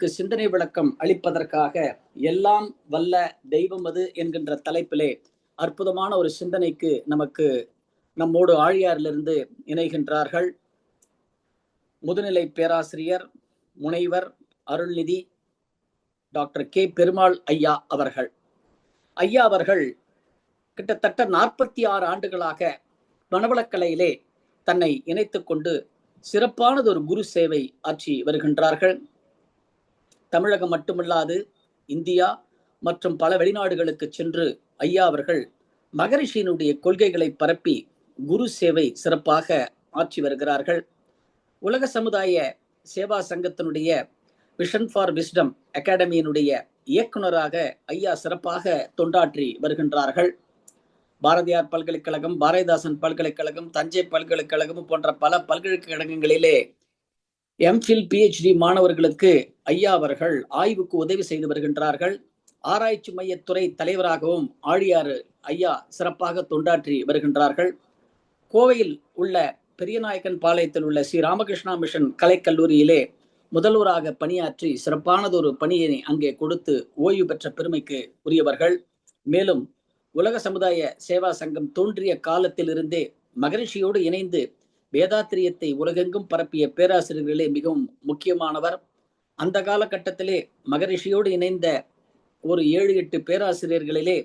நமக்கு சிந்தனை விளக்கம் அளிப்பதற்காக எல்லாம் வல்ல தெய்வம் அது என்கின்ற தலைப்பிலே அற்புதமான ஒரு சிந்தனைக்கு நம்மோடு ஆழியாரிலிருந்து இணைகின்றார்கள் முதுநிலை பேராசிரியர் முனைவர் அருள்நிதி டாக்டர் கே பெருமாள் ஐயா அவர்கள். ஐயா அவர்கள் கிட்டத்தட்ட 46 ஆண்டுகளாக மனவளக்கலையிலே தன்னை இணைத்துக் கொண்டு சிறப்பானது ஒரு குரு சேவை ஆற்றி வருகின்றார்கள். தமிழகம் மட்டுமல்லாது இந்தியா மற்றும் பல வெளிநாடுகளுக்கு சென்று ஐயா அவர்கள் மகரிஷியினுடைய கொள்கைகளை பரப்பி குரு சேவை சிறப்பாக ஆற்றி வருகிறார்கள். உலக சமுதாய சேவா சங்கத்தினுடைய விஷன் ஃபார் விஸ்டம் அகாடமியினுடைய இயக்குநராக ஐயா சிறப்பாக தொண்டாற்றி வருகின்றார்கள். பாரதியார் பல்கலைக்கழகம், பாரதிதாசன் பல்கலைக்கழகம், தஞ்சை பல்கலைக்கழகம் போன்ற பல பல்கலைக்கழகங்களிலே எம்ஃபில் பிஹெச்டி மாணவர்களுக்கு ஐயா அவர்கள் ஆய்வுக்கு உதவி செய்து வருகின்றார்கள். ஆராய்ச்சி மையத்துறை தலைவராகவும் ஆழியாறு ஐயா சிறப்பாக தொண்டாற்றி வருகின்றார்கள். கோவையில் உள்ள பெரியநாயக்கன் பாளையத்தில் உள்ள ஸ்ரீ ராமகிருஷ்ணா மிஷன் கலைக்கல்லூரியிலே முதல்வராக பணியாற்றி சிறப்பானதொரு பணியை அங்கே கொடுத்து ஓய்வு பெற்ற பெருமைக்கு உரியவர்கள். மேலும் உலக சமுதாய சேவா சங்கம் தோன்றிய காலத்தில் இருந்தே மகரிஷியோடு இணைந்து வேதாத்திரியத்தை உலகெங்கும் பரப்பிய பேராசிரியர்களே மிகவும் முக்கியமானவர். அந்த காலகட்டத்திலே மகரிஷியோடு இணைந்த ஒரு 7-8 பேராசிரியர்களிலே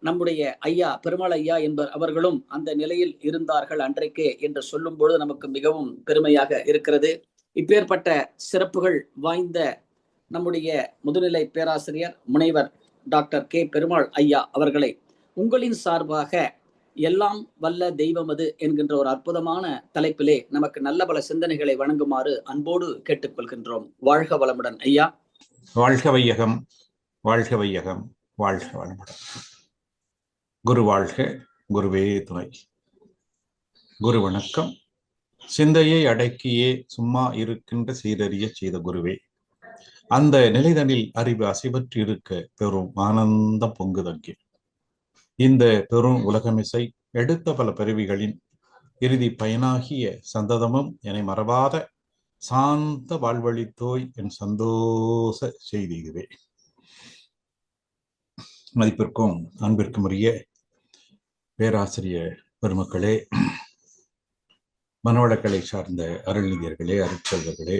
நம்முடைய ஐயா பெருமாள் ஐயா என்பவர் அவர்களும் அந்த நிலையில் இருந்தார்கள் அன்றைக்கே என்று சொல்லும் பொழுது நமக்கு மிகவும் பெருமையாக இருக்கிறது. இப்பேற்பட்ட சிறப்புகள் வாய்ந்த நம்முடைய முதுநிலை பேராசிரியர் முனைவர் டாக்டர் கே பெருமாள் ஐயா அவர்களை உங்களின் சார்பாக எல்லாம் வல்ல தெய்வம் அது என்கின்ற ஒரு அற்புதமான தலைப்பிலே நமக்கு நல்ல பல சிந்தனைகளை வழங்குமாறு அன்போடு கேட்டுக்கொள்கின்றோம். வாழ்க வளமுடன் ஐயா. வாழ்க வையகம், வாழ்க வையகம், வாழ்க வளமுடன். குரு வாழ்க, குருவே துணை. குரு வணக்கம். சிந்தையை அடக்கியே சும்மா இருக்கின்ற சீரறிய செய்த குருவே, அந்த நிலைதனில் அறிவு அசைவற்று இருக்க பெரும் ஆனந்தம் பொங்குதங்கே. இந்த பெரும் உலகமிசை எடுத்த பல பிறவிகளின் இறுதி பயனாகிய சந்ததமும் என்னை மறவாத சாந்த வாழ்வழித்தோய் என் சந்தோஷ செய்தியுவே. மதிப்பிற்கும் அன்பிற்கும் உரிய பேராசிரியர் பெருமக்களே, மனவளக்கலை சார்ந்த அருள்நிதியர்களே, அருட்செல்வர்களே,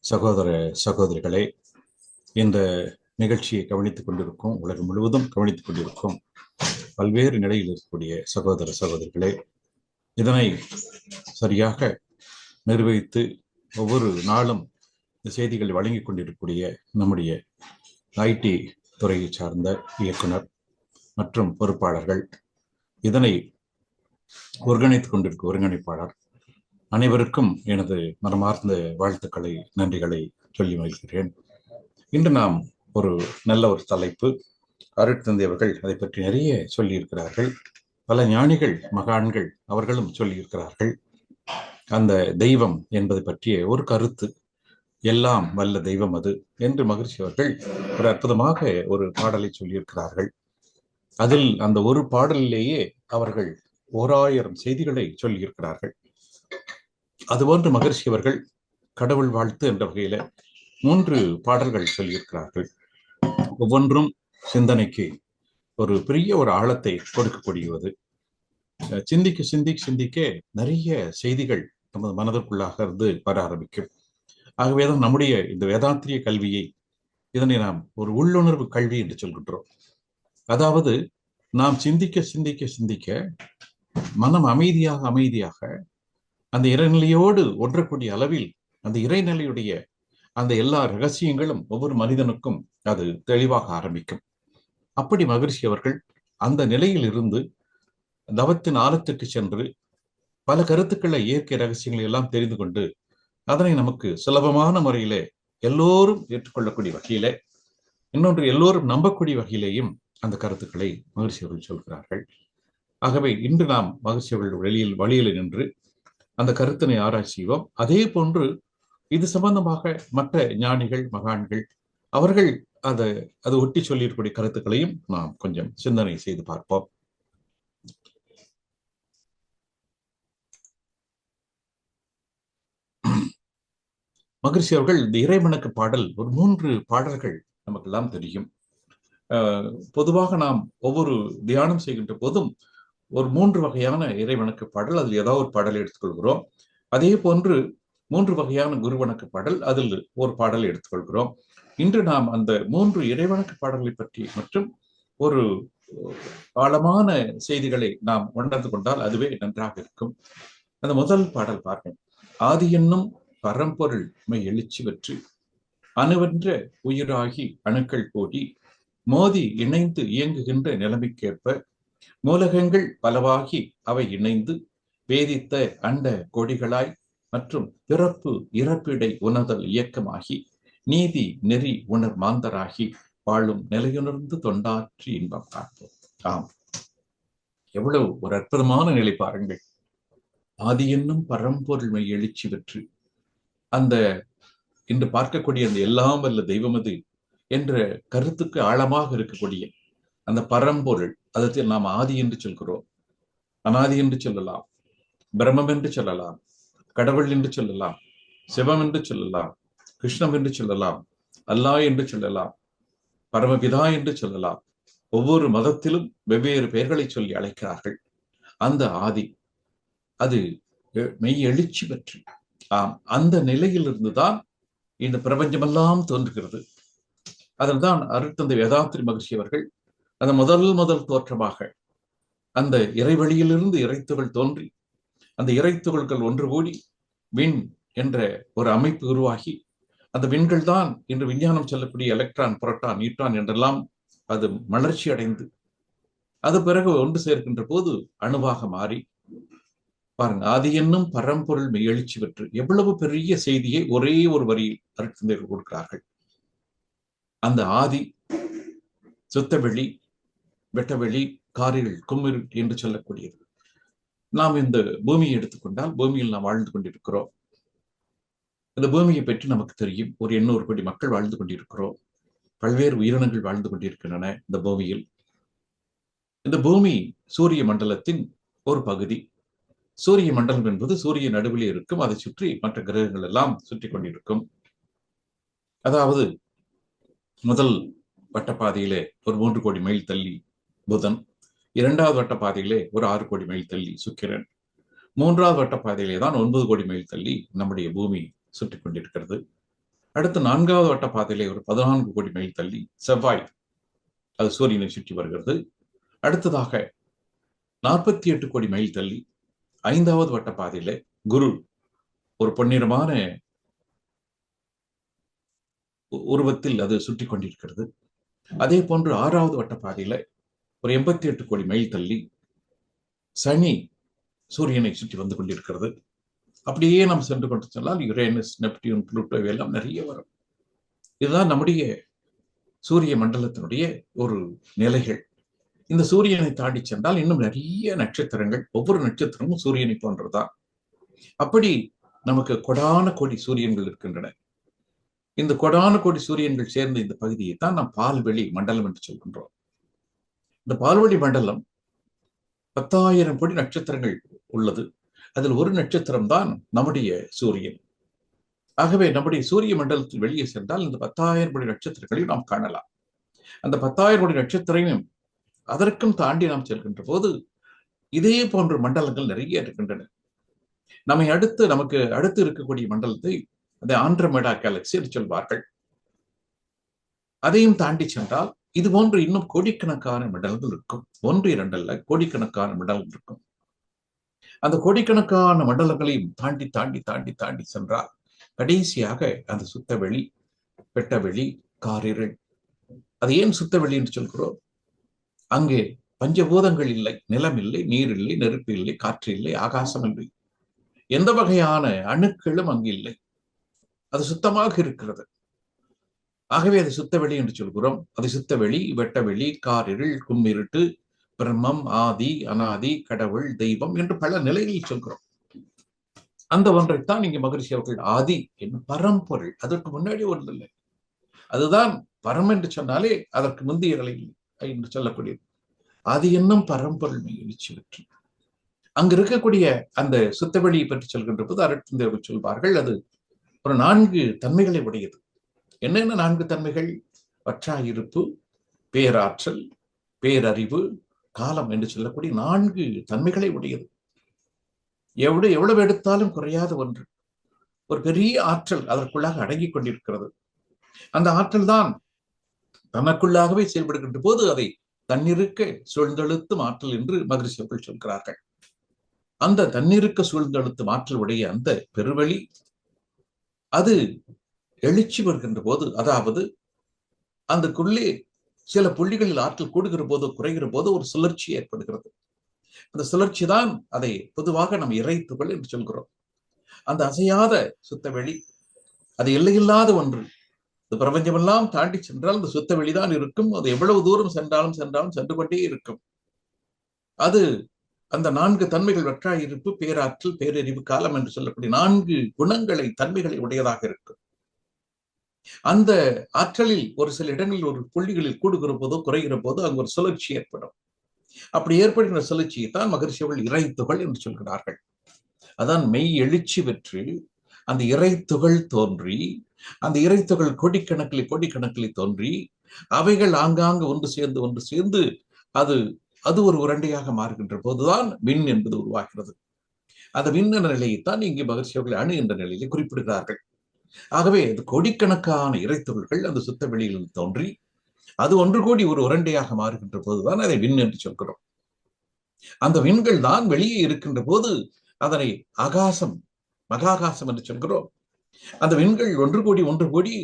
சகோதர சகோதரிகளே, இந்த நிகழ்ச்சியை கவனித்துக் கொண்டிருக்கும், உலகம் முழுவதும் கவனித்துக் கொண்டிருக்கும் பல்வேறு நிலையில் இருக்கக்கூடிய சகோதர சகோதரிகளே, இதனை சரியாக நிர்வகித்து ஒவ்வொரு நாளும் இந்த செய்திகளை வழங்கிக் கொண்டிருக்கக்கூடிய நம்முடைய ஐடி துறையை சார்ந்த இயக்குனர் மற்றும் பொறுப்பாளர்கள், இதனை ஒருங்கிணைத்துக் கொண்டிருக்கும் ஒருங்கிணைப்பாளர் அனைவருக்கும் எனது மனமார்ந்த வாழ்த்துக்களை, நன்றிகளை சொல்லி மகிழ்கிறேன். இன்று நாம் ஒரு நல்ல ஒரு தலைப்பு, அருட்தந்தை அவர்கள் அதை பற்றி நிறைய சொல்லியிருக்கிறார்கள். பல ஞானிகள், மகான்கள் அவர்களும் சொல்லியிருக்கிறார்கள். அந்த தெய்வம் என்பதை பற்றிய ஒரு கருத்து, எல்லாம் வல்ல தெய்வம் அது என்று மகிழ்ச்சி அவர்கள் ஒரு அற்புதமாக ஒரு பாடலை சொல்லியிருக்கிறார்கள். அதில் அந்த ஒரு பாடலிலேயே அவர்கள் 1000 செய்திகளை சொல்லியிருக்கிறார்கள். அதுபோன்று மகரிஷி அவர்கள் கடவுள் வாழ்த்து என்ற வகையில 3 பாடல்கள் சொல்லியிருக்கிறார்கள். ஒவ்வொன்றும் சிந்தனைக்கு ஒரு பெரிய ஒரு ஆழத்தை கொடுக்கக்கூடியது. சிந்திக்க சிந்திக்க சிந்திக்க நிறைய செய்திகள் நமது மனதிற்குள்ளாக இருந்து வர ஆரம்பிக்கும். ஆகவேதான் நம்முடைய இந்த வேதாந்திரிய கல்வியை, இதனை நாம் ஒரு உள்ளுணர்வு கல்வி என்று சொல்கின்றோம். அதாவது நாம் சிந்திக்க சிந்திக்க சிந்திக்க மனம் அமைதியாக அமைதியாக அந்த இறைநிலையோடு ஒன்றக்கூடிய அளவில் அந்த இறைநிலையுடைய அந்த எல்லா ரகசியங்களும் ஒவ்வொரு மனிதனுக்கும் அது தெளிவாக ஆரம்பிக்கும். அப்படி மகரிஷி அவர்கள் அந்த நிலையில் இருந்து தவத்தின் ஆழத்துக்கு சென்று பல கருத்துக்களை, இயற்கை ரகசியங்களை எல்லாம் தெரிந்து கொண்டு அதனை நமக்கு சுலபமான முறையிலே எல்லோரும் ஏற்றுக்கொள்ளக்கூடிய வகையிலே, இன்னொன்று எல்லோரும் நம்பக்கூடிய வகையிலேயும் அந்த கருத்துக்களை மகரிஷி அவர்கள் சொல்கிறார்கள். ஆகவே இன்று நாம் மகரிஷி அவர்கள் வழியில் நின்று அந்த கருத்தினை ஆராய்ச்சி செய்வோம். அதே போன்று இது சம்பந்தமாக மற்ற ஞானிகள், மகான்கள் அவர்கள் அது ஒட்டி சொல்லியிருக்கூடிய கருத்துக்களையும் நாம் கொஞ்சம் சிந்தனை செய்து பார்ப்போம். மகரிஷி அவர்கள் இந்த இறைவணக்க பாடல் ஒரு 3 பாடல்கள் நமக்கெல்லாம் தெரியும். பொதுவாக நாம் ஒவ்வொரு தியானம் செய்கின்ற போதும் ஒரு 3 வகையான இறைவணக்க பாடல், அதில் ஏதாவது ஒரு பாடலை எடுத்துக்கொள்கிறோம். அதே போன்று 3 வகையான குருவணக்க பாடல், அதில் ஒரு பாடலை எடுத்துக்கொள்கிறோம். இன்று நாம் அந்த 3 இறைவணக்க பாடல்களை பற்றி மற்றும் ஒரு ஆழமான செய்திகளை நாம் உணர்ந்து கொண்டால் அதுவே நன்றாக இருக்கும். அந்த முதல் பாடல் பாருங்கள். ஆதி என்னும் பரம்பொருள் மெய் எழுச்சி வெற்றி அணுவென்ற உயிராகி அணுக்கள் கூடி மோதி இணைந்து இயங்குகின்ற நிலைமைக்கேற்ப மூலகங்கள் பலவாகி அவை இணைந்து வேதித்த அண்ட கொடிகளாய் மற்றும் பிறப்பு இறப்பிடை உணர்தல் இயக்கமாகி நீதி நெறி உணர் மாந்தராகி வாழும் நிலையுணர்ந்து தொண்டாற்றி இன்பம் காண்போம். ஆம், எவ்வளவு ஒரு அற்புதமான நிலை பாருங்கள். ஆதி என்னும் பரம்பொருள்மை எழுச்சி பெற்று அந்த இன்று பார்க்கக்கூடிய அந்த எல்லாம் வல்ல தெய்வம் அது என்ற கருத்துக்கு ஆழமாக இருக்கக்கூடிய அந்த பரம்பொருள், அதற்கு நாம் ஆதி என்று சொல்கிறோம், அனாதி என்று சொல்லலாம், பிரம்மம் என்று சொல்லலாம், கடவுள் என்று சொல்லலாம், சிவம் என்று சொல்லலாம், கிருஷ்ணம் என்று சொல்லலாம், அல்லாஹ் என்று சொல்லலாம், பரமபிதா என்று சொல்லலாம். ஒவ்வொரு மதத்திலும் வெவ்வேறு பெயர்களை சொல்லி அழைக்கிறார்கள். அந்த ஆதி அது மெய் எழுச்சி பெற்று, ஆம், அந்த நிலையிலிருந்துதான் இந்த பிரபஞ்சமெல்லாம் தோன்றுகிறது. அதன்தான் அருட்தந்தை வேதாத்திரி மகரிஷி அவர்கள் அந்த முதல் தோற்றமாக அந்த இறைவெளியிலிருந்து இறைத்துகள் தோன்றி அந்த இறைத்துகள்கள் ஒன்று கூடி விண் என்ற ஒரு அமைப்பு உருவாகி அந்த விண்கள் தான் இன்று விஞ்ஞானம் சொல்லக்கூடிய எலக்ட்ரான், புரோட்டான், நியூட்ரான் என்றெல்லாம் அது மலர்ச்சி அடைந்து அது பிறகு ஒன்று சேர்க்கின்ற போது அணுவாக மாறி பாருங்க. ஆதி என்னும் பரம்பொருள் மெய் எழுச்சி பெற்று எவ்வளவு பெரிய செய்தியை ஒரே ஒரு வரியில் அருட்தந்தையர்கள் கொடுக்கிறார்கள். அந்த ஆதி சுத்தவெளி, வெட்டவெளி, காரில் கும்மிரு என்று சொல்லக்கூடியது. நாம் இந்த பூமியை எடுத்துக்கொண்டால் பூமியில் நாம் வாழ்ந்து கொண்டிருக்கிறோம். இந்த பூமியை பற்றி நமக்கு தெரியும். ஒரு 800 கோடி மக்கள் வாழ்ந்து கொண்டிருக்கிறோம். பல்வேறு உயிரினங்கள் வாழ்ந்து கொண்டிருக்கின்றன இந்த பூமியில். இந்த பூமி சூரிய மண்டலத்தின் ஒரு பகுதி. சூரிய மண்டலம் என்பது சூரிய நடுவில் இருக்கும், அதை சுற்றி மற்ற கிரகங்கள் எல்லாம் சுற்றி கொண்டிருக்கும். அதாவது முதல் வட்டப்பாதையிலே ஒரு 3 கோடி மைல் தள்ளி புதன், 2வது வட்டப்பாதையிலே ஒரு 6 கோடி மைல் தள்ளி சுக்கிரன், 3வது வட்டப்பாதையிலே தான் 9 கோடி மைல் தள்ளி நம்முடைய பூமி சுற்றி கொண்டிருக்கிறது. அடுத்து 4வது வட்டப்பாதையிலே ஒரு 14 கோடி மைல் தள்ளி செவ்வாய், அது சூரியனை சுற்றி வருகிறது. அடுத்ததாக 48 கோடி மைல் தள்ளி 5வது வட்டப்பாதையிலே குரு ஒரு பொன்னிறமான உருவத்தில் அது சுற்றி கொண்டிருக்கிறது. அதே போன்று 6வது வட்டப்பாதையில ஒரு 88 கோடி மைல் தள்ளி சனி சூரியனை சுற்றி வந்து கொண்டிருக்கிறது. அப்படியே நாம் சென்று கொண்டு சொன்னால் யுரேனஸ், நெப்டியூன், புளூட்டோ எல்லாம் நிறைய வரும். இதுதான் நம்முடைய சூரிய மண்டலத்தினுடைய ஒரு நிலைகள். இந்த சூரியனை தாண்டி சென்றால் இன்னும் நிறைய நட்சத்திரங்கள், ஒவ்வொரு நட்சத்திரமும் சூரியனை போன்றதுதான். அப்படி நமக்கு கொடான கோடி சூரியன்கள் இருக்கின்றன. இந்த கொடான கோடி சூரியன்கள் சேர்ந்த இந்த பகுதியை தான் நாம் பால்வெளி மண்டலம் என்று சொல்கின்றோம். இந்த பால்வெளி மண்டலம் 10,000 கோடி நட்சத்திரங்கள் உள்ளது. அதில் ஒரு நட்சத்திரம் தான் நம்முடைய சூரியன். ஆகவே நம்முடைய சூரிய மண்டலத்தில் வெளியே சென்றால் இந்த 10,000 கோடி நட்சத்திரங்களையும் நாம் காணலாம். அந்த 10,000 கோடி நட்சத்திரங்களையும் அதற்கும் தாண்டி நாம் செல்கின்ற போது இதே போன்ற மண்டலங்கள் நிறைய இருக்கின்றன. நமக்கு அடுத்து இருக்கக்கூடிய மண்டலத்தை அந்த ஆண்ட்ரோமேடா கேலக்சி என்று சொல்வார்கள். அதையும் தாண்டி சென்றால் இது போன்று இன்னும் கோடிக்கணக்கான மண்டலங்கள் இருக்கும். 1, 2 அல்ல, கோடிக்கணக்கான மண்டலங்கள் இருக்கும். அந்த கோடிக்கணக்கான மண்டலங்களையும் தாண்டி தாண்டி தாண்டி தாண்டி சென்றால் கடைசியாக அந்த சுத்தவெளி, வெட்டவெளி, காரிருள். அது ஏன் சுத்தவெளி என்று சொல்கிறோம்? அங்கே பஞ்சபூதங்கள் இல்லை, நிலம் இல்லை, நீர் இல்லை, நெருப்பு இல்லை, காற்று இல்லை, ஆகாசம் இல்லை, எந்த வகையான அணுக்களும் அங்கு இல்லை. அது சுத்தமாக இருக்கிறது. ஆகவே அது சுத்தவெளி என்று சொல்கிறோம். அது சுத்தவெளி, வெட்டவெளி, காரிருள், கும்மிருட்டு, பிரம்மம், ஆதி, அனாதி, கடவுள், தெய்வம் என்று பல நிலைகளில் சொல்கிறோம். அந்த ஒன்றைத்தான் இங்கே மகரிஷி அவர்கள் ஆதி என்னும் பரம்பொருள், அதற்கு முன்னாடி ஒன்று இல்லை. அதுதான் பரம் என்று சொன்னாலே அதற்கு முந்தைய நிலை என்று சொல்லக்கூடியது. ஆதி என்னும் பரம்பொருள் எழுச்சி பெற்று அங்கு இருக்கக்கூடிய அந்த சுத்தவெளியை பற்றி சொல்கின்ற போது அருட்தந்தையர்கள் சொல்வார்கள், அது ஒரு 4 தன்மைகளை உடையது. என்னென்ன 4 தன்மைகள்? வற்றாயிருப்பு, பேராற்றல், பேரறிவு, காலம் என்று சொல்லக்கூடிய 4 தன்மைகளை உடையது. எவ்வளவு எடுத்தாலும் குறையாத ஒன்று. ஒரு பெரிய ஆற்றல் அதற்குள்ளாக அடங்கிக் கொண்டிருக்கிறது. அந்த ஆற்றல் தான் தனக்குள்ளாகவே செயல்படுகின்ற போது அதை தன்னிருக்க சூழ்ந்தெழுத்தும் ஆற்றல் என்று மகரிஷி அவர்கள் சொல்கிறார்கள். அந்த தன்னிருக்க சூழ்ந்தெழுத்தும் ஆற்றல் உடைய அந்த பெருவெளி அது எழுச்சி வருகின்ற போது, அதாவது அந்தக்குள்ளே சில புள்ளிகளில் ஆற்றல் கூடுகிற போது குறைகிற போது ஒரு சுழற்சி ஏற்படுகிறது. அந்த சுழற்சி தான் அதை பொதுவாக நம்ம இறைத்துகள் என்று சொல்கிறோம். அந்த அசையாத சுத்த வெளி அது எல்லையில்லாத ஒன்று. இந்த பிரபஞ்சமெல்லாம் தாண்டி சென்றால் அந்த சுத்த வெளிதான் இருக்கும். அது எவ்வளவு தூரம் சென்றாலும் சென்று கொண்டே இருக்கும். அது அந்த 4 தன்மைகள் வற்றாயிருப்பு, பேராற்றல், பேரறிவு, காலம் என்று சொல்லக்கூடிய 4 குணங்களை தன்மைகளை உடையதாக இருக்கும். அந்த ஆற்றலில் ஒரு சில இடங்களில் ஒரு புள்ளிகளில் கூடுகிற போதோ குறைகிற போதோ அங்கு ஒரு சுழற்சி ஏற்படும். அப்படி ஏற்படுகிற சுழற்சியை தான் மகரிஷிகள் இறைத்துகள் என்று சொல்கிறார்கள். அதான் மெய் எழுச்சி பெற்று அந்த இறைத்துகள் தோன்றி, அந்த இறைத்துகள் கோடிக்கணக்கில் தோன்றி, அவைகள் ஆங்காங்கு ஒன்று சேர்ந்து அது ஒரு உருண்டையாக மாறுகின்ற போதுதான் விண் என்பது உருவாகிறது. அந்த விண் என்ற நிலையைத்தான் இங்கே மகரிஷிகள் அணு என்ற நிலையிலே குறிப்பிடுகிறார்கள். ஆகவே அது கோடிக்கணக்கான இறைத்துகள்கள் அந்த சுத்த வெளியில் தோன்றி அது ஒன்று கூடி ஒரு உருண்டையாக மாறுகின்ற போதுதான் அதை விண் என்று சொல்கிறோம். அந்த விண்கள் தான் வெளியே இருக்கின்ற போது அதனை ஆகாசம், மகாகாசம் என்று சொல்கிறோம். அந்த விண்கள் ஒன்று கூடி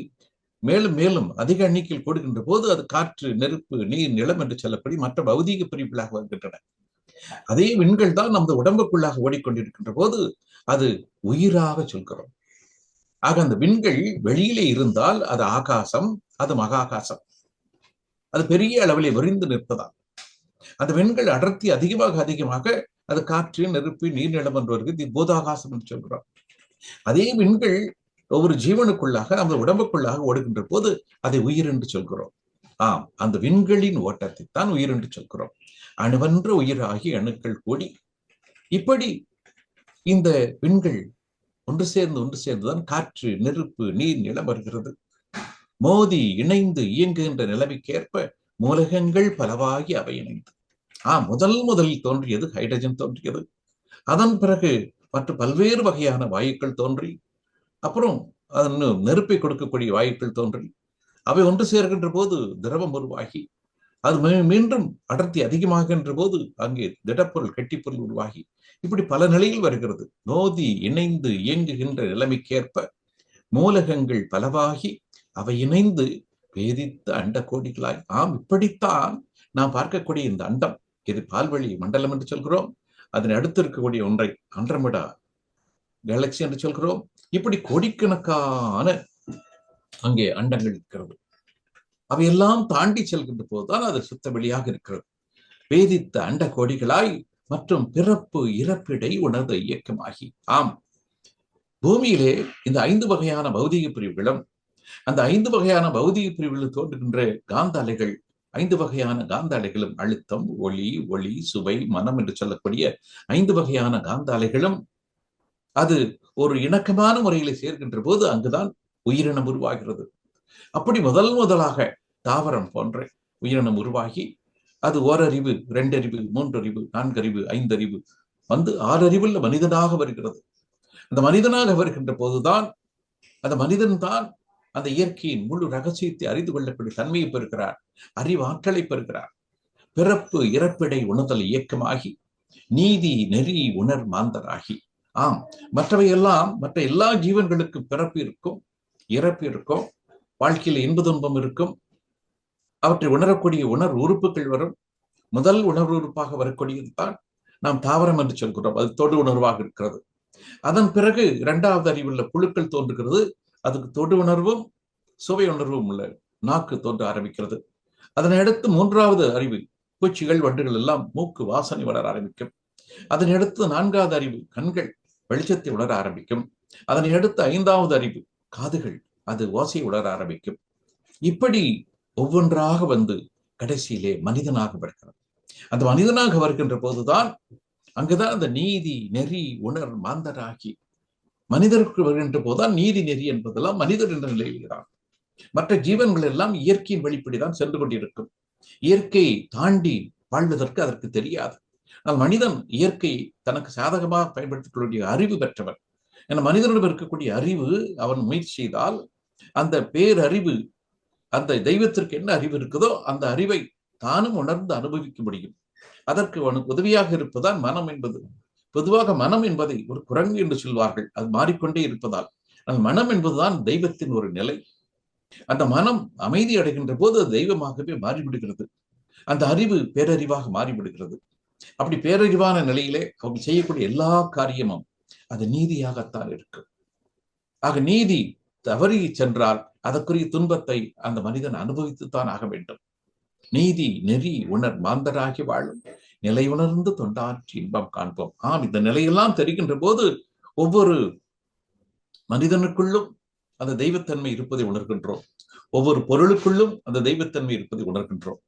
மேலும் மேலும் அதிக எண்ணிக்கையில் கூடுகின்ற போது அது காற்று, நெருப்பு, நீர், நிலம் என்று சொல்லப்படி மற்ற பௌதீக பிரிவுகளாக வருகின்றன. அதே விண்கள் தான் நமது உடம்புக்குள்ளாக ஓடிக்கொண்டிருக்கின்ற போது அது உயிராக சொல்கிறோம். ஆக அந்த விண்கள் வெளியிலே இருந்தால் அது ஆகாசம், அது மகாகாசம். அது பெரிய அளவிலே விரிந்து நிற்பதால் அந்த விண்கள் அடர்த்தி அதிகமாக அது காற்று, நெருப்பு, நீர், நிலம் என்று வருகிறது. பூதாகாசம் என்று சொல்கிறோம். அதே விண்கள் ஒவ்வொரு ஜீவனுக்குள்ளாக நமது உடம்புக்குள்ளாக ஓடுகின்ற போது அதை உயிர் என்று சொல்கிறோம். ஆம், அந்த விண்களின் ஓட்டத்தை தான் உயிர் என்று சொல்கிறோம். அணுவென்ற உயிராகி அணுக்கள் கூடி இப்படி இந்த விண்கள் ஒன்று சேர்ந்துதான் காற்று, நெருப்பு, நீர், நிலம் வருகிறது. மோதி இணைந்து இயங்குகின்ற நிலைமைக்கேற்ப மூலகங்கள் பலவாகி அவை இணைந்து முதலில் தோன்றியது ஹைட்ரஜன் தோன்றியது. அதன் பிறகு மற்ற பல்வேறு வகையான வாயுக்கள் தோன்றி, அப்புறம் அதன் நெருப்பை கொடுக்கக்கூடிய வாயுக்கள் தோன்றி, அவை ஒன்று சேர்கின்ற போது திரவம் உருவாகி, அது மீண்டும் அடர்த்தி அதிகமாகின்ற போது அங்கே திடப்பொருள், கெட்டிப்பொருள் உருவாகி, இப்படி பல நிலையில் வருகிறது. மோதி இணைந்து இயங்குகின்ற நிலைமைக்கேற்ப மூலகங்கள் பலவாகி அவை இணைந்து வேதித்த அண்ட கோடிகளாய். இப்படித்தான் நாம் பார்க்கக்கூடிய இந்த அண்டம், இது பால்வெளி மண்டலம் என்று சொல்கிறோம். அதனை அடுத்து இருக்கக்கூடிய ஒன்றை அண்ட்ரோமேடா கேலக்சி என்று சொல்கிறோம். இப்படி கோடிக்கணக்கான அங்கே அண்டங்கள் இருக்கிறது. அவையெல்லாம் தாண்டி செல்கின்ற போதுதான் அது சுத்த வெளியாக இருக்கிறது. வேதித்த அண்ட கோடிகளாய் மற்றும் பிறப்பு இறப்பிடை உணர்ந்த இயக்கமாகி. பூமியிலே இந்த 5 வகையான பௌதிக பிரிவுகளும், அந்த 5 வகையான பௌதிக பிரிவுகளில் தோன்றுகின்ற காந்த அலைகள், 5 வகையான காந்த அலைகளும் அழுத்தம், ஒளி, சுவை, மனம் என்று சொல்லக்கூடிய 5 வகையான காந்த அலைகளும் அது ஒரு இணக்கமான முறையில் சேர்க்கின்ற போது அங்குதான் உயிரினம் உருவாகிறது. அப்படி முதலாக தாவரம் போன்ற உயிரினம் உருவாகி அது ஓரறிவு, 2 அறிவு, 3 அறிவு, 4 அறிவு, 5 அறிவு வந்து 6 அறிவுள்ள மனிதனாக வருகிறது. அந்த மனிதனாக வருகின்ற போதுதான் அந்த மனிதன் தான் அந்த இயற்கையின் முழு ரகசியத்தை அறிந்து கொள்ளக்கூடிய தன்மையை பெறுகிறார், அறிவாற்றலை பெறுகிறார். பிறப்பு இறப்பிடை உணர்தல் இயக்கமாகி நீதி நெறி உணர் மாந்தராகி. மற்றவையெல்லாம் மற்ற எல்லா ஜீவன்களுக்கும் பிறப்பு இருக்கும், இறப்பு இருக்கும், வாழ்க்கையில் இன்ப துன்பம் இருக்கும். அவற்றை உணரக்கூடிய உணர்வு உறுப்புகள் வரும். முதல் உணர்வு உறுப்பாக வரக்கூடியது தான் நாம் தாவரம் என்று சொல்கிறோம். அது தொடு உணர்வாக இருக்கிறது. அதன் பிறகு 2வது அறிவுள்ள புழுக்கள் தோன்றுகிறது. அதுக்கு தொடு உணர்வும் சுவை உணர்வும் உள்ள நாக்கு தோன்ற ஆரம்பிக்கிறது. அதனை அடுத்து 3வது அறிவு பூச்சிகள், வண்டுகள் எல்லாம் மூக்கு வாசனை வளர ஆரம்பிக்கும். அதனை அடுத்து 4வது அறிவு கண்கள் வெளிச்சத்தை உணர ஆரம்பிக்கும். அதனை அடுத்து 5வது அறிவு காதுகள், அது ஓசையை உணர ஆரம்பிக்கும். இப்படி ஒவ்வொன்றாக வந்து கடைசியிலே மனிதனாக வருகிறது. அந்த மனிதனாக வருகின்ற போதுதான் அங்குதான் அந்த நீதி நெறி உணர் மாந்தராகி மனிதருக்கு வருகின்ற போதுதான் நீதி நெறி என்பதெல்லாம் மனிதர் என்ற நிலையில்தான். மற்ற ஜீவன்கள் எல்லாம் இயற்கையின் வழிப்படிதான் சென்று கொண்டிருக்கும். இயற்கையை தாண்டி வாழ்வதற்கு அதற்கு தெரியாது. ஆனால் மனிதன் இயற்கையை தனக்கு சாதகமாக பயன்படுத்திக் கொள்ளக்கூடிய அறிவு பெற்றவன். என மனிதனிடம் இருக்கக்கூடிய அறிவு அவன் முயற்சி செய்தால் அந்த பேரறிவு, அந்த தெய்வத்திற்கு என்ன அறிவு இருக்குதோ அந்த அறிவை தானும் உணர்ந்து அனுபவிக்க முடியும். அதற்கு அவனுக்கு உதவியாக இருப்பதால் மனம் என்பது. பொதுவாக மனம் என்பதை ஒரு குரங்கு என்று சொல்வார்கள், அது மாறிக்கொண்டே இருப்பதால். அந்த மனம் என்பதுதான் தெய்வத்தின் ஒரு நிலை. அந்த மனம் அமைதி அடைகின்ற போது அது தெய்வமாகவே மாறிவிடுகிறது. அந்த அறிவு பேரறிவாக மாறிவிடுகிறது. அப்படி பேரறிவான நிலையிலே அவங்க செய்யக்கூடிய எல்லா காரியமும் அது நீதியாகத்தான் இருக்கு. ஆக நீதி தவறி சென்றால் அதற்குரிய துன்பத்தை அந்த மனிதன் அனுபவித்துத்தான் ஆக வேண்டும். நீதி நெறி உணர் மாந்தராகி வாழும் நிலை உணர்ந்து தொண்டாற்றி இன்பம் காண்போம். இந்த நிலையெல்லாம் தெரிகின்ற போது ஒவ்வொரு மனிதனுக்குள்ளும் அந்த தெய்வத்தன்மை இருப்பதை உணர்கின்றோம். ஒவ்வொரு பொருளுக்குள்ளும் அந்த தெய்வத்தன்மை இருப்பதை உணர்கின்றோம்.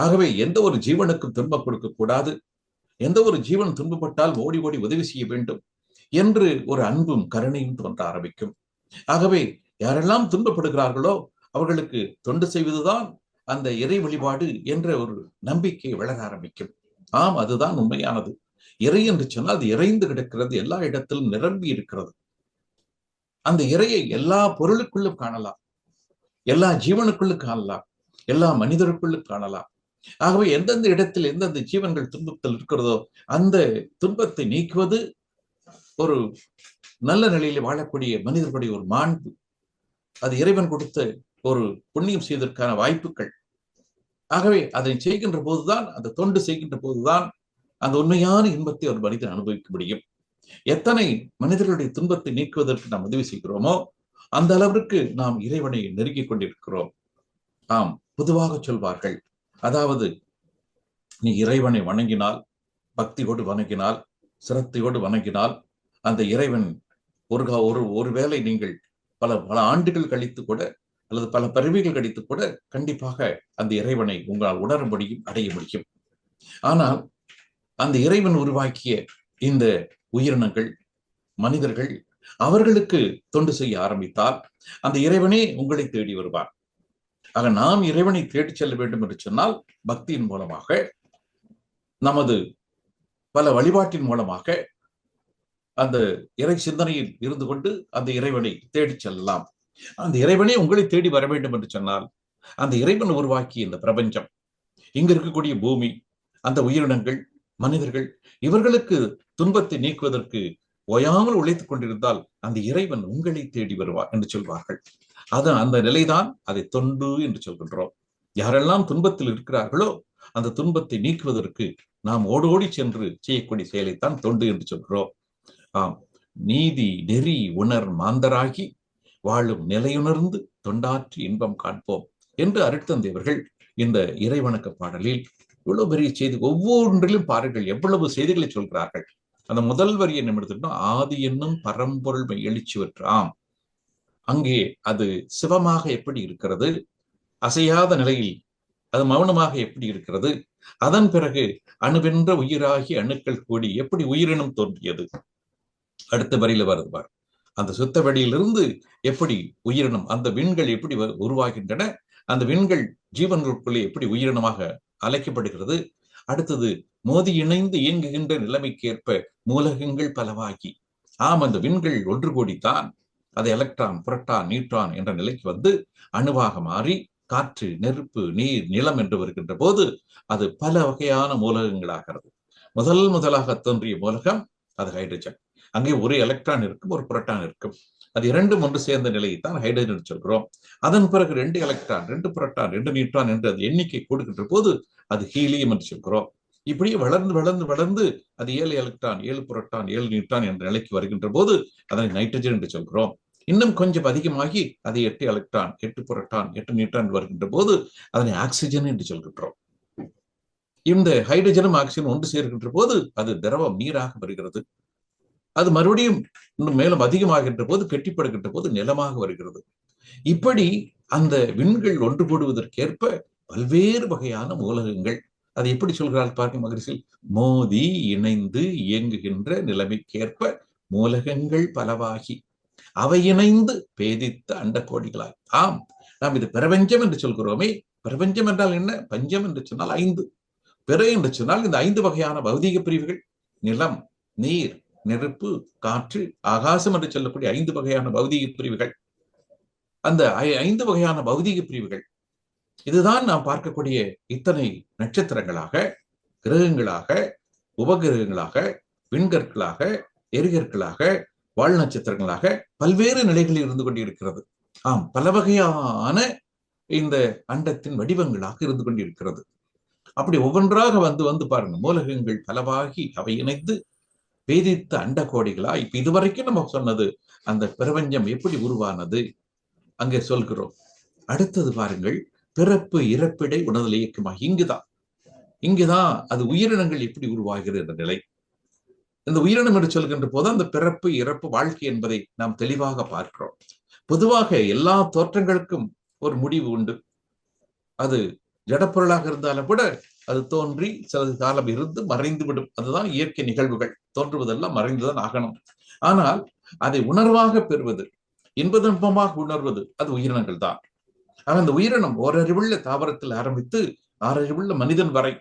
ஆகவே எந்த ஒரு ஜீவனுக்கும் துன்பம் கொடுக்க கூடாது. எந்த ஒரு ஜீவன் துன்பப்பட்டால் ஓடி ஓடி உதவி செய்ய வேண்டும் என்று ஒரு அன்பும் கருணையும் தோன்ற ஆரம்பிக்கும். ஆகவே யாரெல்லாம் துன்பப்படுகிறார்களோ அவர்களுக்கு தொண்டு செய்வதுதான் அந்த இறை வழிபாடு என்ற ஒரு நம்பிக்கை வளர ஆரம்பிக்கும். அதுதான் உண்மையானது. இறை என்று சொன்னால் அது இறைந்து கிடக்கிறது, எல்லா இடத்திலும் நிரம்பி இருக்கிறது. அந்த இறையை எல்லா பொருளுக்குள்ளும் காணலாம், எல்லா ஜீவனுக்குள்ளும் காணலாம், எல்லா மனிதருக்குள்ளும் காணலாம். ஆகவே எந்தெந்த இடத்தில் எந்தெந்த ஜீவன்கள் துன்பத்தில் இருக்கிறதோ அந்த துன்பத்தை நீக்குவது ஒரு நல்ல நிலையில வாழக்கூடிய மனிதர்களுடைய ஒரு மாண்பு. அது இறைவன் கொடுத்த ஒரு புண்ணியம் செய்வதற்கான வாய்ப்புகள். ஆகவே அதை செய்கின்ற போதுதான், அந்த தொண்டு செய்கின்ற போதுதான் அந்த உண்மையான இன்பத்தை ஒரு மனிதன் அனுபவிக்க முடியும். எத்தனை மனிதர்களுடைய துன்பத்தை நீக்குவதற்கு நாம் உதவி செய்கிறோமோ அந்த அளவிற்கு நாம் இறைவனை நெருங்கிக் கொண்டிருக்கிறோம். பொதுவாக சொல்வார்கள், அதாவது நீ இறைவனை வணங்கினால், பக்தியோடு வணங்கினால், சிரத்தையோடு வணங்கினால் அந்த இறைவன் ஒருவேளை நீங்கள் பல ஆண்டுகள் கழித்து கூட அல்லது பல பிறவிகள் கழித்து கூட கண்டிப்பாக அந்த இறைவனை உங்களால் உணர முடியும், அடைய முடியும். ஆனால் அந்த இறைவன் உருவாக்கிய இந்த உயிரினங்கள், மனிதர்கள், அவர்களுக்கு தொண்டு செய்ய ஆரம்பித்தால் அந்த இறைவனே உங்களை தேடி வருவார். ஆக நாம் இறைவனை தேடி செல்ல வேண்டும் என்று சொன்னால் பக்தியின் மூலமாக, நமது பல வழிபாட்டின் மூலமாக அந்த இறை சிந்தனையில் இருந்து கொண்டு அந்த இறைவனை தேடி செல்லலாம். அந்த இறைவனே உங்களை தேடி வர வேண்டும் என்று சொன்னால் அந்த இறைவன் உருவாக்கிய இந்த பிரபஞ்சம், இங்க இருக்கக்கூடிய பூமி, அந்த உயிரினங்கள், மனிதர்கள், இவர்களுக்கு துன்பத்தை நீக்குவதற்கு ஓயாமல் உழைத்துக் கொண்டிருந்தால் அந்த இறைவன் உங்களை தேடி வருவார் என்று சொல்வார்கள். அந்த நிலைதான் அதை தொண்டு என்று சொல்கின்றோம். யாரெல்லாம் துன்பத்தில் இருக்கிறார்களோ அந்த துன்பத்தை நீக்குவதற்கு நாம் ஓடோடி சென்று செய்யக்கூடிய செயலைத்தான் தொண்டு என்று சொல்கிறோம். நீதி நெறி உணர் மாந்தராகி வாழும் நிலையுணர்ந்து தொண்டாற்றி இன்பம் காண்போம் என்று அருட்தந்தையவர்கள் இந்த இறைவணக்க பாடலில் இவ்வளவு பெரிய செய்தி, ஒவ்வொன்றிலும் பாருங்கள் எவ்வளவு செய்திகளை சொல்கிறார்கள். அந்த முதல் வரியை நம்ம எடுத்துட்டோம், ஆதி என்னும் பரம்பொருள் எழுச்சிவற்றாம். அங்கே அது சிவமாக எப்படி இருக்கிறது, அசையாத நிலையில் அது மௌனமாக எப்படி இருக்கிறது, அதன் பிறகு அணுவென்ற உயிராகி அணுக்கள் கூடி எப்படி உயிரினம் தோன்றியது. அடுத்த வரியில வருவார், அந்த சுத்த வெளியிலிருந்து எப்படி உயிரினம், அந்த விண்கள் எப்படி உருவாகின்றன, அந்த விண்கள் ஜீவன்களுக்குள்ளே எப்படி உயிரினமாக அழைக்கப்படுகிறது. அடுத்தது மோதி இணைந்து இயங்குகின்ற நிலைமைக்கேற்ப மூலகங்கள் பலவாகி, அந்த விண்கள் ஒன்று கூடித்தான் அது எலக்ட்ரான், புரோட்டான், நியூட்ரான் என்ற நிலைக்கு வந்து அணுவாக மாறி காற்று, நெருப்பு, நீர், நிலம் என்று வருகின்ற போது அது பல வகையான மூலகங்களாகிறது. முதலாக தோன்றிய மூலகம் அது ஹைட்ரஜன். அங்கே ஒரு எலக்ட்ரான் இருக்கும், ஒரு புரோட்டான் இருக்கும். அது இரண்டும் ஒன்று சேர்ந்த நிலையை தான் ஹைட்ரஜன் சொல்கிறோம். அதன் பிறகு 2 எலக்ட்ரான், 2 புரோட்டான், 2 நியூட்ரான் என்று அது எண்ணிக்கை கொடுக்கின்ற போது அது ஹீலியம் என்று சொல்கிறோம். இப்படியே வளர்ந்து வளர்ந்து வளர்ந்து அது 7 எலக்ட்ரான், 7 புரோட்டான், 7 நியூட்ரான் என்ற நிலைக்கு வருகின்ற போது அதனை நைட்ரஜன் என்று சொல்கிறோம். இன்னும் கொஞ்சம் அதிகமாகி அது 8 எலக்ட்ரான், 8 புரோட்டான், 8 நியூட்ரான் வருகின்ற போது அதனை ஆக்சிஜன் என்று சொல்கின்றோம். இந்த ஹைட்ரஜனும் ஆக்சிஜன் ஒன்று சேர்கின்ற போது அது திரவம், நீராக வருகிறது. அது மறுபடியும் இன்னும் மேலும் அதிகமாகின்ற போது, கெட்டிப்படுகின்ற போது நிலமாக வருகிறது. இப்படி அந்த விண்கள் ஒன்று கூடுவதற்கேற்ப பல்வேறு வகையான மூலகங்கள், அதை எப்படி சொல்கிறாள் பாருங்க மகரிஷி, மோதி இணைந்து இயங்குகின்ற நிலைமைக்கேற்ப மூலகங்கள் பலவாகி அவை இணைந்து பேதித்த அண்ட கோடிகளாய். ஆம், நாம் இது பிரபஞ்சம் என்று சொல்கிறோமே. பிரபஞ்சம் என்றால் என்ன? பஞ்சம் என்று சொன்னால் 5, பிற என்று சொன்னால் இந்த 5 வகையான பௌதீக பிரிவுகள், நிலம், நீர், நெருப்பு, காற்று, ஆகாசம் என்று சொல்லக்கூடிய 5 வகையான பௌதீக பிரிவுகள். அந்த 5 வகையான பௌதீக பிரிவுகள் இதுதான் நாம் பார்க்கக்கூடிய இத்தனை நட்சத்திரங்களாக, கிரகங்களாக, உபகிரகங்களாக, விண்கற்களாக, எரிகற்களாக, வாழ் நட்சத்திரங்களாக பல்வேறு நிலைகளில் இருந்து கொண்டிருக்கிறது. ஆம், பல வகையான இந்த அண்டத்தின் வடிவங்களாக இருந்து கொண்டிருக்கிறது. அப்படி ஒவ்வொன்றாக வந்து வந்து பாருங்க, மூலகங்கள் பலவாகி அவை இணைந்து பேதித்த அண்ட கோடிகளா. இப்ப இதுவரைக்கும் நம்ம சொன்னது அந்த பிரபஞ்சம் எப்படி உருவானது அங்கே சொல்கிறோம். அடுத்தது பாருங்கள், பிறப்பு இறப்பிடை உணர்தல் இயக்கமாக. இங்குதான் அது உயிரினங்கள் எப்படி உருவாகிறது என்ற நிலை. இந்த உயிரினம் என்று சொல்கின்ற போது அந்த பிறப்பு இறப்பு வாழ்க்கை என்பதை நாம் தெளிவாக பார்க்கிறோம். பொதுவாக எல்லா தோற்றங்களுக்கும் ஒரு முடிவு உண்டு. அது ஜடப்பொருளாக இருந்தாலும் கூட அது தோன்றி சிறிது காலம் இருந்து மறைந்து விடும். அதுதான் இயற்கை நிகழ்வுகள். தோன்றுவதெல்லாம் மறைந்துதான் ஆகணும். ஆனால் அதை உணர்வாக பெறுவது, இன்பமாக உணர்வது அது உயிரினங்கள் தான். ஆக அந்த உயிரினம் ஓரறிவுள்ள தாவரத்தில் ஆரம்பித்து ஆறறிவுள்ள மனிதன் வரை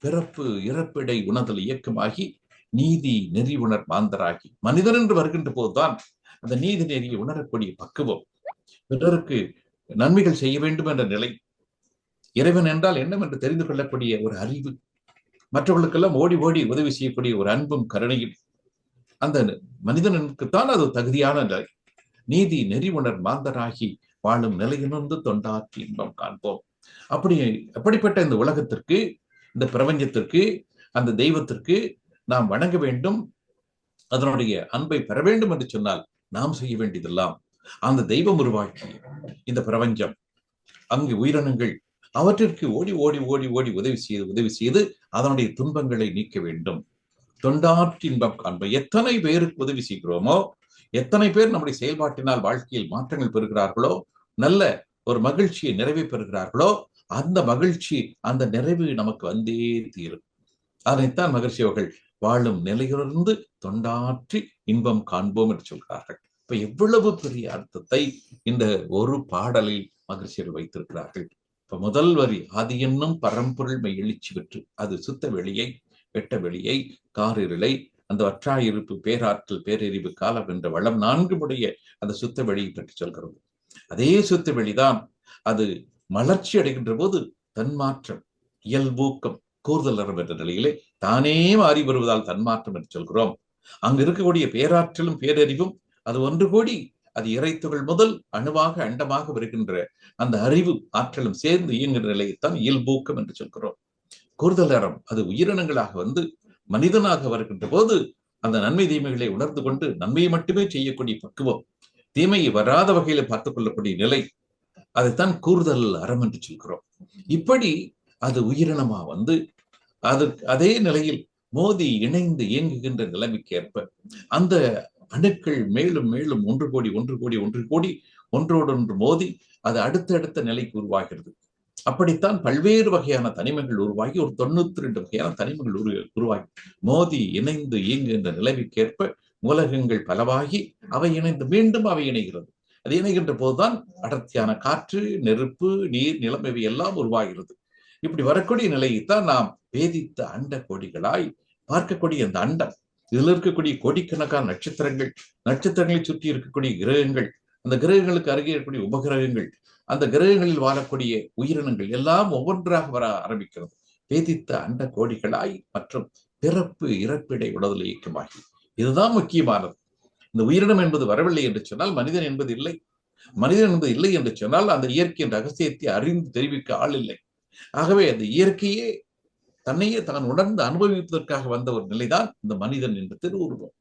பிறப்பு இறப்பிடை உணர்தல் இயக்கமாகி நீதி நெறி உணர் மாந்தராகி மனிதன் என்று வருகின்ற போதுதான் அந்த நீதி நெறியை உணரக்கூடிய பக்குவம், பிறருக்கு நன்மைகள் செய்ய வேண்டும் என்ற நிலை, இறைவன் என்றால் என்னவென்று தெரிந்து கொள்ளக்கூடிய ஒரு அறிவு, மற்றவர்களுக்கெல்லாம் ஓடி ஓடி உதவி செய்யக்கூடிய ஒரு அன்பும் கருணையும் அந்த மனிதனுக்குத்தான் அது தகுதியான நிலை. நீதி நெறி உணர் மாந்தராகி வாழும் நிலையிலிருந்து தொண்டாற்றி இன்பம் காண்போம். அப்படிப்பட்ட இந்த உலகத்திற்கு, இந்த பிரபஞ்சத்திற்கு, அந்த தெய்வத்திற்கு நாம் வணங்க வேண்டும். அதனுடைய அன்பை பெற வேண்டும் என்று சொன்னால் நாம் செய்ய வேண்டியதெல்லாம் அந்த தெய்வம் உருவாக்கி இந்த பிரபஞ்சம், அங்கு உயிரினங்கள் அவற்றிற்கு ஓடி ஓடி ஓடி ஓடி உதவி செய்து அதனுடைய துன்பங்களை நீக்க வேண்டும். தொண்டாற்றி இன்பம் காண்போம். எத்தனை பேருக்கு உதவி செய்கிறோமோ, எத்தனை பேர் நம்முடைய செயல்பாட்டினால் வாழ்க்கையில் மாற்றங்கள் பெறுகிறார்களோ, நல்ல ஒரு மகிழ்ச்சியை நிறைவை பெறுகிறார்களோ, அந்த மகிழ்ச்சி அந்த நிறைவு நமக்கு வந்தே தீரும். அதனைத்தான் மகிழ்ச்சி அவர்கள் வாழும் நிலையிலிருந்து தொண்டாற்றி இன்பம் காண்போம் என்று சொல்கிறார்கள். இப்ப எவ்வளவு பெரிய அர்த்தத்தை இந்த ஒரு பாடலில் மகிழ்ச்சியர்கள் வைத்திருக்கிறார்கள். இப்ப முதல் வரி, ஆதி என்னும் பரம்பொருள் மெய் எழுச்சி பெற்று, அது சுத்த வெளியை, வெட்ட வெளியை, காரிருளை, அந்த வற்றாயிருப்பு, பேராற்றல், பேரறிவு, காலம் என்ற வளம் 4 உடைய அந்த சுத்த வெளியை பற்றி சொல்கிறது. அதே சுத்த வெளிதான் அது மலர்ச்சி அடைகின்ற போது தன்மாற்றம், இயல்பூக்கம், கூறுதல் அறம் என்ற நிலையிலே தானே மாறி வருவதால் தன்மாற்றம் என்று சொல்கிறோம். அங்கு இருக்கக்கூடிய பேராற்றலும் பேரறிவும் அது ஒன்று கூடி அது இறைத்துகள் முதல் அணுவாக அண்டமாக வருகின்ற அந்த அறிவு ஆற்றலும் சேர்ந்து இயங்குகிற நிலையைத்தான் இயல்பூக்கம் என்று சொல்கிறோம். கூறுதல் அறம் அது உயிரினங்களாக வந்து மனிதனாக வருகின்ற போது அந்த நன்மை தீமைகளை உணர்ந்து கொண்டு நன்மையை மட்டுமே செய்யக்கூடிய பக்குவம், தீமையை வராத வகையில பார்த்துக் கொள்ளக்கூடிய நிலை, அதைத்தான் கூறுதல் அறம் என்று சொல்கிறோம். இப்படி அது உயிரினமா வந்து அதே நிலையில் மோதி இணைந்து இயங்குகின்ற நிலைமைக்கு ஏற்ப அந்த அணுக்கள் மேலும் மேலும் ஒன்று கோடி ஒன்றோடொன்று மோதி அது அடுத்தடுத்த நிலைக்கு உருவாகிறது. அப்படித்தான் பல்வேறு வகையான தனிமங்கள் உருவாகி ஒரு 92 வகையான தனிமங்கள் உருவாகி மோதி இணைந்து இயங்குகின்ற நிலைமைக்கேற்ப மூலகங்கள் பலவாகி அவை இணைந்து மீண்டும் அவை இணைகிறது. அது இணைகின்ற போதுதான் அடர்த்தியான காற்று, நெருப்பு, நீர், நிலம் இவை எல்லாம் உருவாகிறது. இப்படி வரக்கூடிய நிலையைத்தான் நாம் பேதித்த அண்ட கோடிகளாய் பார்க்கக்கூடிய அந்த அண்டம், இதில் இருக்கக்கூடிய கோடிக்கணக்கான நட்சத்திரங்களை சுற்றி இருக்கக்கூடிய கிரகங்கள், அந்த கிரகங்களுக்கு அருகே இருக்கக்கூடிய உபகிரகங்கள், அந்த கிரகங்களில் வாழக்கூடிய உயிரினங்கள் எல்லாம் ஒவ்வொன்றாக வர ஆரம்பிக்கிறது. பேதித்த அண்ட கோடிகளாய் மற்றும் பிறப்பு இறப்பிடை உடல் இயக்கமாகி. இதுதான் முக்கியமானது. இந்த உயிரினம் என்பது வரவில்லை என்று சொன்னால் மனிதன் என்பது இல்லை. மனிதன் என்பது இல்லை என்று சொன்னால் அந்த இயற்கையின் ரகசியத்தை அறிந்து தெரிவிக்க ஆள் இல்லை. ஆகவே அந்த இயற்கையே தன்னையே தான் உணர்ந்து அனுபவிப்பதற்காக வந்த ஒரு நிலைதான் இந்த மனிதன் என்ற திருவுருவம்.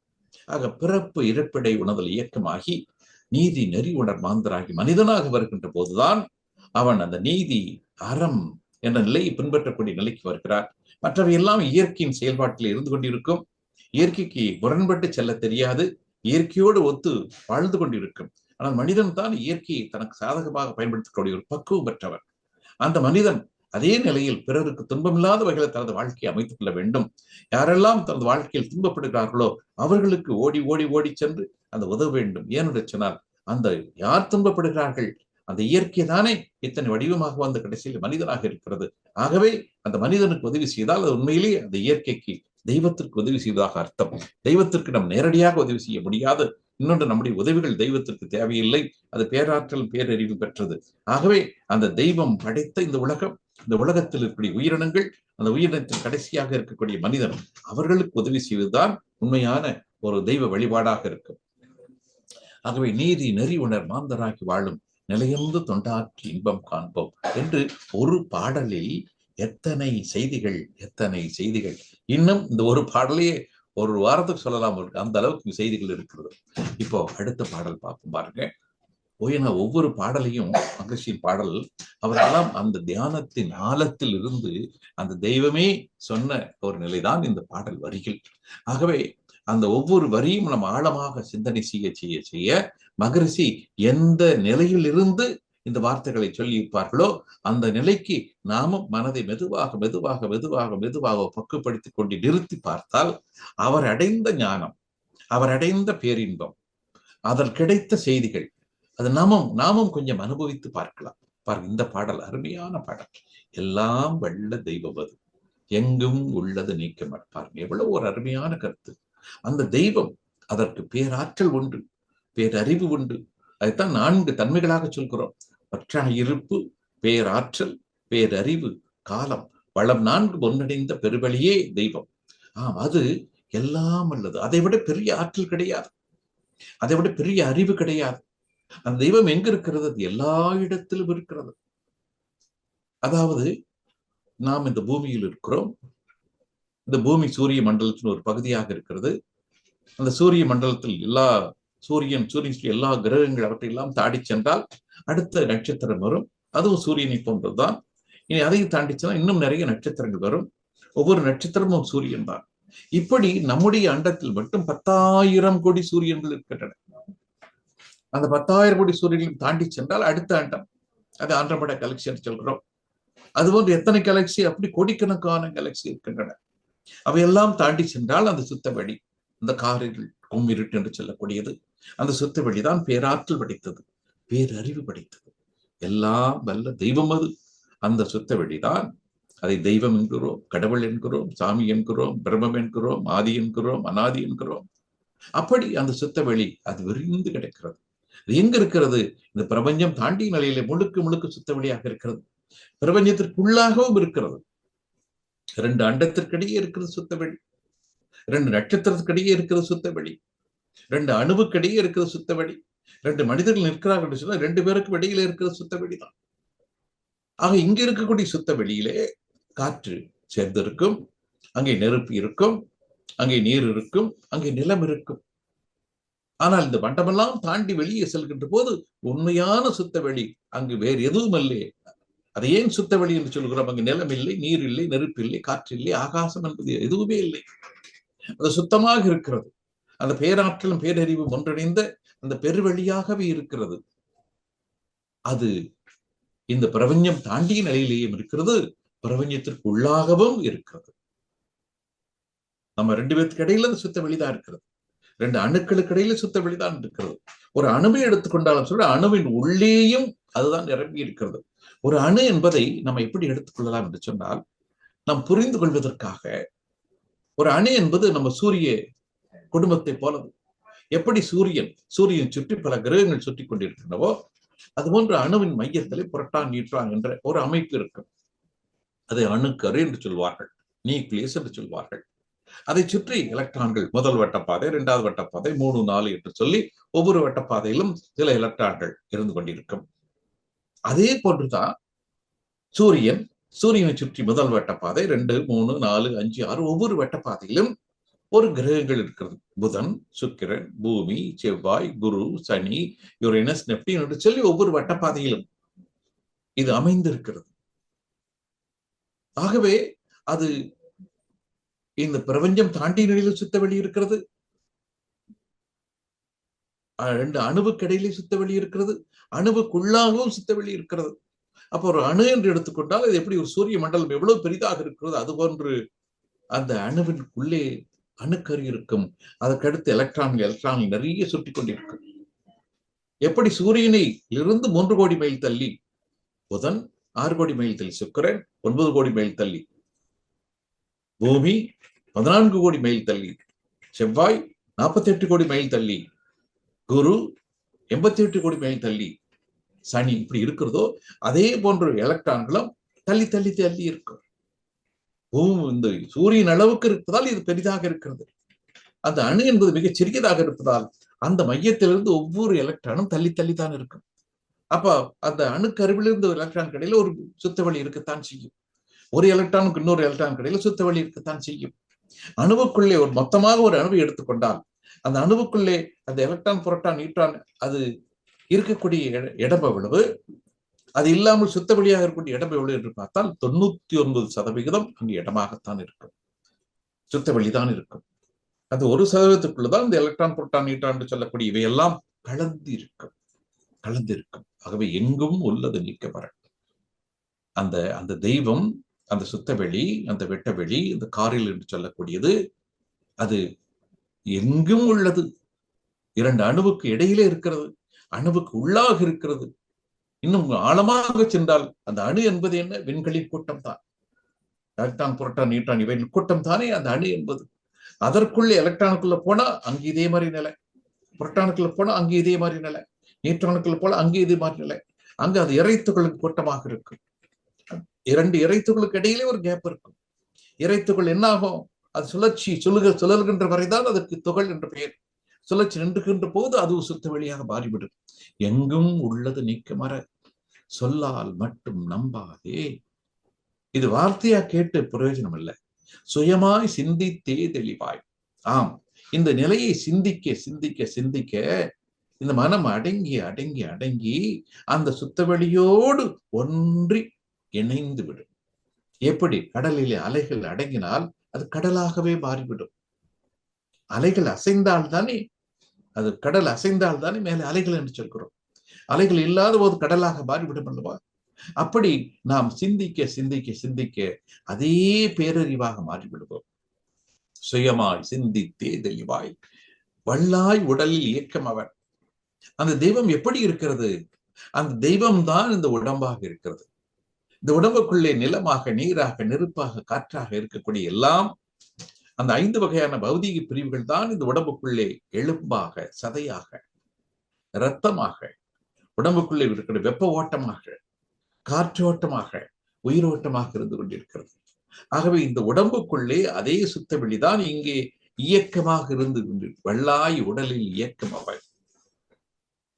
ஆக பிறப்பு இறப்பிடை உணர்தல் இயக்கமாகி நீதி நெறி உணர் மாந்தராகி மனிதனாக வருகின்ற போதுதான் அவன் அந்த நீதி அறம் என்ற நிலையை பின்பற்றக்கூடிய நிலைக்கு வருகிறார். மற்றவை எல்லாம் இயற்கையின் செயல்பாட்டில் இருந்து கொண்டிருக்கும். இயற்கைக்கு முரண்பட்டு செல்ல தெரியாது, இயற்கையோடு ஒத்து வாழ்ந்து கொண்டிருக்கும். ஆனால் மனிதன் தான் இயற்கையை தனக்கு சாதகமாக பயன்படுத்தக்கூடிய ஒரு பக்குவம் பெற்றவர். அந்த மனிதன் அதே நிலையில் பிறருக்கு துன்பமில்லாத வகையில் தனது வாழ்க்கையை அமைத்துக் கொள்ள வேண்டும். யாரெல்லாம் தனது வாழ்க்கையில் துன்பப்படுகிறார்களோ அவர்களுக்கு ஓடி ஓடி ஓடி சென்று அந்த உதவ வேண்டும். ஏனென்று சொன்னால் அந்த யார் துன்பப்படுகிறார்கள் அந்த இயற்கை தானே இத்தனை வடிவமாக வந்த கடைசியில் மனிதனாக இருக்கிறது. ஆகவே அந்த மனிதனுக்கு உதவி செய்தால் அது உண்மையிலேயே அந்த இயற்கைக்கு தெய்வத்திற்கு உதவி செய்வதாக அர்த்தம். தெய்வத்திற்கு நாம் நேரடியாக உதவி செய்ய முடியாது. இன்னொன்று, நம்முடைய உதவிகள் தெய்வத்திற்கு தேவையில்லை. அது பேராற்றல் பேரறிவு பெற்றது. ஆகவே அந்த தெய்வம் படைத்த இந்த உலகம், இந்த உலகத்தில் இருக்கக்கூடிய உயிரினங்கள், அந்த உயிரினத்தில் கடைசியாக இருக்கக்கூடிய மனிதன், அவர்களுக்கு உதவி செய்வதுதான் உண்மையான ஒரு தெய்வ வழிபாடாக இருக்கும். ஆகவே நீதி நெறி உணர் மாந்தராகி வாழும் நிலையந்து தொண்டாற்றி இன்பம் காண்போம் என்று ஒரு பாடலில் எத்தனை செய்திகள், எத்தனை செய்திகள். இன்னும் இந்த ஒரு பாடலையே ஒரு வாரத்துக்கு சொல்லலாம், அந்த அளவுக்கு செய்திகள் இருக்கிறது. இப்போ அடுத்த பாடல் பார்ப்போம் பாருங்க. ஒவ்வொரு பாடலையும் மகிழ்ச்சியின் பாடல் அவரெல்லாம் அந்த தியானத்தின் ஆழத்தில் இருந்து அந்த தெய்வமே சொன்ன ஒரு நிலைதான் இந்த பாடல் வரிகள். ஆகவே அந்த ஒவ்வொரு வரியும் நம்ம ஆழமாக சிந்தனை செய்ய செய்ய செய்ய மகரிஷி எந்த நிலையில் இருந்து இந்த வார்த்தைகளை சொல்லி இருப்பார்களோ அந்த நிலைக்கு நாமும் மனதை மெதுவாக மெதுவாக மெதுவாக மெதுவாக பக்குப்படுத்திக் கொண்டு நிறுத்தி பார்த்தால் அவர் அடைந்த ஞானம், அவர் அடைந்த பேரின்பம், அதில் கிடைத்த செய்திகள், அது நாமும் கொஞ்சம் அனுபவித்து பார்க்கலாம். பாருங்க, இந்த பாடல் அருமையான பாடல். எல்லாம் வல்ல தெய்வம் அது எங்கும் உள்ளது நீக்க மாட்டார். எவ்வளவு ஒரு அருமையான கருத்து. அந்த தெய்வம், அதற்கு பேராற்றல் உண்டு, பேரறிவு உண்டு. அதைத்தான் 4 தன்மைகளாக சொல்கிறோம். பற்றான இருப்பு, பேராற்றல், பேரறிவு, காலம், வளம் 4 ஒன்றடைந்த பெருவழியே தெய்வம். அது எல்லாம் அல்லது. அதை விட பெரிய ஆற்றல் கிடையாது, அதை விட பெரிய அறிவு கிடையாது. அந்த தெய்வம் எங்க இருக்கிறது? அது எல்லா இடத்திலும் இருக்கிறது. அதாவது நாம் இந்த பூமியில் இருக்கிறோம். இந்த பூமி சூரிய மண்டலத்தின் ஒரு பகுதியாக இருக்கிறது. அந்த சூரிய மண்டலத்தில் சூரியன் எல்லா கிரகங்கள் அவற்றையெல்லாம் தாண்டி சென்றால் அடுத்த நட்சத்திரம் வரும். அதுவும் சூரியனை போன்றதுதான். இனி அதையும் தாண்டி சென்றால் இன்னும் நிறைய நட்சத்திரங்கள் வரும். ஒவ்வொரு நட்சத்திரமும் சூரியன் தான். இப்படி நம்முடைய அண்டத்தில் மட்டும் 10,000 கோடி சூரியன்கள் இருக்கின்றன. அந்த 10,000 கோடி சூரியன்கள் தாண்டி சென்றால் அடுத்த அண்டம், அது ஆண்டமட கேலக்சி என்று சொல்கிறோம். அதுபோன்று எத்தனை கேலக்சி, அப்படி கோடிக்கணக்கான கேலக்சி இருக்கின்றன. அவையெல்லாம் தாண்டி சென்றால் அந்த சுத்தவெளி, அந்த காரில் கும்மிருட்டு என்று சொல்லக்கூடியது, அந்த சுத்தவெளி தான் பேராற்றல் படைத்தது, பேரறிவு படைத்தது. எல்லாம் வல்ல தெய்வம் அது. அந்த சுத்தவெளிதான், அதை தெய்வம் என்கிறோம், கடவுள் என்கிறோம், சாமி என்கிறோம், பிரம்மம் என்கிறோம், ஆதி என்கிறோம், அனாதி என்கிறோம். அப்படி அந்த சுத்தவெளி அது விரிந்து கிடக்கிறது. அது எங்க இருக்கிறது? இந்த பிரபஞ்சம் தாண்டிய நிலையில முழுக்க சுத்தவெளியாக இருக்கிறது. பிரபஞ்சத்திற்குள்ளாகவும் இருக்கிறது. 2 அண்டத்திற்கிடையே இருக்கிறது சுத்தவெளி, 2 நட்சத்திரத்துக்கிடையே இருக்கிறது சுத்தவெளி, 2 அணுவுக்கிடையே இருக்கிறது சுத்தவெளி, 2 மனிதர்கள் நிற்கிறார்கள் என்று சொன்னா 2 பேருக்கு இடையில இருக்கிற சுத்தவெளி தான். ஆக இங்க இருக்கக்கூடிய சுத்தவெளியிலே காற்று சேர்ந்திருக்கும், அங்கே நெருப்பு இருக்கும், அங்கே நீர் இருக்கும், அங்கே நிலம் இருக்கும். ஆனால் இந்த மண்டமெல்லாம் தாண்டி வெளியே செல்கின்ற போது உண்மையான சுத்தவெளி அங்கு வேறு எதுவும் இல்லை. அதை ஏன் சுத்தவெளி என்று சொல்கிறோம்? அங்கு நிலம் இல்லை, நீர் இல்லை, நெருப்பு இல்லை, காற்று இல்லை, ஆகாசம் என்பது எதுவுமே இல்லை. அது சுத்தமாக இருக்கிறது. அந்த பேராற்றலும் பேரறிவும் ஒன்றிணைந்த அந்த பெருவெளியாகவே இருக்கிறது. அது இந்த பிரபஞ்சம் தாண்டிய நிலையிலேயும் இருக்கிறது, பிரபஞ்சத்திற்கு உள்ளாகவும் இருக்கிறது. நம்ம 2 பேருக்கு இடையில அந்த சுத்த வெளிதான் இருக்கிறது. 2 அணுக்களுக்கு இடையில சுத்த வெளிதான் இருக்கிறது. ஒரு அணுவை எடுத்துக்கொண்டாலும் சொல்ல, அணுவின் உள்ளேயும் அதுதான் நிரம்பி இருக்கிறது. ஒரு அணு என்பதை நம்ம எப்படி எடுத்துக்கொள்ளலாம் என்று சொன்னால், நாம் புரிந்து கொள்வதற்காக, ஒரு அணு என்பது நம்ம சூரிய குடும்பத்தை போலது. எப்படி சூரியன் சுற்றி பல கிரகங்கள் சுற்றி கொண்டிருக்கின்றனவோ அதுபோன்ற அணுவின் மையத்திலே புரோட்டான், நியூட்ரான் என்ற ஒரு அமைப்பு இருக்கும். அதை அணுக்கரு என்று சொல்வார்கள், நியூக்ளியஸ் என்று சொல்வார்கள். அதை சுற்றி எலக்ட்ரான்கள், முதல் வட்டப்பாதை, 2வது வட்டப்பாதை, 3, 4 என்று சொல்லி ஒவ்வொரு வட்டப்பாதையிலும் சில எலக்ட்ரான்கள் இருந்து கொண்டிருக்கும். அதே போன்றுதான் சூரியனை சுற்றி முதல் வட்டப்பாதை, 2, 3, 4, 5, 6 ஒவ்வொரு வட்டப்பாதையிலும் ஒரு கிரகங்கள் இருக்கிறது. புதன், சுக்கிரன், பூமி, செவ்வாய், குரு, சனி, யுரேனஸ், நெப்டின் என்று சொல்லி ஒவ்வொரு வட்டப்பாதையிலும் இது அமைந்திருக்கிறது. ஆகவே அது இந்த பிரபஞ்சம் தாண்டிய நிலையில் சுத்தவெளி இருக்கிறது. 2 அணுவுக்கு இடையிலே சுத்தவெளி இருக்கிறது, அணுவுக்குள்ளாகவும் சுத்தவெளி இருக்கிறது. அப்போ ஒரு அணு என்று எடுத்துக்கொண்டால் அது எப்படி ஒரு சூரிய மண்டலம் எவ்வளவு பெரிதாக இருக்கிறது, அது அந்த அணுவிற்குள்ளே அணுக்கரு இருக்கும். அதற்கடுத்து எலக்ட்ரான்கள் நிறைய சுற்றி கொண்டிருக்கும். எப்படி சூரியனை இருந்து 3 கோடி மைல் தள்ளி புதன், 6 கோடி மைல் தள்ளி சுக்கிரன், 9 கோடி மைல் தள்ளி பூமி, 14 கோடி மைல் தள்ளி செவ்வாய், 48 கோடி மைல் தள்ளி குரு, 88 கோடி மைல் தள்ளி சனி இப்படி இருக்கிறதோ அதே போன்ற எலக்ட்ரான்களும் தள்ளி தள்ளி தள்ளி இருக்கும். இந்த சூரியன் அளவுக்கு இருப்பதால் இது பெரிதாக இருக்கிறது. அந்த அணு என்பது மிகச் சிறியதாக இருப்பதால் அந்த மையத்திலிருந்து ஒவ்வொரு எலக்ட்ரானும் தள்ளி தள்ளித்தான் இருக்கும். அப்ப அந்த அணுக்கருவிலிருந்து ஒரு எலக்ட்ரான் கடையில ஒரு சுத்தவெளி இருக்கத்தான் செய்யும். ஒரு எலக்ட்ரானுக்கு இன்னொரு எலக்ட்ரான் கடையில சுத்தவெளி இருக்கத்தான் செய்யும். அணுவுக்குள்ளே ஒரு மொத்தமாக ஒரு அணுவை எடுத்துக்கொண்டால் அந்த அணுவுக்குள்ளே அந்த எலக்ட்ரான், புரோட்டான், நியூட்ரான் அது இருக்கக்கூடிய இடம் எவ்வளவு, அது இல்லாமல் சுத்த வெளியாக இருக்கக்கூடிய இடம் எவ்வளவு என்று பார்த்தால் 99% அங்கு இடமாகத்தான் இருக்கும், சுத்த வெளிதான் இருக்கும். அது 1%க்குள்ளதான் இந்த எலக்ட்ரான், புரோட்டான், நியூட்ரான் என்று சொல்லக்கூடிய இவையெல்லாம் கலந்திருக்கும். ஆகவே எங்கும் உள்ளது நீக்கப்பட அந்த தெய்வம், அந்த சுத்தவெளி, அந்த வெட்டவெளி, இந்த காரில் என்று சொல்லக்கூடியது அது எங்கும் உள்ளது. 2 அணுவுக்கு இடையிலே இருக்கிறது, அணுவுக்கு உள்ளாக இருக்கிறது. இன்னும் ஆழமாக சென்றால் அந்த அணு என்பது என்ன? விண்களின் கூட்டம் தான். எலக்ட்ரான், புரோட்டான், நியூட்ரான் இவைகளின் கூட்டம் தானே அந்த அணு என்பது. அதற்குள்ளே எலக்ட்ரானுக்குள்ள போனா அங்கே இதே மாதிரி நிலை, புரோட்டானுக்குள்ள போனா அங்கே இதே மாதிரி நிலை, நியூட்ரானுக்குள்ள போனா அங்கே இதே மாதிரி நிலை. அங்கு அது இறைத்துகளுக்கு கூட்டமாக இருக்கும். 2 இறைத்துகளுக்கு இடையிலே ஒரு கேப் இருக்கும். இறைத்துகள் என்ன ஆகும்? அது சுழல்கின்ற வரைதான் அதற்கு துகள் என்ற பெயர். சுழற்சி நின்றுகின்ற போது அது சுத்த வெளியாக மாறிவிடும். எங்கும் உள்ளது நீக்கமற சொல்லால் மட்டும் நம்பாதே. இது வார்த்தையா கேட்டு பிரயோஜனம் இல்லை, சுயமாய் சிந்தித்தே தெளிவாய். ஆம், இந்த நிலையை சிந்திக்க சிந்திக்க சிந்திக்க இந்த மனம் அடங்கி அடங்கி அடங்கி அந்த சுத்தவெளியோடு ஒன்றி இணைந்து விடும். எப்படி கடலிலே அலைகள் அடங்கினால் அது கடலாகவே மாறிவிடும். அலைகள் அசைந்தால் தானே, அது கடல் அசைந்தால் தானே மேலே அலைகள் என்று சொல்கிறோம். அலைகள் இல்லாத போது கடலாக மாறிவிடும் அல்லவா? அப்படி நாம் சிந்திக்க சிந்திக்க சிந்திக்க அதே பேரறிவாக மாறிவிடுவோம். சுயமாய் சிந்தித்தே தெளிவாய் வல்லாய் உடலில் இயக்கம் அவன். அந்த தெய்வம் எப்படி இருக்கிறது? அந்த தெய்வம் தான் இந்த உடம்பாக இருக்கிறது. இந்த உடம்புக்குள்ளே நிலமாக, நீராக, நெருப்பாக, காற்றாக இருக்கக்கூடிய எல்லாம் அந்த 5 வகையான பௌதீக பிரிவுகள் தான் இந்த உடம்புக்குள்ளே எலும்பாக, சதையாக, இரத்தமாக, உடம்புக்குள்ளே இருக்கிற வெப்ப ஓட்டமாக, காற்றோட்டமாக, உயிரோட்டமாக இருந்து கொண்டிருக்கிறது. ஆகவே இந்த உடம்புக்குள்ளே அதே சுத்த வெளிதான் இங்கே இயக்கமாக இருந்து கொண்டு வெள்ளாய் உடலில் இயக்கம் அவை.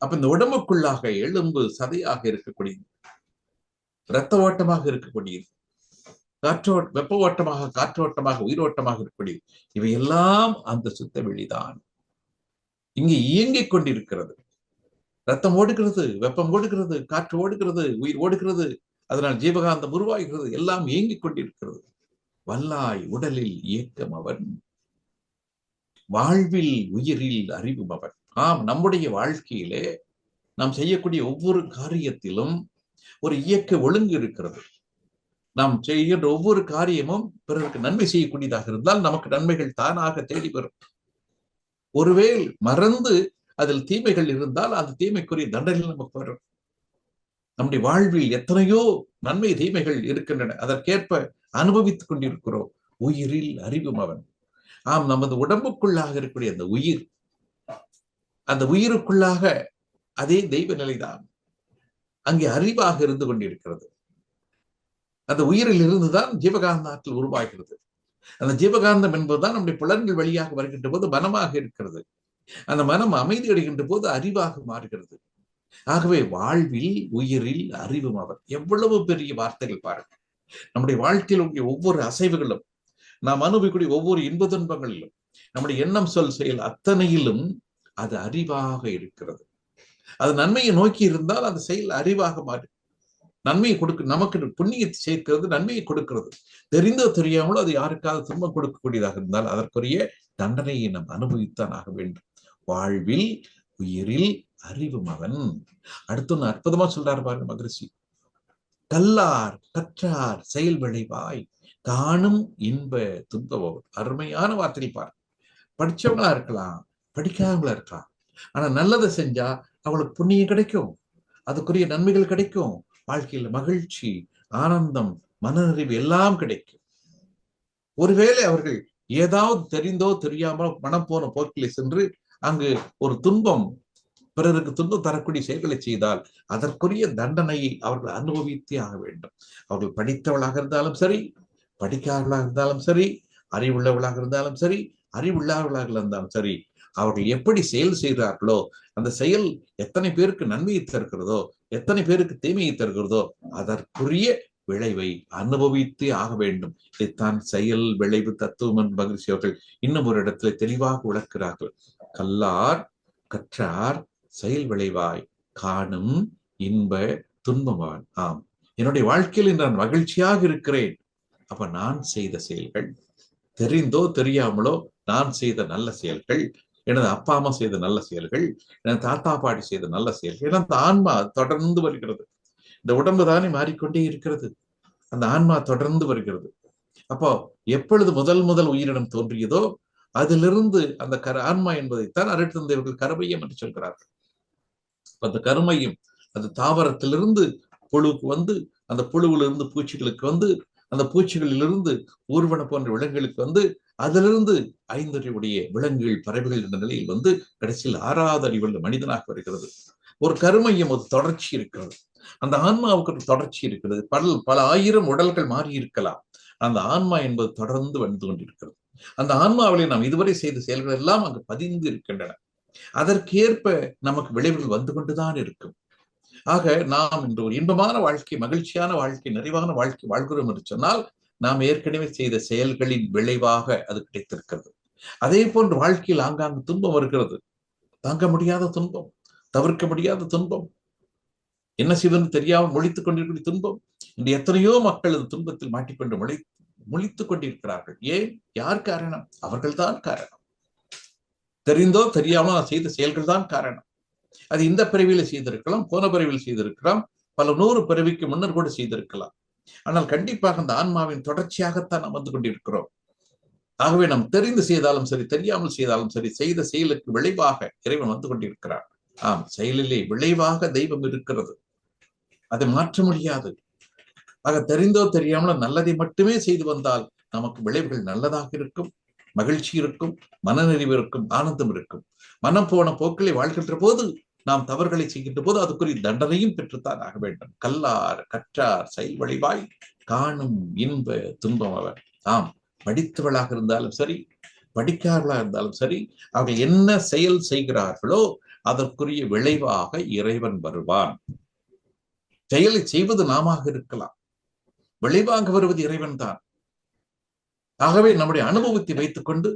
அப்ப இந்த உடம்புக்குள்ளாக எலும்பு, சதையாக இருக்கக்கூடியது, இரத்த ஓட்டமாக இருக்கக்கூடியது, வெப்ப ஓட்டமாக, காற்றோட்டமாக, உயிரோட்டமாக இருக்கக்கூடியது, இவையெல்லாம் அந்த சுத்த வெளிதான் இங்கே இயங்கிக் கொண்டிருக்கிறது. ரத்தம் ஓடுகிறது, வெப்பம் ஓடுகிறது, காற்று ஓடுகிறது, உயிர் ஓடுகிறது, அதனால் ஜீவகாந்தம் உருவாகிறது, எல்லாம் இயங்கிக் கொண்டிருக்கிறது. வல்லாய் உடலில் இயக்கம் அவன், வாழ்வில் உயிரில் அறிவும் அவன். ஆம், நம்முடைய வாழ்க்கையிலே நாம் செய்யக்கூடிய ஒவ்வொரு காரியத்திலும் ஒரு இயக்க ஒழுங்கு இருக்கிறது. நாம் செய்கின்ற ஒவ்வொரு காரியமும் பிறருக்கு நன்மை செய்யக்கூடியதாக இருந்தால் நமக்கு நன்மைகள் தானாக தேடி வரும். ஒருவேளை மறந்து அதில் தீமைகள் இருந்தால் அந்த தீமைக்குரிய தண்டனை நமக்கு வரும். நம்முடைய வாழ்வில் எத்தனையோ நன்மை தீமைகள் இருக்கின்றன, அதற்கேற்ப அனுபவித்துக் கொண்டிருக்கிறோம். உயிரில் அறிவும் அவன். ஆம், நமது உடம்புக்குள்ளாக இருக்கக்கூடிய அந்த உயிர், அந்த உயிருக்குள்ளாக அதே தெய்வ நிலைதான் அங்கே அறிவாக இருந்து கொண்டிருக்கிறது. அந்த உயிரில் இருந்துதான் ஜீவகாந்த ஆற்றல் உருவாகிறது. அந்த ஜீவகாந்தம் என்பதுதான் நம்முடைய புலன்கள் வழியாக வருகின்ற போது மனமாக இருக்கிறது. அந்த மனம் அமைதி அடைகின்ற போது அறிவாக மாறுகிறது. ஆகவே வாழ்வில் உயிரில் அறிவும் அவர். எவ்வளவு பெரிய வார்த்தைகள் பாருங்கள். நம்முடைய வாழ்க்கையில் உள்ள ஒவ்வொரு அசைவுகளும், நாம் அனுபவிக்கூடிய ஒவ்வொரு இன்ப துன்பங்களிலும், நம்முடைய எண்ணம், சொல், செயல் அத்தனையிலும் அது அறிவாக இருக்கிறது. அது நன்மையை நோக்கி இருந்தால் அந்த செயல் அறிவாக மாறு. நன்மையை கொடுக்க, நமக்கு புண்ணியத்தை சேர்க்கிறது, நன்மையை கொடுக்கிறது. தெரிந்தோ தெரியாமலோ அது யாருக்காவது துன்பம் கொடுக்கக்கூடியதாக இருந்தால் அதற்குரிய தண்டனையை நாம் அனுபவித்தான் ஆக வேண்டும். வாழ்வில் உயிரில் அறிவும் அவன். அடுத்து ஒன்று அற்புதமா சொல்றாரு பாருங்க மகரிஷி. கல்லார் கற்றார் செயல் விளைவாய் காணும் இன்ப துன்பம். அருமையான வார்த்தைகள் பாரு. படிச்சவங்களா இருக்கலாம், படிக்காதவங்களா இருக்கலாம். ஆனா நல்லதை செஞ்சா அவங்களுக்கு புண்ணியம் கிடைக்கும், அதுக்குரிய நன்மைகள் கிடைக்கும், வாழ்க்கையில மகிழ்ச்சி, ஆனந்தம், மனநிறைவு எல்லாம் கிடைக்கும். ஒருவேளை அவர்கள் ஏதாவது தெரிந்தோ தெரியாமலோ மனம் போன போக்கிலே சென்று அங்கு ஒரு துன்பம், பிறருக்கு துன்பம் தரக்கூடிய செயல்களை செய்தால் அதற்குரிய தண்டனையை அவர்கள் அனுபவித்தே ஆக வேண்டும். அவர்கள் படித்தவளாக இருந்தாலும் சரி, படிக்காதவர்களாக இருந்தாலும் சரி, அறிவுள்ளவர்களாக இருந்தாலும் சரி, அறிவுள்ளாதவர்களாக இருந்தாலும் சரி, அவர்கள் எப்படி செயல் செய்கிறார்களோ அந்த செயல் எத்தனை பேருக்கு நன்மையை தருகிறதோ, எத்தனை பேருக்கு தீமையை தருகிறதோ அதற்குரிய விளைவை அனுபவித்தே ஆக வேண்டும். இதைத்தான் செயல் விளைவு தத்துவம் என்று மகிழ்ச்சி அவர்கள் இன்னும் ஒரு இடத்துல தெளிவாக விளக்கிறார்கள். கல்லார் கற்றார் செயல் விளைவாய் காணும் இன்ப துன்பமான். ஆம், என்னுடைய வாழ்க்கையில் நான் மகிழ்ச்சியாக இருக்கிறேன். அப்ப நான் செய்த செயல்கள், தெரிந்தோ தெரியாமலோ நான் செய்த நல்ல செயல்கள், எனது அப்பா அம்மா செய்த நல்ல செயல்கள், எனது தாத்தா பாட்டி செய்த நல்ல செயல்கள், எனது ஆன்மா தொடர்ந்து வருகிறது. இந்த உடம்பு தானே மாறிக்கொண்டே இருக்கிறது, அந்த ஆன்மா தொடர்ந்து வருகிறது. அப்போ எப்பொழுது முதல் உயிரினம் தோன்றியதோ அதிலிருந்து அந்த ஆன்மா என்பதைத்தான் அருட்தந்தையர்கள் கருமையம் என்று சொல்கிறார்கள். அந்த கருமையம் அது தாவரத்திலிருந்து புழுவுக்கு வந்து, அந்த புழுவிலிருந்து பூச்சிகளுக்கு வந்து, அந்த பூச்சிகளிலிருந்து ஊர்வன போன்ற விலங்குகளுக்கு வந்து, அதிலிருந்து ஐந்தறிவுடைய விலங்குகள் பறவைகள் என்ற நிலையில் வந்து கடைசியில் 6வது அறிவுள்ள மனிதனாக வருகிறது. ஒரு கருமையம், ஒரு தொடர்ச்சி இருக்கிறது. அந்த ஆன்மாவுக்கு ஒரு தொடர்ச்சி இருக்கிறது. பல ஆயிரம் உடல்கள் மாறி இருக்கலாம், அந்த ஆன்மா என்பது தொடர்ந்து வந்து கொண்டிருக்கிறது. அந்த ஆன்மாவிலே நாம் இதுவரை செய்த செயல்கள் எல்லாம் அங்கு பதிந்து இருக்கின்றன. அதற்கேற்ப நமக்கு விளைவுகள் வந்து கொண்டுதான் இருக்கும். ஆக நாம் இன்று ஒரு இன்பமான வாழ்க்கை, மகிழ்ச்சியான வாழ்க்கை, நிறைவான வாழ்க்கை வாழ்கிறோம் என்று சொன்னால் நாம் ஏற்கனவே செய்த செயல்களின் விளைவாக அது கிடைத்திருக்கிறது. அதே போன்று வாழ்க்கையில் ஆங்காங்கு துன்பம் வருகிறது, தாங்க முடியாத துன்பம், தவிர்க்க முடியாத துன்பம், என்ன செய்வதுன்னு தெரியாமல் முழித்துக் கொண்டிருக்கிற துன்பம். இன்று எத்தனையோ மக்கள் அந்த துன்பத்தில் மாட்டிக்கொண்டு முழித்துக் கொண்டிருக்கிறார்கள். ஏன்? யார் காரணம்? அவர்கள்தான் காரணம். தெரிந்தோ தெரியாமல் நான் செய்த செயல்கள் தான் காரணம். அது இந்த பிறவியில செய்திருக்கலாம், போன பிறவியில் செய்திருக்கலாம், பல 100 பிறவிக்கு முன்னர் கூட செய்திருக்கலாம். ஆனால் கண்டிப்பாக அந்த ஆன்மாவின் தொடர்ச்சியாகத்தான் நாம் வந்து கொண்டிருக்கிறோம். ஆகவே நாம் தெரிந்து செய்தாலும் சரி, தெரியாமல் செய்தாலும் சரி, செய்த செயலுக்கு விளைவாக இறைவன் வந்து கொண்டிருக்கிறார். ஆம், செயலிலே விளைவாக தெய்வம் இருக்கிறது, அதை மாற்ற முடியாது. ஆக தெரிந்தோ தெரியாமலோ நல்லதை மட்டுமே செய்து வந்தால் நமக்கு விளைவுகள் நல்லதாக இருக்கும், மகிழ்ச்சி இருக்கும், மனநிறைவு இருக்கும், ஆனந்தம் இருக்கும். மனம் போன போக்களை வாழ்கின்ற போது, நாம் தவறுகளை செய்கின்ற போது அதுக்குரிய தண்டனையும் பெற்றுத்தான் ஆக வேண்டும். கல்லார் கற்றார் செயல் விளைவாய் காணும் இன்ப துன்பம் அவர். ஆம், படித்தவளாக இருந்தாலும் சரி, படிக்காதவளாக இருந்தாலும் சரி, அவர்கள் என்ன செயல் செய்கிறார்களோ அதற்குரிய விளைவாக இறைவன் வருவான். செயலை செய்வது நாம இருக்கலாம், விளைவாக வருவது இறைவன் தான். ஆகவே நம்முடைய அனுபவத்தை வைத்துக் கொண்டு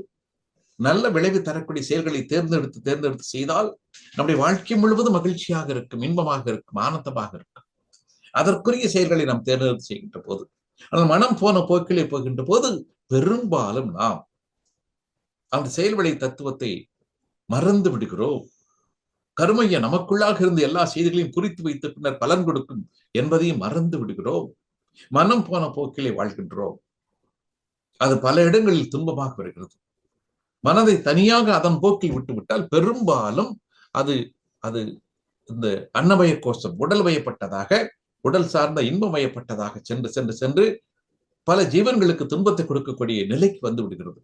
நல்ல விளைவு தரக்கூடிய செயல்களை தேர்ந்தெடுத்து செய்தால் நம்முடைய வாழ்க்கை முழுவதும் மகிழ்ச்சியாக இருக்கும், இன்பமாக இருக்கும், ஆனந்தமாக இருக்கும். அதற்குரிய செயல்களை நாம் தேர்ந்தெடுத்து செய்கின்ற போது, ஆனால் மனம் போன போக்கிலே போகின்ற போது பெரும்பாலும் நாம் அந்த செயல்விளை தத்துவத்தை மறந்து விடுகிறோம். கருமைய நமக்குள்ளாக இருந்து எல்லா செய்திகளையும் குறித்து வைத்து பின்னர் பலன் கொடுக்கும் என்பதையும் மறந்து விடுகிறோம். மனம் போன போக்கிலே வாழ்கின்றோம். அது பல இடங்களில் துன்பமாக வருகிறது. மனதை தனியாக அதன் போக்கில் விட்டுவிட்டால் பெரும்பாலும் அது அது இந்த அன்னமய கோஷம், உடல் வயப்பட்டதாக, உடல் சார்ந்த இன்பமயப்பட்டதாக சென்று சென்று சென்று பல ஜீவன்களுக்கு துன்பத்தை கொடுக்கக்கூடிய நிலைக்கு வந்து விடுகிறது.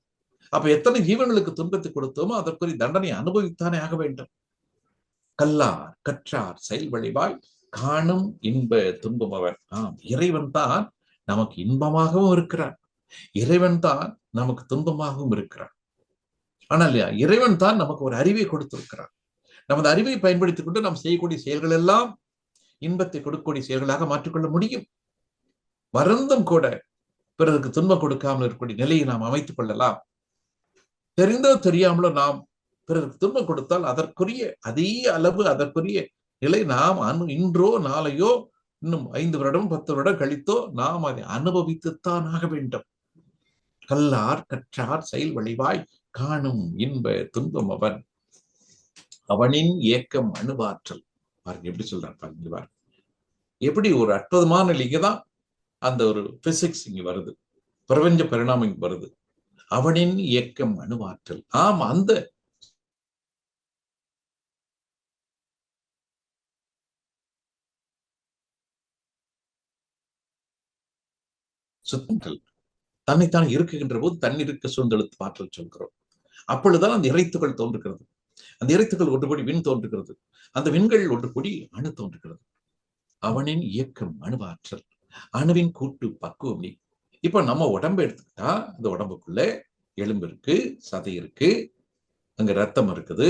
அப்ப எத்தனை ஜீவன்களுக்கு துன்பத்தை கொடுத்தோமோ அதற்குரிய தண்டனை அனுபவித்தானே ஆக வேண்டும். கல்லார் கற்றார் செயல் விளைவாய் காணும் இன்ப துன்பம் அவர். இறைவன் தான் நமக்கு இன்பமாகவும் இருக்கிறார், இறைவன் தான் நமக்கு துன்பமாகவும் இருக்கிறார். ஆனால் இறைவன் தான் நமக்கு ஒரு அறிவை கொடுத்திருக்கிறார். நமது அறிவை பயன்படுத்திக் கொண்டு நாம் செய்யக்கூடிய செயல்கள் எல்லாம் இன்பத்தை கொடுக்கக்கூடிய செயல்களாக மாற்றிக்கொள்ள முடியும். மறந்தும் கூட பிறருக்கு துன்பம் கொடுக்காமல் இருக்கக்கூடிய நிலையை நாம் அமைத்துக் கொள்ளலாம். தெரிந்தோ தெரியாமலோ நாம் பிறருக்கு துன்பம் கொடுத்தால் அதற்குரிய அதே அளவு, அதற்குரிய நிலை நாம் இன்றோ நாளையோ இன்னும் 5 வருடம் 10 வருடம் கழித்தோ நாம் அதை அனுபவித்துத்தான் ஆக வேண்டும். கல்லார் கற்றார் செயல் விளைவாய் காணும் இன்ப துன்பம் அவன், அவனின் ஏக்கம் அணுவாற்றல். பாருங்க எப்படி சொல்றார் பாருங்க. எப்படி ஒரு அற்புதமான நிலைக்கு தான் அந்த ஒரு பிசிக்ஸ் இங்க வருது, பிரபஞ்ச பரிணாமம் இங்க வருது. அவனின் இயக்கம் அணுவாற்றல். ஆமா, அந்த சுத்தங்கள் தன்னைத்தான் இருக்குகின்ற போது தன்னிருக்க சூழ்ந்தெழுத்து ஆற்றல் சொல்கிறோம். அப்பொழுதுதான் அந்த இறைத்துகள் தோன்றுகிறது. அந்த இறைத்துகள் ஒன்று கூடி விண் தோன்றுகிறது. அந்த விண்கள் ஒன்று கூடி அணு தோன்றுகிறது. அவனின் இயக்கம் அணுவாற்றல், அணுவின் கூட்டு பக்குவம். இப்ப நம்ம உடம்பு எடுத்துக்கிட்டா அந்த உடம்புக்குள்ள எலும்பு இருக்கு, சதை இருக்கு, அங்க ரத்தம் இருக்குது,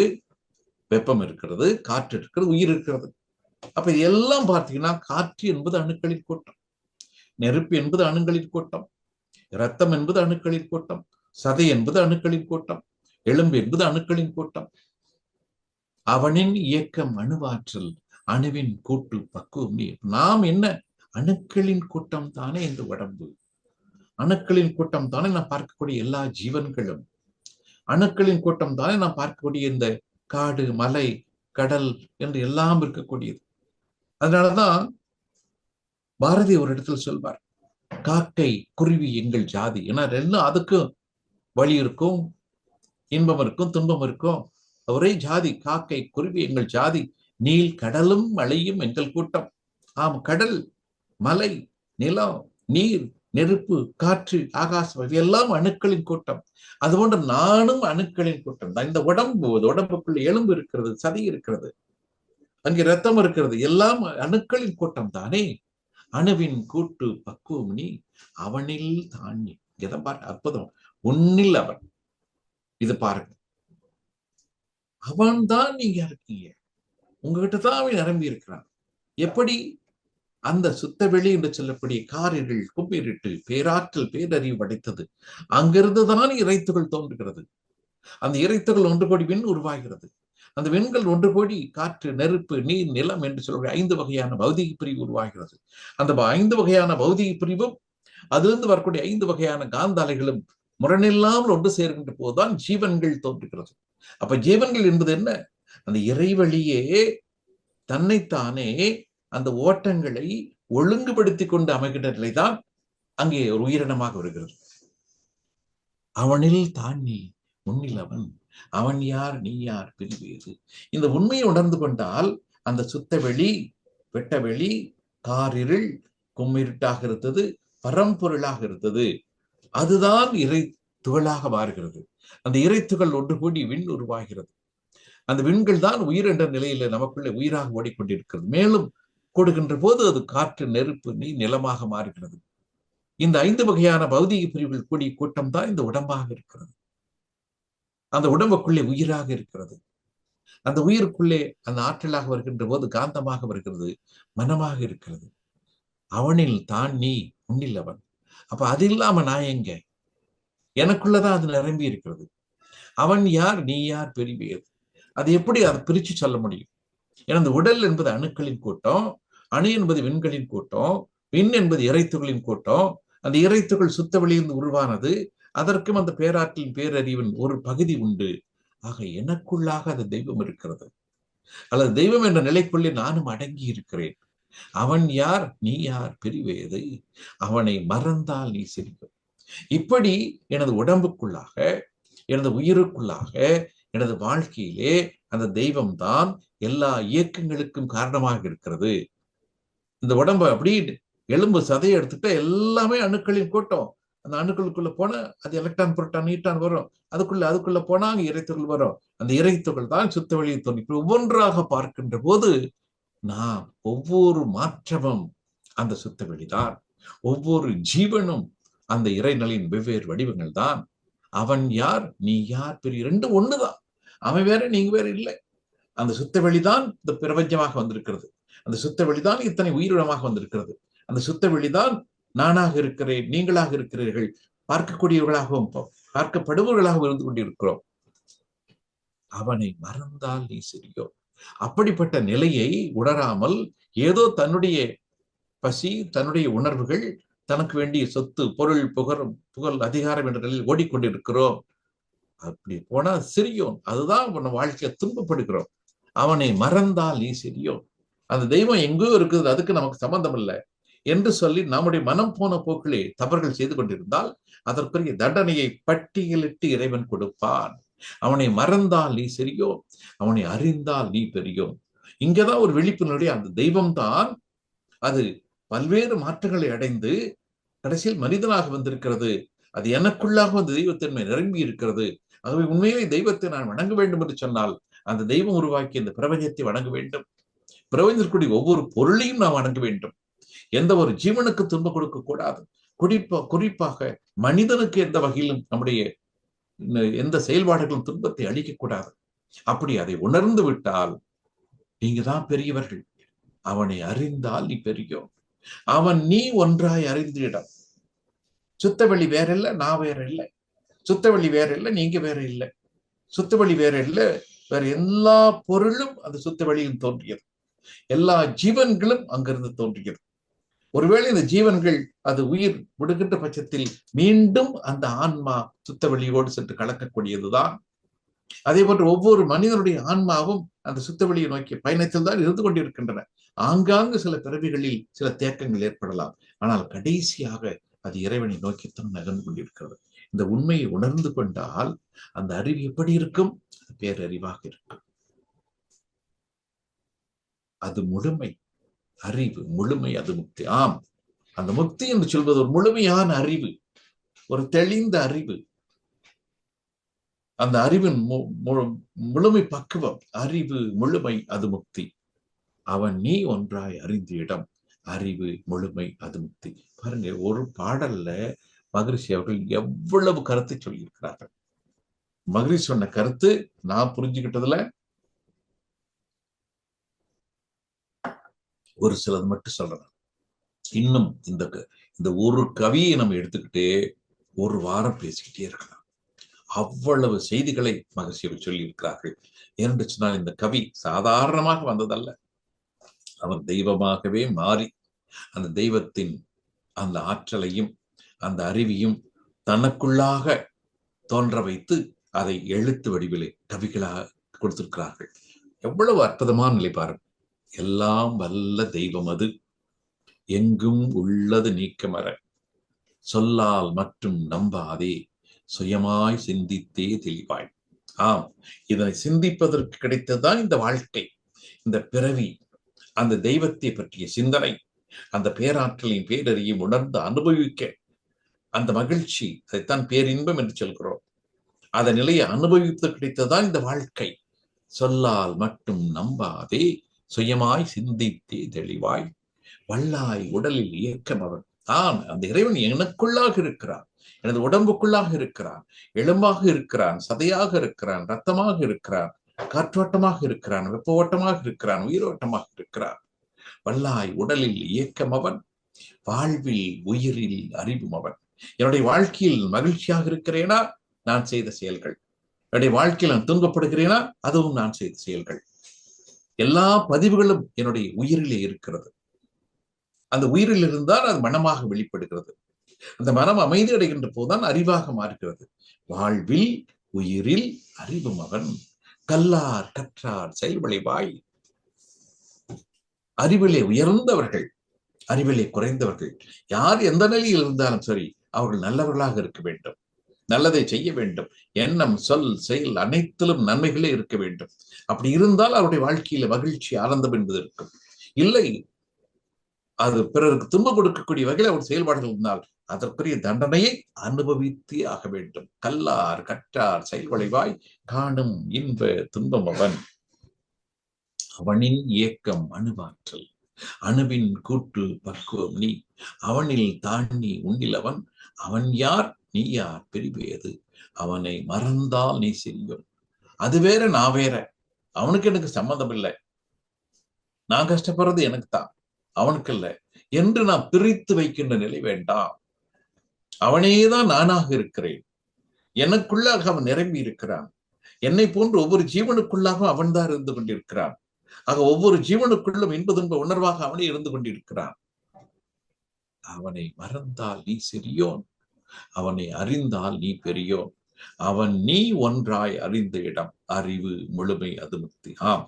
வெப்பம் இருக்கிறது, காற்று இருக்கிறது, உயிர் இருக்கிறது. அப்ப எல்லாம் பார்த்தீங்கன்னா காற்று என்பது அணுக்களின் கூட்டம், நெருப்பு என்பது அணுக்களின் கூட்டம், ரத்தம் என்பது அணுக்களின் கூட்டம், சதை என்பது அணுக்களின் கூட்டம், எலும்பு என்பது அணுக்களின் கூட்டம். அவனின் இயக்கம் அணுவாற்றல், அணுவின் கூட்டு பக்குவம். நாம் என்ன? அணுக்களின் கூட்டம் தானே இந்த உடம்பு, அணுக்களின் கூட்டம் தானே நாம் பார்க்கக்கூடிய எல்லா ஜீவன்களும், அணுக்களின் கூட்டம் தானே நாம் பார்க்கக்கூடிய இந்த காடு, மலை, கடல் என்று எல்லாம் இருக்கக்கூடியது. அதனாலதான் பாரதி ஒரு இடத்துல சொல்வார், காக்கை குருவி எங்கள் ஜாதி. ஏன்னா ரெண்டும் அதுக்கும் வழி இருக்கும், இன்பம் இருக்கும், துன்பம் இருக்கும். ஒரே ஜாதி, காக்கை குருவி எங்கள் ஜாதி, நீல் கடலும் மலையும் எங்கள் கூட்டம். ஆம், கடல், மலை, நிலம், நீர், நெருப்பு, காற்று, ஆகாசம் இவையெல்லாம் அணுக்களின் கூட்டம். அதுபோன்று நானும் அணுக்களின் கூட்டம் தான். இந்த உடம்புக்குள்ள எலும்பு இருக்கிறது, சதி இருக்கிறது, அங்கே ரத்தம் இருக்கிறது, எல்லாம் அணுக்களின் கூட்டம் தானே. அணுவின் கூட்டு பக்குவம் நீ, அவனில் தாண்டி. எதை பாருங்க, அற்புதம். உன்னில் அவன். இது பாருங்க, அவன் தான் நீங்க இருக்கீங்க, உங்ககிட்ட தான் அவன் நிரம்பி இருக்கிறான். எப்படி? அந்த சுத்தவெளி என்று சொல்லக்கூடிய காரிருள், கும்பிருட்டு, பேராற்றல், பேரறிவு படைத்தது. அங்கிருந்துதான் இறைத்துகள் தோன்றுகிறது. அந்த இறைத்துகள் ஒன்று கோடி விண் உருவாகிறது. அந்த விண்கள் ஒன்று கோடி காற்று, நெருப்பு, நீர், நிலம் என்று சொல்லக்கூடிய 5 வகையான பௌதிக பிரிவு உருவாகிறது. அந்த 5 வகையான பௌதிக பிரிவும் அதிலிருந்து வரக்கூடிய 5 வகையான காந்த அலைகளும் முரணில்லாமல் ஒன்று சேர்கின்ற போதுதான் ஜீவன்கள் தோன்றுகிறது. அப்ப ஜீவன்கள் என்பது என்ன? அந்த இறைவழியே தன்னைத்தானே அந்த ஓட்டங்களை ஒழுங்குபடுத்தி கொண்டு அமைகின்ற நிலைதான் அங்கே ஒரு உயிரினமாக வருகிறது. அவனில் தாண்டி உன்னில் அவன், அவன் யார் நீ யார் பிரிவேது. இந்த உண்மையை உணர்ந்து கொண்டால் அந்த சுத்தவெளி, வெட்டவெளி, காரிருள், கும்மிருட்டாக இருந்தது பரம்பொருளாக இருந்தது, அதுதான் இறை துகளாக மாறுகிறது. அந்த இறைத்துகள் ஒன்று கூடி விண் உருவாகிறது. அந்த விண்கள் தான் உயிர் என்ற நிலையில நமக்குள்ளே உயிராக ஓடிக்கொண்டிருக்கிறது. மேலும் கொடுக்கின்ற போது அது காற்று, நெருப்பு, நீர், நிலமாக மாறுகிறது. இந்த 5 வகையான பௌதிக பிரிவுகள் கூடிய கூட்டம் தான் இந்த உடம்பாக இருக்கிறது. அந்த உடம்புக்குள்ளே உயிராக இருக்கிறது. அந்த உயிருக்குள்ளே அந்த ஆற்றலாக வருகின்ற போது காந்தமாக வருகிறது, மனமாக இருக்கிறது. அவனில் தான் நீ, உன்னில் அவன். அப்ப அது இல்லாம நான் எங்க? எனக்குள்ளதான் அது நிரம்பி இருக்கிறது. அவன் யார் நீ யார் பெரியது. அது எப்படி அதை பிரிச்சு சொல்ல முடியும்? ஏன்னா அந்த உடல் என்பது அணுக்களின் கூட்டம், அணு என்பது விண்களின் கூட்டம், விண் என்பது இறைத்துகளின் கூட்டம். அந்த இறைத்துகள் சுத்த வெளியிலிருந்து உருவானது. அதற்கும் அந்த பேராற்றலின் பேரறிவின் ஒரு பகுதி உண்டு. ஆக எனக்குள்ளாக அது தெய்வம் இருக்கிறது, அல்லது தெய்வம் என்ற நிலைக்குள்ளே நானும் அடங்கி இருக்கிறேன். அவன் யார் நீ யார் பிரிவேது, அவனை மறந்தால் நீ சிரிக்கும். இப்படி எனது உடம்புக்குள்ளாக, எனது உயிருக்குள்ளாக, எனது வாழ்க்கையிலே அந்த தெய்வம் தான் எல்லா இயக்கங்களுக்கும் காரணமாக இருக்கிறது. இந்த உடம்பு அப்படி எலும்பு சதையை எடுத்துட்டா எல்லாமே அணுக்களின் கூட்டம். அந்த அணுக்களுக்குள்ள போனா அது எலக்ட்ரான், புரோட்டான், நியூட்ரான் வரும். அதுக்குள்ள போனா அங்க இறைத்துகள் வரும். அந்த இறைத்துகள் தான் சுத்த வெளியே தோன்றி ஒவ்வொன்றாக பார்க்கின்ற போது நாம் ஒவ்வொரு மாற்றமும் அந்த சுத்த வெளிதான். ஒவ்வொரு ஜீவனும் அந்த இறைநிலையின் வெவ்வேறு வடிவங்கள் தான். அவன் யார் நீ யார் பெரிய ரெண்டும் ஒண்ணுதான். அவன் வேற நீங்க வேற இல்லை. அந்த சுத்த வெளிதான் இந்த பிரபஞ்சமாக வந்திருக்கிறது. அந்த சுத்த வெளிதான் இத்தனை உயிரினமாக வந்திருக்கிறது. அந்த சுத்த வெளிதான் நானாக இருக்கிறேன், நீங்களாக இருக்கிறீர்கள், பார்க்கக்கூடியவர்களாகவும் பார்க்கப்படுபவர்களாகவும் இருந்து கொண்டிருக்கிறோம். அவனை மறந்தால் நீ சிறியோ. அப்படிப்பட்ட நிலையை உணராமல் ஏதோ தன்னுடைய பசி, தன்னுடைய உணர்வுகள், தனக்கு வேண்டிய சொத்து, பொருள், புகழ், அதிகாரம் என்ற நிலையில் ஓடிக்கொண்டிருக்கிறோம். அப்படி போனா சிறியோன், அதுதான் வாழ்க்கையை துன்பப்படுகிறோம். அவனை மறந்தால் நீ சிறியோன். அந்த தெய்வம் எங்கோ இருக்குது, அதுக்கு நமக்கு சம்பந்தம் இல்லை என்று சொல்லி நம்முடைய மனம் போன போக்கிலே தவறுகள் செய்து கொண்டிருந்தால் அதற்குரிய தண்டனையை பட்டியலிட்டு இறைவன் கொடுப்பான். அவனை மறந்தால் நீ சரியோ, அவனை அறிந்தால் நீ பெரியோ. இங்கதான் ஒரு விழிப்பினுடைய அந்த தெய்வம் தான் அது பல்வேறு மாற்றங்களை அடைந்து கடைசியில் மனிதனாக வந்திருக்கிறது. அது எனக்குள்ளாக அந்த தெய்வத்தன்மை நிரம்பி இருக்கிறது. ஆகவே உண்மையிலே தெய்வத்தை நான் வணங்க வேண்டும் என்று சொன்னால் அந்த தெய்வம் உருவாக்கி இந்த பிரபஞ்சத்தை வணங்க வேண்டும். பிரபஞ்சத்திற்குரிய ஒவ்வொரு பொருளையும் நாம் வணங்க வேண்டும். எந்த ஒரு ஜீவனுக்கு துன்பம் கொடுக்க கூடாது. குறிப்பாக மனிதனுக்கு எந்த வகையிலும் நம்முடைய எந்த செயல்பாடுகளும் துன்பத்தை அளிக்கக்கூடாது. அப்படி அதை உணர்ந்து விட்டால் நீங்க தான் பெரியவர்கள். அவனை அறிந்தால் நீ பெரியோ, அவன் நீ ஒன்றாய் அறிந்திடம். சுத்தவெளி வேற இல்லை, நான் வேற இல்லை. சுத்தவெளி வேற இல்லை, நீங்க வேற இல்லை. சுத்தவெளி வேற இல்லை, வேற எல்லா பொருளும் அந்த சுத்தவெளியில் தோன்றியது. எல்லா ஜீவன்களும் அங்கிருந்து தோன்றியது. ஒருவேளை இந்த ஜீவன்கள் அது உயிர் விடுகின்ற பட்சத்தில் மீண்டும் அந்த ஆன்மா சுத்தவெளியோடு சென்று கலக்கக்கூடியதுதான். அதே போன்று ஒவ்வொரு மனிதனுடைய ஆன்மாவும் அந்த சுத்தவெளியை நோக்கிய பயணத்தில் தான் இருந்து கொண்டிருக்கின்றன. ஆங்காங்கு சில பிறவிகளில் சில தேக்கங்கள் ஏற்படலாம், ஆனால் கடைசியாக அது இறைவனை நோக்கித்தான் நகர்ந்து கொண்டிருக்கிறது. இந்த உண்மையை உணர்ந்து கொண்டால் அந்த அறிவு எப்படி இருக்கும்? அது பேரறிவாக இருக்கும். அது முழுமை. அறிவு முழுமை, அது முக்தி. ஆம், அந்த முக்தி என்று சொல்வது ஒரு முழுமையான அறிவு, ஒரு தெளிந்த அறிவு. அந்த அறிவின் முழுமை பக்குவம், அறிவு முழுமை, அது முக்தி. அவன் நீ ஒன்றாய் அறிந்த இடம், அறிவு முழுமை, அது முக்தி. பாருங்க, ஒரு பாடல்ல மகரிஷி அவர்கள் எவ்வளவு கருத்தை சொல்லியிருக்கிறார்கள். மகரிஷி சொன்ன கருத்து நான் புரிஞ்சுக்கிட்டதுல ஒரு சிலது மட்டும் சொல்றேன். இன்னும் இந்த ஒரு கவியை நம்ம எடுத்துக்கிட்டே ஒரு வாரம் பேசிக்கிட்டே இருக்கலாம். அவ்வளவு செய்திகளை மகரிஷிகள் சொல்லி இருக்கிறார்கள். என்று சொன்னால் இந்த கவி சாதாரணமாக வந்ததல்ல. அவர் தெய்வமாகவே மாறி அந்த தெய்வத்தின் அந்த ஆற்றலையும் அந்த அறிவையும் தனக்குள்ளாக தோன்ற வைத்து அதை எழுத்து வடிவிலே கவிகளாக கொடுத்திருக்கிறார்கள். எவ்வளவு அற்புதமான நிலை பாருங்கள். எல்லாம் வல்ல தெய்வம் அது, எங்கும் உள்ளது நீக்கமற, சொல்லால் மற்றும் நம்பாதே, சுயமாய் சிந்தித்தே தெளிவாய். ஆம், இதனை சிந்திப்பதற்கு கிடைத்ததுதான் இந்த வாழ்க்கை, இந்த பிறவி. அந்த தெய்வத்தை பற்றிய சிந்தனை, அந்த பேராற்றலையும் பேரறியும் உணர்ந்து அனுபவிக்க அந்த மகிழ்ச்சி, அதைத்தான் பேரின்பம் என்று சொல்கிறோம். அந்த நிலையை அனுபவித்து கிடைத்ததான் இந்த வாழ்க்கை. சொல்லால் மட்டும் நம்பாதே, சுயமாய் சிந்தித்தே தெளிவாய், வல்லாய் உடலில் இயக்கம் அவன். அந்த இறைவன் எனக்குள்ளாக இருக்கிறான், எனது உடம்புக்குள்ளாக இருக்கிறான், எலும்பாக இருக்கிறான், சதையாக இருக்கிறான், ரத்தமாக இருக்கிறான், காற்றோட்டமாக இருக்கிறான், வெப்ப ஓட்டமாக இருக்கிறான், உயிரோட்டமாக இருக்கிறான். வல்லாய் உடலில் இயக்கம் அவன், வாழ்வில் உயிரில் அறிவும் அவன். என்னுடைய வாழ்க்கையில் மகிழ்ச்சியாக இருக்கிறேனா, நான் செய்த செயல்கள். என்னுடைய வாழ்க்கையில் நான் துன்பப்படுகிறேனா, அதுவும் நான் செய்த செயல்கள். எல்லா பதிவுகளும் என்னுடைய உயிரிலே இருக்கிறது. அந்த உயிரில் இருந்தால் அது மனமாக வெளிப்படுகிறது. அந்த மனம் அமைதி அடைகின்ற போதுதான் அறிவாக மாறுகிறது. வாழ்வில் உயிரில் அறிவும் அவன், கல்லார் கற்றார் செயல்விளைவாய். அறிவிலே உயர்ந்தவர்கள், அறிவிலே குறைந்தவர்கள், யார் எந்த நிலையில் இருந்தாலும் சரி, அவர்கள் நல்லவர்களாக இருக்க வேண்டும், நல்லதை செய்ய வேண்டும். எண்ணம், சொல், செயல் அனைத்திலும் நன்மைகளே இருக்க வேண்டும். அப்படி இருந்தால் அவருடைய வாழ்க்கையில மகிழ்ச்சி, ஆனந்தம் என்பது இருக்கும். இல்லை, அது பிறருக்கு துன்பம் கொடுக்கக்கூடிய வகையில் அவர் செயல்பாடுகள் இருந்தால் அதற்குரிய தண்டனையை அனுபவித்தே ஆக வேண்டும். கல்லார் கற்றார் செயல்விளைவாய், காணும் இன்ப துன்பம் அவன், அவனின் இயக்கம் அணுவாற்றல், அணுவின் கூட்டு பக்குவம் நீ, அவனில் தாண்டி உன்னில் அவன், அவன் யார் நீ யார் பிரிவேது, அவனை மறந்தால் நீ செய்யும். அது வேற, நான் வேற, அவனுக்கு எனக்கு சம்மந்தம் இல்லை, நான் கஷ்டப்படுறது எனக்கு தான், அவனுக்கு இல்லை என்று நான் பிரித்து வைக்கின்ற நிலை வேண்டாம். அவனேதான் நானாக இருக்கிறேன், எனக்குள்ளாக அவன் நிரம்பி இருக்கிறான். என்னை போன்று ஒவ்வொரு ஜீவனுக்குள்ளாக அவன்தான் இருந்து கொண்டிருக்கிறான். ஆக ஒவ்வொரு ஜீவனுக்குள்ளும் இன்ப துன்ப உணர்வாக அவனே இருந்து கொண்டிருக்கிறான். அவனை மறந்தால் நீ சிறியோன், அவனை அறிந்தால் நீ பெரியோன், அவன் நீ ஒன்றாய் அறிந்த இடம், அறிவு முழுமை, அது முக்தி. ஆம்,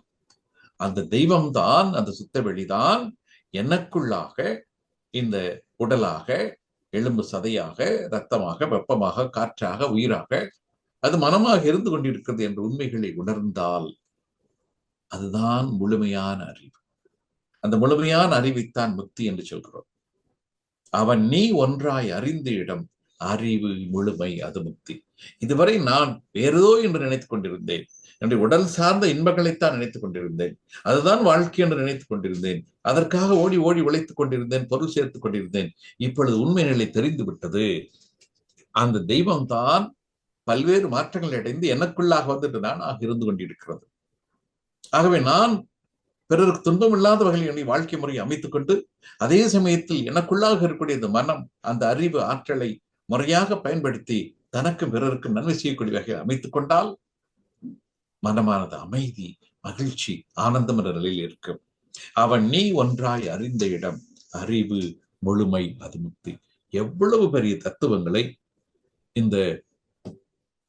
அந்த தெய்வம்தான், அந்த சுத்த வெளிதான் எனக்குள்ளாக இந்த உடலாக, எலும்பு சதையாக, இரத்தமாக, வெப்பமாக, காற்றாக, உயிராக, அது மனமாக இருந்து கொண்டிருக்கிறது என்ற உண்மைகளை உணர்ந்தால் அதுதான் முழுமையான அறிவு. அந்த முழுமையான அறிவைத்தான் முக்தி என்று சொல்கிறோம். அவன் நீ ஒன்றாய் அறிந்த இடம் அறிவு முழுமை, அது முக்தி. இதுவரை நான் வேறதோ என்று நினைத்துக் கொண்டிருந்தேன். என்னுடைய உடல் சார்ந்த இன்பங்களைத்தான் நினைத்துக் கொண்டிருந்தேன். அதுதான் வாழ்க்கை என்று நினைத்துக் கொண்டிருந்தேன். அதற்காக ஓடி ஓடி உழைத்துக் கொண்டிருந்தேன், பொருள் சேர்த்துக் கொண்டிருந்தேன். இப்பொழுது உண்மை நிலை தெரிந்து விட்டது. அந்த தெய்வம் தான் பல்வேறு மாற்றங்களை அடைந்து எனக்குள்ளாக வந்துட்டு நானாக இருந்து கொண்டிருக்கிறது. ஆகவே நான் பிறருக்கு துன்பம் இல்லாத வகையில் என்னுடைய வாழ்க்கை முறையை அமைத்துக் கொண்டு, அதே சமயத்தில் எனக்குள்ளாக இருக்கக்கூடிய இந்த மனம், அந்த அறிவு ஆற்றலை முறையாக பயன்படுத்தி தனக்கும் பிறருக்கும் நன்மை செய்யக்கூடிய வகையில் அமைத்துக் கொண்டால் மனமானது அமைதி, மகிழ்ச்சி, ஆனந்தம் என்ற நிலையில் இருக்கும். அவன் நீ ஒன்றாய் அறிந்த இடம் அறிவு முழுமை, அது முக்தி. எவ்வளவு பெரிய தத்துவங்களை இந்த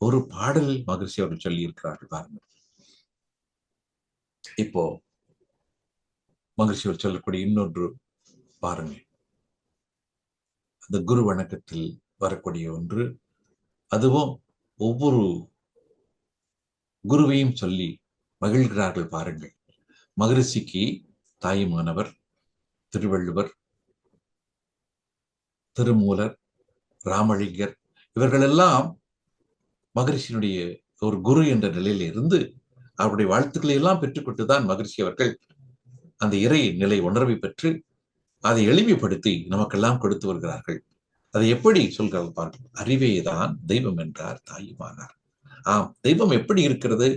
ஒரு பாடல் மகிழ்ச்சி அவர்கள் சொல்லி இருக்கிறார்கள் பாருங்கள். இப்போ மகிழ்ச்சி அவர் சொல்லக்கூடிய இன்னொன்று பாருங்கள். அந்த குரு வணக்கத்தில் வரக்கூடிய ஒன்று, அதுவும் ஒவ்வொரு குருவையும் சொல்லி மகிழ்கிறார்கள் பாருங்கள். மகரிஷிக்கு தாயுமானவர் திருவள்ளுவர், திருமூலர், ராமலிங்கர், இவர்களெல்லாம் மகரிஷியினுடைய ஒரு குரு என்ற நிலையில இருந்து அவருடைய வாழ்த்துக்களை எல்லாம் பெற்றுக்கொண்டுதான் மகரிஷி அவர்கள் அந்த இறை நிலை உணர்வை பெற்று அதை எளிமைப்படுத்தி நமக்கெல்லாம் கொடுத்து வருகிறார்கள். அதை எப்படி சொல்கிறார்கள் பாருங்கள். அறிவேதான் தெய்வம் என்றார் தாயுமானார். தெய்வம் எப்படி இருக்கிறது?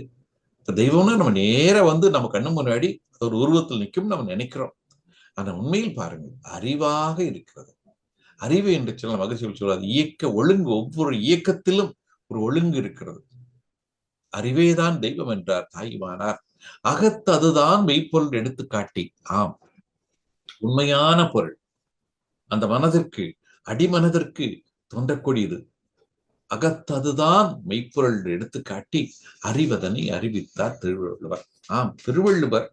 தெய்வம்னா நம்ம நேர நம்ம கண்ணு முன்னாடி ஒரு உருவத்தில் நிற்கும் நம்ம நினைக்கிறோம். ஆனா உண்மையில் பாருங்கள், அறிவாக இருக்கிறது. அறிவு என்று சொல்ல மகிழ்ச்சி சொல்றாது, இயக்க ஒழுங்கு, ஒவ்வொரு இயக்கத்திலும் ஒரு ஒழுங்கு இருக்கிறது. அறிவேதான் தெய்வம் என்றார் தாயுமானார். அகத்து அதுதான் மெய்ப்பொருள் எடுத்துக்காட்டி. உண்மையான பொருள் அந்த மனதிற்கு, அடிமனதிற்கு தோன்றக்கூடியது. அகத்ததுதான் மெய்ப்பொருள் எடுத்துக்காட்டி அறிவதனை அறிவித்தார் திருவள்ளுவர். திருவள்ளுவர்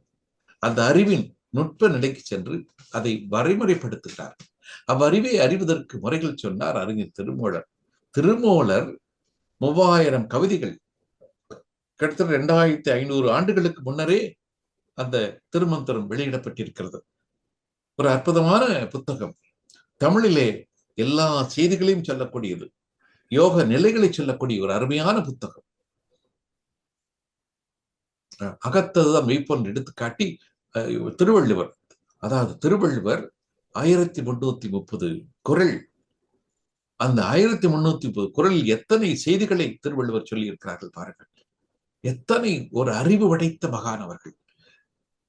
அந்த அறிவின் நுட்ப நிலைக்கு சென்று அதை வரைமுறைப்படுத்துகிறார். அவ்வறிவை அறிவதற்கு முறைகள் சொன்னார் அறிஞர் திருமூலர். திருமூலர் 3000 கவிதைகள் கிட்டத்தட்ட 2500 ஆண்டுகளுக்கு முன்னரே அந்த திருமந்திரம் வெளியிடப்பட்டிருக்கிறது. ஒரு அற்புதமான புத்தகம். தமிழிலே எல்லா செய்திகளையும் சொல்லக்கூடியது, யோக நிலைகளை சொல்லக்கூடிய ஒரு அருமையான புத்தகம். அகத்ததுதான் மெய்ப்பொருள் எடுத்துக்காட்டி திருவள்ளுவர், அதாவது திருவள்ளுவர் 1330 குறள். அந்த 1330 குறளில் எத்தனை செய்திகளை திருவள்ளுவர் சொல்லி இருக்கிறார்கள் பாருங்கள். எத்தனை ஒரு அறிவு படைத்த மகானவர்கள்.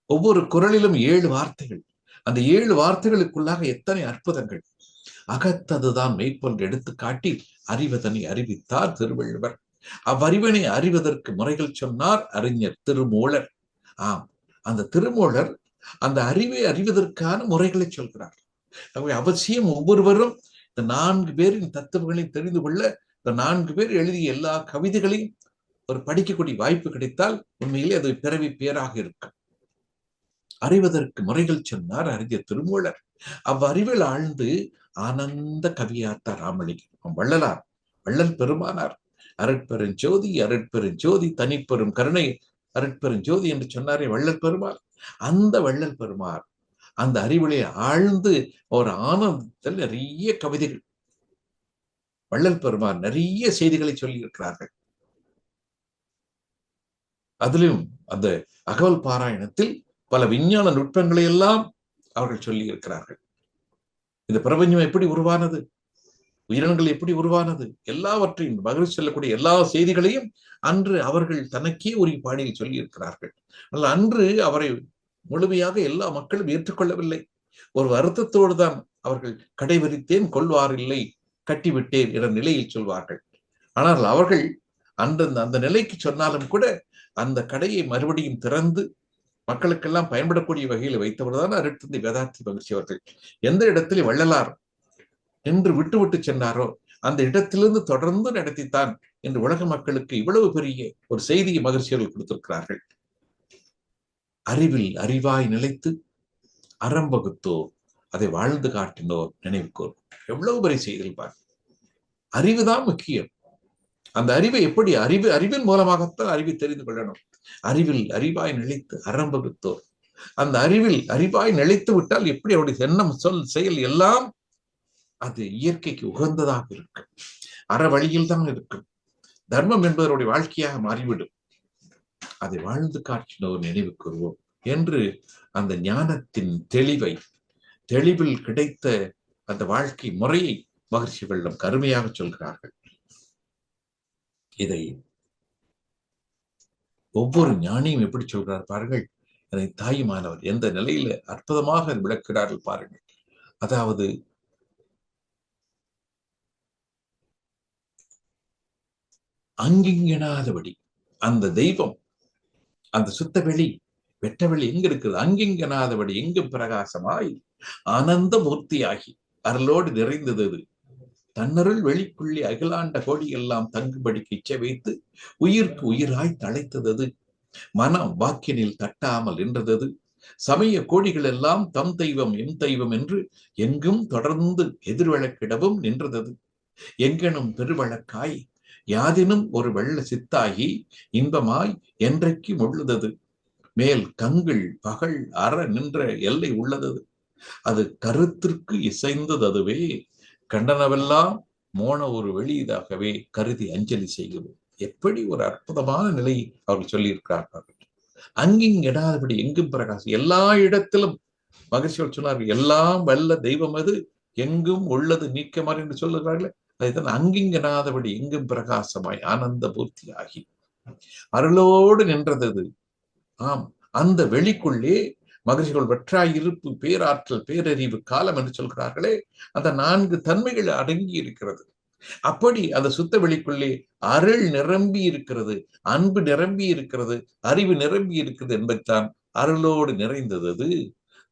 ஒவ்வொரு குறளிலும் 7 வார்த்தைகள். அந்த 7 வார்த்தைகளுக்குள்ளாக எத்தனை அற்புதங்கள். அகத்ததுதான் மெய்ப்பொருள் எடுத்துக்காட்டி அறிவதனை அறிவித்தார் திருவள்ளுவர். அவ்வறிவனை அறிவதற்கு முறைகள் சொன்னார் அறிஞர் திருமூலர். அந்த திருமூலர் அந்த அறிவை அறிவதற்கான முறைகளை சொல்கிறார். அவசியம் ஒவ்வொருவரும் இந்த 4 பேரின் தத்துவங்களையும் தெரிந்து கொள்ள, இந்த 4 பேர் எழுதிய எல்லா கவிதைகளையும் ஒரு படிக்கக்கூடிய வாய்ப்பு கிடைத்தால் உண்மையிலே அது பிறவி பேராக இருக்கும். அறிவதற்கு முறைகள் சொன்னார் அறிஞர் திருமூலர். அவ்வறிவில் ஆழ்ந்து ஆனந்த கவியாத்தார் ராமலிங்கம். வள்ளலார், வள்ளல் பெருமானார். அருட்பெருஞ்சோதி அருட்பெருஞ்சோதி தனிப்பெரும் கருணை அருட்பெருஞ்சோதி என்று சொன்னாரே வள்ளல் பெருமாள். அந்த வள்ளல் பெருமாள் அந்த அறிவிலே ஆழ்ந்து ஒரு ஆனந்தத்தில் நிறைய கவிதைகள், வள்ளல் பெருமாள் நிறைய செய்திகளை சொல்லி இருக்கிறார்கள். அதிலும் அந்த அகவல் பாராயணத்தில் பல விஞ்ஞான நுட்பங்களை எல்லாம் அவர்கள் சொல்லி இருக்கிறார்கள். இந்த பிரபஞ்சம் எப்படி உருவானது, உயிரினங்கள் எப்படி உருவானது, எல்லாவற்றையும் மகிழ்ச்சி சொல்லக்கூடிய எல்லா செய்திகளையும் அன்று அவர்கள் தனக்கே உரிய பாணியில் சொல்லி இருக்கிறார்கள். ஆனால் அன்று அவரை முழுமையாக எல்லா மக்களும் ஏற்றுக்கொள்ளவில்லை. ஒரு வருத்தத்தோடு தான் அவர்கள் கடைவரித்தேன் கொள்வாரில்லை கட்டிவிட்டேன் என்ற நிலையில் சொல்வார்கள். ஆனால் அவர்கள் அந்த நிலைக்கு சொன்னாலும் கூட அந்த கடையை மறுபடியும் திறந்து மக்களுக்கெல்லாம் பயன்படக்கூடிய வகையில் வைத்தவர்தான் அருட்தந்தை வேதாந்தி மகிழ்ச்சி அவர்கள். எந்த இடத்திலே வள்ளலார் என்று விட்டு சென்றாரோ அந்த இடத்திலிருந்து தொடர்ந்து நடத்தித்தான் என்று உலக மக்களுக்கு இவ்வளவு பெரிய ஒரு செய்தியை மகிழ்ச்சியர்கள் கொடுத்திருக்கிறார்கள். அறிவில் அறிவாய் நிலைத்து அறம் வகுத்தோர் அதை வாழ்ந்து காட்டினோர் நினைவுக்கோர். எவ்வளவு பெரிய செய்திகள் பாரு. அறிவுதான் முக்கியம். அந்த அறிவை எப்படி அறிவின் மூலமாகத்தான் அறிவை தெரிந்து கொள்ளணும். அறிவில் அறிவாய் நிலைத்து அறம் வகுத்தோர். அந்த அறிவில் அறிவாய் நிலைத்து விட்டால் எப்படி அவருடைய எண்ணம் சொல் செயல் எல்லாம் அது இயற்கைக்கு உகந்ததாக இருக்கும். அற வழியில் தான் இருக்கும். தர்மம் என்பவருடைய வாழ்க்கையாக மாறிவிடும். அதை வாழ்ந்து காட்டினோர் நினைவு கூறுவோம் என்று அந்த ஞானத்தின் தெளிவில் கிடைத்த அந்த வாழ்க்கை முறையை மகர்ஷி வெள்ளம் கருமையாக சொல்கிறார்கள். இதை ஒவ்வொரு ஞானியும் எப்படி சொல்கிறார் பாருங்கள். அதை தாயுமானவர் எந்த நிலையில அற்புதமாக விளக்கிறார்கள் பாருங்கள். அதாவது அங்கிங்கனாதபடி அந்த தெய்வம், அந்த சுத்த வெளி வெட்ட வெளி எங்க இருக்குது? அங்கிங்கனாதபடி எங்கும் பிரகாசமாய் ஆனந்த மூர்த்தியாகி அருளோடு நிறைந்தது. தன்னருள் வெளிக்குள்ளே அகிலாண்ட கோடி எல்லாம் தங்குபடிக்கு இச்சை வைத்து உயிர்க்கு உயிராய் தழைத்தது. மனம் வாக்கினில் தட்டாமல் நின்றது. சமய கோடிகள் எல்லாம் தம் தெய்வம் எம் தெய்வம் என்று எங்கும் தொடர்ந்து எதிர்வழக்கிடவும் நின்றது. எங்கெனும் பெருவழக்காய் யாதினும் ஒரு வெள்ள சித்தாகி இன்பமாய் என்றைக்கு உள்ளது. மேல் கங்கள் பகல் அற நின்ற எல்லை உள்ளது. அது கருத்திற்கு இசைந்ததுவே கண்டனவெல்லாம் மோன ஒரு வெளியீடாகவே கருதி அஞ்சலி செய்கிறோம். எப்படி ஒரு அற்புதமான நிலை அவர்கள் சொல்லியிருக்கிறார்கள். அங்கிங்கடாதபடி எங்கும் பிரகாசம். எல்லா இடத்திலும் மகிழ்ச்சியோடு சொன்னார்கள். எல்லாம் வல்ல தெய்வம் அது எங்கும் உள்ளது நீக்கமாறு என்று சொல்லுகிறார்கள். அதைத்தான் அங்கிங்கனாதபடி எங்கும் பிரகாசமாய் ஆனந்த பூர்த்தி ஆகி அருளோடு நின்றது. ஆம், அந்த வெளிக்குள்ளே மகிழ்ச்சிகள் வெற்றாயிருப்பு பேராற்றல் பேரறிவு காலம் என்று சொல்கிறார்களே, அந்த 4 தன்மைகள் அடங்கி இருக்கிறது. அப்படி அந்த சுத்த வெளிக்குள்ளே அருள் நிரம்பி இருக்கிறது, அன்பு நிரம்பி இருக்கிறது, அறிவு நிரம்பி இருக்கிறது என்பதுதான் அருளோடு நிறைந்தது.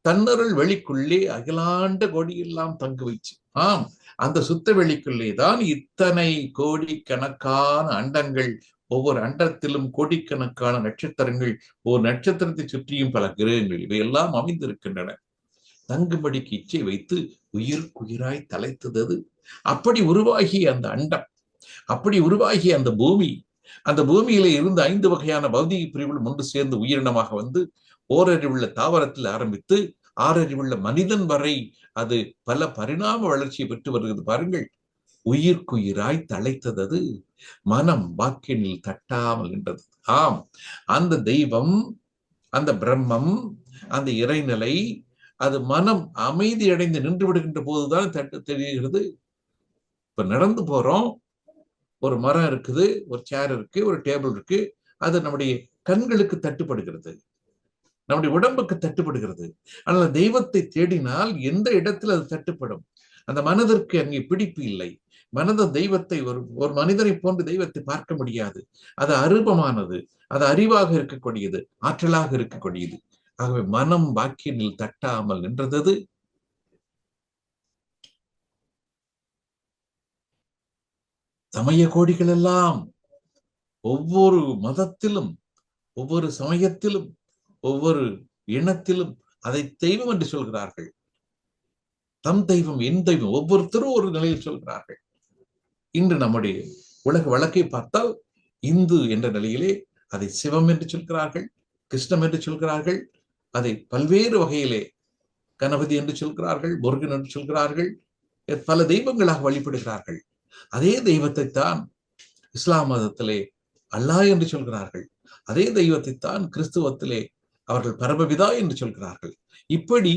தன்னருள் வெளிக்குள்ளே அகிலாண்ட கோடியெல்லாம் தங்கு வைச்சு. ஆம், அந்த சுத்த வெளிக்குள்ளே தான் இத்தனை கோடிக்கணக்கான அண்டங்கள், ஒவ்வொரு அண்டத்திலும் கோடிக்கணக்கான நட்சத்திரங்கள், ஒரு நட்சத்திரத்தை சுற்றியும் பல கிரகங்கள், இவையெல்லாம் அமைந்திருக்கின்றன. தங்கும்படிக்கு இச்சை வைத்து உயிர்க்குயிராய் தலைத்தது. அப்படி உருவாகிய அந்த அண்டம், அப்படி உருவாகிய அந்த பூமி, அந்த பூமியில இருந்து 5 வகையான பௌதிக பிரிவுகள் ஒன்று சேர்ந்து உயிரினமாக வந்து ஓரறிவுள்ள தாவரத்தில் ஆரம்பித்து 6 அறிவுள்ள மனிதன் வரை அது பல பரிணாம வளர்ச்சியை பெற்று வருகிறது பாருங்கள். உயிர்க்குயிராய் தழைத்தது. மனம் வாக்கினில் தட்டாமல் நின்றது. ஆம், அந்த தெய்வம், அந்த பிரம்மம், அந்த இறைநிலை, அது மனம் அமைதி அடைந்து நின்று விடுகின்ற போதுதான் தெரிகிறது. இப்ப நடந்து போறோம், ஒரு மரம் இருக்குது, ஒரு சேர் இருக்கு, ஒரு டேபிள் இருக்கு, அது நம்முடைய கண்களுக்கு தட்டுப்படுகிறது, நம்முடைய உடம்புக்கு தட்டுப்படுகிறது. ஆனால் தெய்வத்தை தேடினால் எந்த இடத்துல அது தட்டுப்படும்? அந்த மனதிற்கு அங்கே பிடிப்பு இல்லை. மனத தெய்வத்தை ஒரு மனிதனை போன்று தெய்வத்தை பார்க்க முடியாது. அது அரூபமானது, அது அறிவாக இருக்கக்கூடியது, ஆற்றலாக இருக்கக்கூடியது. ஆகவே மனம் வாக்கினில் தட்டாமல் நின்றது. சமய கோடிகள் எல்லாம் ஒவ்வொரு மதத்திலும், ஒவ்வொரு சமயத்திலும், ஒவ்வொரு இனத்திலும் அதை தெய்வம் என்று சொல்கிறார்கள். தம் தெய்வம் என் தெய்வம் ஒவ்வொருத்தரும் ஒரு நிலையில் சொல்கிறார்கள். இன்று நம்முடைய உலக வழக்கை பார்த்தால் இந்து என்ற நிலையிலே அதை சிவம் என்று சொல்கிறார்கள், கிருஷ்ணம் என்று சொல்கிறார்கள், அதை பல்வேறு வகையிலே கணபதி என்று சொல்கிறார்கள், முருகன் என்று சொல்கிறார்கள், பல தெய்வங்களாக வழிபடுகிறார்கள். அதே தெய்வத்தை தான் இஸ்லாம் மதத்திலே அல்லாஹ் என்று சொல்கிறார்கள். அதே தெய்வத்தை தான் கிறிஸ்துவத்திலே அவர்கள் பரமபிதா என்று சொல்கிறார்கள். இப்படி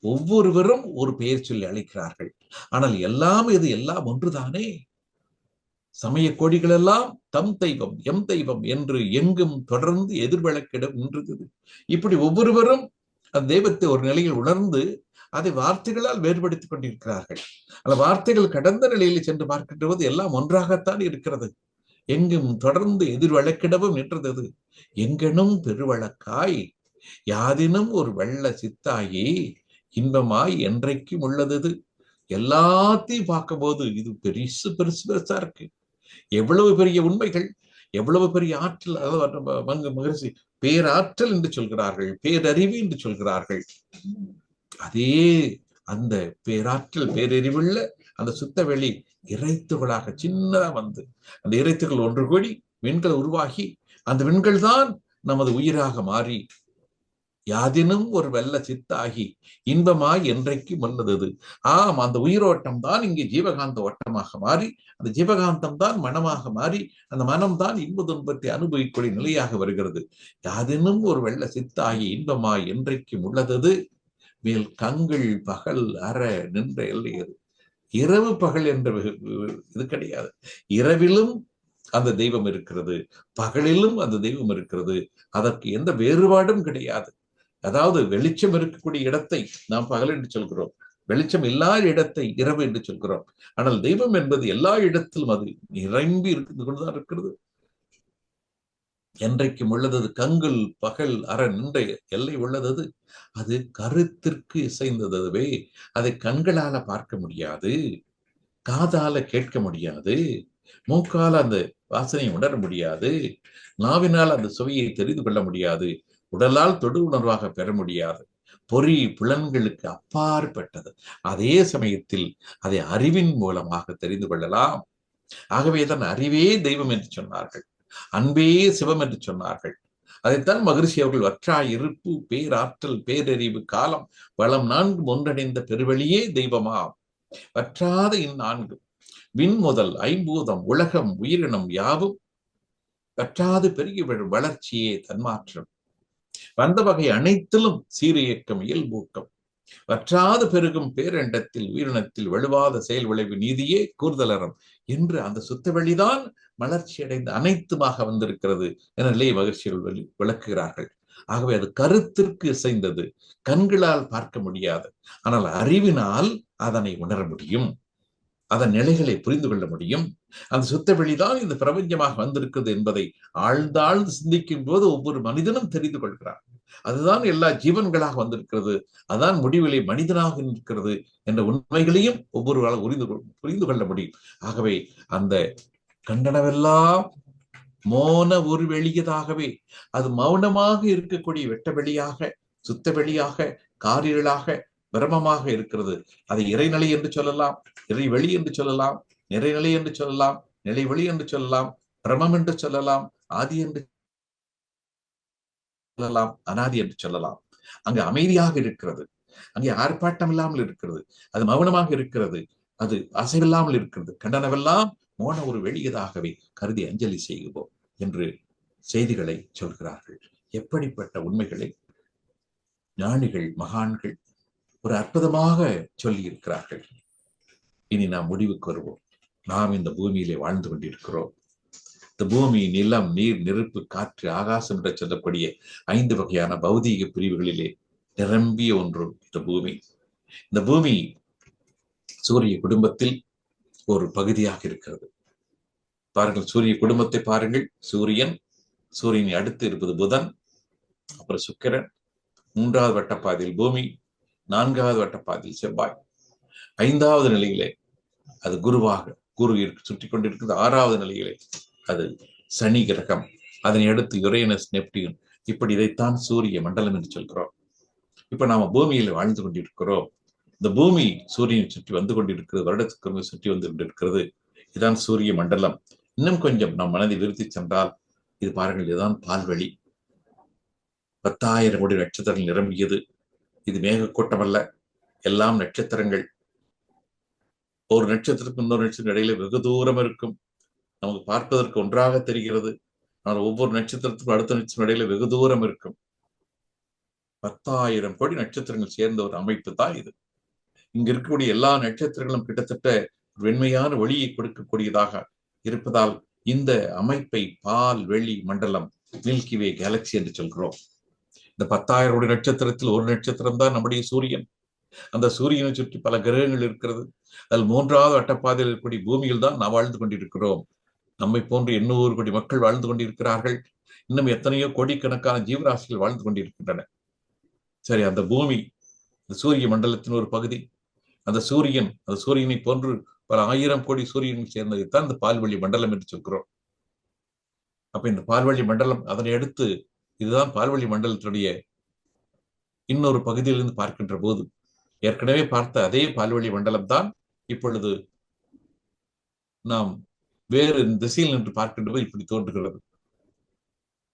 ஒவ்வொருவரும் ஒரு பெயர் சொல்லி அழைக்கிறார்கள். ஆனால் எல்லாம் இது எல்லாம் ஒன்றுதானே. சமய கோடிகள் எல்லாம் தம் தெய்வம் எம் தெய்வம் என்று எங்கும் தொடர்ந்து எதிர்வழக்கிடம் நின்றது. இப்படி ஒவ்வொருவரும் அந்த தெய்வத்தை ஒரு நிலையில் உணர்ந்து அதை வார்த்தைகளால் வேறுபடுத்திக் கொண்டிருக்கிறார்கள். அந்த வார்த்தைகள் கடந்த நிலையில் சென்று பார்க்கின்ற போது எல்லாம் ஒன்றாகத்தான் இருக்கிறது. எங்கும் தொடர்ந்து எதிர்வழக்கிடவும் நின்றது. எங்கெனும் பெருவழக்காய் யாதினும் ஒரு வெள்ள சித்தாயி இன்பமாய் என்றைக்கும் உள்ளது. எல்லாத்தையும் பார்க்கும் போது இது பெருசா இருக்கு. எவ்வளவு பெரிய உண்மைகள், எவ்வளவு பெரிய ஆற்றல்! அதாவது மகரிஷி பேராற்றல் என்று சொல்கிறார்கள், பேரறிவு என்று சொல்கிறார்கள். அதே அந்த பேராற்றல் பேரறிவுள்ள அந்த சுத்தவெளி இறைத்துகளாக சின்னதா வந்து அந்த இறைத்துகள் ஒன்று கூடி விண்கள் உருவாகி அந்த விண்கள் தான் நமது உயிராக மாறி யாதினும் ஒரு வெள்ள சித்தாகி இன்பமாய் என்றைக்கு வல்லது. ஆம், அந்த உயிரோட்டம் தான் இங்கே ஜீவகாந்த ஓட்டமாக மாறி அந்த ஜீவகாந்தம் தான் மனமாக மாறி அந்த மனம் தான் இன்ப துன்பத்தை அனுபவிக்கூடிய நிலையாக வருகிறது. யாதினும் ஒரு வெள்ள சித்தாகி இன்பமாய் என்றைக்கும் உள்ளது. மேல் கண்கள் பகல் அற நின்ற எல்லையது. இரவு பகல் என்ற இது கிடையாது. இரவிலும் அந்த தெய்வம் இருக்கிறது, பகலிலும் அந்த தெய்வம் இருக்கிறது. அதற்கு எந்த வேறுபாடும் கிடையாது. அதாவது வெளிச்சம் இருக்கக்கூடிய இடத்தை நாம் பகல் என்று சொல்கிறோம், வெளிச்சம் இல்லாத இடத்தை இரவு என்று சொல்கிறோம். ஆனால் தெய்வம் என்பது எல்லா இடத்திலும் அது நிரம்பி இருந்து கொண்டுதான் இருக்கிறது. என்றைக்கும் உள்ளது. கண்கள் பகல் அற நின்ற எல்லை உள்ளது. அது கருத்திற்கு இசைந்ததுவே. அதை கண்களால பார்க்க முடியாது, காதால கேட்க முடியாது, மூக்கால அந்த வாசனையை உணர முடியாது, நாவினால் அந்த சுவையை தெரிந்து கொள்ள முடியாது, உடலால் தொடு உணர்வாக பெற முடியாது. பொறி புலன்களுக்கு அப்பாற்பட்டது. அதே சமயத்தில் அதை அறிவின் மூலமாக தெரிந்து கொள்ளலாம். ஆகவேதான் அறிவே தெய்வம் என்று சொன்னார்கள், அன்பே சிவம் என்று சொன்னார்கள். அதைத்தான் மகரிஷி அவர்கள் வற்றாய் இருப்பு பேராற்றல் பேரறிவு காலம் வளம் நான்கு ஒன்றடைந்த பெருவெளியே தெய்வமாம். வற்றாத இந்நான்கு விண் முதல் ஐம்பூதம் உலகம் உயிரினம் யாவும் வற்றாது பெருகி விழும் வளர்ச்சியே தன்மாற்றம். வந்த வகை அனைத்திலும் சீரியக்கம் இயல்பூக்கம் வற்றாது பெருகும் பேரண்டத்தில் உயிரினத்தில் வலுவாத செயல் விளைவு நீதியே கூர்தலறம் என்று அந்த சுத்த வெளிதான் மலர்ச்சி அடைந்த அனைத்துமாக வந்திருக்கிறது என நிலை மகிழ்ச்சிகள் விளக்குகிறார்கள். ஆகவே அது கருத்திற்கு இசைந்தது, கண்களால் பார்க்க முடியாது. ஆனால் அறிவினால் அதனை உணர முடியும், அதன் நிலைகளை புரிந்து கொள்ள முடியும். அந்த சுத்த வெளிதான் இந்த பிரபஞ்சமாக வந்திருக்கிறது என்பதை ஆழ்ந்தாழ்ந்து சிந்திக்கும் போது ஒவ்வொரு மனிதனும் தெரிந்து கொள்கிறார். அதுதான் எல்லா ஜீவன்களாக வந்திருக்கிறது, அதுதான் முடிவிலே மனிதனாக இருக்கிறது என்ற உண்மைகளையும் ஒவ்வொருவரால் புரிந்து கொள்ள முடியும். ஆகவே அந்த கண்டனவெல்லாம் மோன ஒரு வெளியதாகவே அது மௌனமாக இருக்கக்கூடிய வெட்ட வெளியாக சுத்த வெளியாக காரிரளாக பிரமமாக இருக்கிறது. அதை இறைநிலை என்று சொல்லலாம், இறைவெளி என்று சொல்லலாம், நிறைநிலை என்று சொல்லலாம், நிலைவெளி என்று சொல்லலாம், பிரமம் என்று சொல்லலாம், ஆதி என்று சொல்லலாம், அனாதி என்று சொல்லலாம். அங்கு அமைதியாக இருக்கிறது, அங்கே ஆர்ப்பாட்டம் இல்லாமல் இருக்கிறது, அது மௌனமாக இருக்கிறது, அது அசைவில்லாமல் இருக்கிறது. கண்டனவெல்லாம் மோன ஒரு வெளியதாகவே கருதி அஞ்சலி செய்கிறோம் என்று செய்திகளை சொல்கிறார்கள். எப்படிப்பட்ட உண்மைகளை ஞானிகள் மகான்கள் ஒரு அற்புதமாக சொல்லி இருக்கிறார்கள். இனி நாம் முடிவுக்கு வருவோம். நாம் இந்த பூமியிலே வாழ்ந்து கொண்டிருக்கிறோம். இந்த பூமி நிலம் நீர் நெருப்பு காற்று ஆகாசம் என்று சொல்லக்கூடிய 5 வகையான பௌதீக பிரிவுகளிலே நிரம்பிய ஒன்று இந்த பூமி. இந்த பூமி சூரிய குடும்பத்தில் ஒரு பகுதியாக இருக்கிறது. பாருங்கள், சூரிய குடும்பத்தை பாருங்கள். சூரியன், சூரியனை அடுத்து இருப்பது புதன், அப்புறம் சுக்கிரன், 3வது வட்டப்பாதையில் பூமி, 4வது வட்டப்பாதையில் செவ்வாய், 5வது நிலையிலே அது குரு சுற்றி கொண்டிருக்கிறது. 6வது நிலையிலே அது சனி கிரகம், அதனை அடுத்து யுரேனஸ் நெப்டியூன். இப்படி இதைத்தான் சூரிய மண்டலம் என்று சொல்கிறோம். இப்ப நாம பூமியில வாழ்ந்து கொண்டிருக்கிறோம். இந்த பூமி சூரியனை சுற்றி வந்து கொண்டிருக்கிறது, வருடத்துக்கு சுற்றி வந்து கொண்டிருக்கிறது. இதுதான் சூரிய மண்டலம். இன்னும் கொஞ்சம் நம் மனதை விருத்தி சென்றால் இது பாருங்கள், இதுதான் பால்வெளி. 10,000 கோடி நட்சத்திரங்கள் நிரம்பியது. இது மேகக்கூட்டம் அல்ல, எல்லாம் நட்சத்திரங்கள். ஒரு நட்சத்திரத்துக்கு இன்னொரு நட்சத்திரம் இடையில வெகு தூரம் இருக்கும், நமக்கு பார்ப்பதற்கு ஒன்றாக தெரிகிறது. ஆனால் ஒவ்வொரு நட்சத்திரத்துக்கும் அடுத்த நட்சத்திரம் இடையில வெகு தூரம் இருக்கும். 10,000 கோடி நட்சத்திரங்கள் சேர்ந்த ஒரு அமைப்பு தான் இது. இங்க இருக்கக்கூடிய எல்லா நட்சத்திரங்களும் கிட்டத்தட்ட வெண்மையான ஒளியை கொடுக்கக்கூடியதாக இருப்பதால் இந்த அமைப்பை பால் வெளி மண்டலம், மில்கிவே கேலக்சி என்று சொல்கிறோம். இந்த 10,000 கோடி நட்சத்திரத்தில் ஒரு நட்சத்திரம் தான் நம்முடைய சூரியன். அந்த சூரியனை சுற்றி பல கிரகங்கள் இருக்கிறது. அதில் 3வது வட்டப்பாதையில் இருக்கக்கூடிய பூமியில் தான் நாம் வாழ்ந்து கொண்டிருக்கிறோம். நம்மை போன்று 800 கோடி மக்கள் வாழ்ந்து கொண்டிருக்கிறார்கள். இன்னும் எத்தனையோ கோடிக்கணக்கான ஜீவராசிகள் வாழ்ந்து கொண்டிருக்கின்றன. சரி, அந்த பூமி இந்த சூரிய மண்டலத்தின் ஒரு பகுதி. அந்த சூரியனை போன்று பல 1000 கோடி சூரியனை சேர்ந்ததைத்தான் இந்த பால்வெளி மண்டலம் என்று சொல்கிறோம். அப்ப இந்த பால்வழி மண்டலம், அதனை அடுத்து இதுதான் பால்வழி மண்டலத்தினுடைய இன்னொரு பகுதியிலிருந்து பார்க்கின்ற போது ஏற்கனவே பார்த்த அதே பால்வழி மண்டலம் தான் இப்பொழுது நாம் வேறு திசையில் நின்று பார்க்கின்ற போது இப்படி தோன்றுகிறது.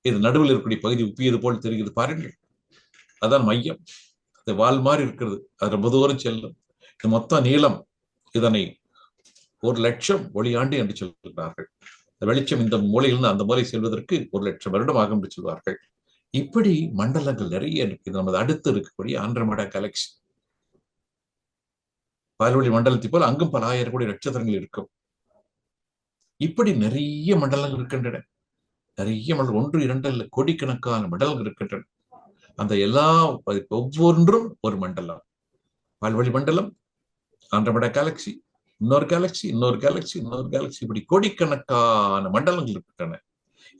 இது நடுவில் இருக்கக்கூடிய பகுதி உப்பியது போல் தெரிகிறது பாருங்கள். அதான் மையம். அது வால் மாதிரி இருக்கிறது. அது ரொம்ப தூரம் செல்லும். இது மொத்த நீளம். இதனை 1,00,000 ஒளியாண்டு என்று சொல்கிறார்கள். வெளிச்சம் இந்த மூலையிலிருந்து அந்த மூலை செல்வதற்கு 1,00,000 வருடம் ஆகும் என்று சொல்வார்கள். இப்படி மண்டலங்கள் நிறைய இருக்கு. இது நமது அடுத்து இருக்கக்கூடிய ஆந்திரமடா கேலக்சி. பால்வழி மண்டலத்தை போல் அங்கும் பல ஆயிரம் கோடி நட்சத்திரங்கள் இருக்கும். இப்படி நிறைய மண்டலங்கள் இருக்கின்றன. நிறைய மண்டலம், 1, 2 அல்ல, கோடிக்கணக்கான மண்டலங்கள் இருக்கின்றன. அந்த எல்லா ஒவ்வொன்றும் ஒரு மண்டலம். பால்வழி மண்டலம், ஆந்திரமடா கேலக்சி, இன்னொரு கேலக்சி, இன்னொரு கேலக்சி, இன்னொரு கேலக்சி, இப்படி கோடிக்கணக்கான மண்டலங்கள் இருக்கின்றன.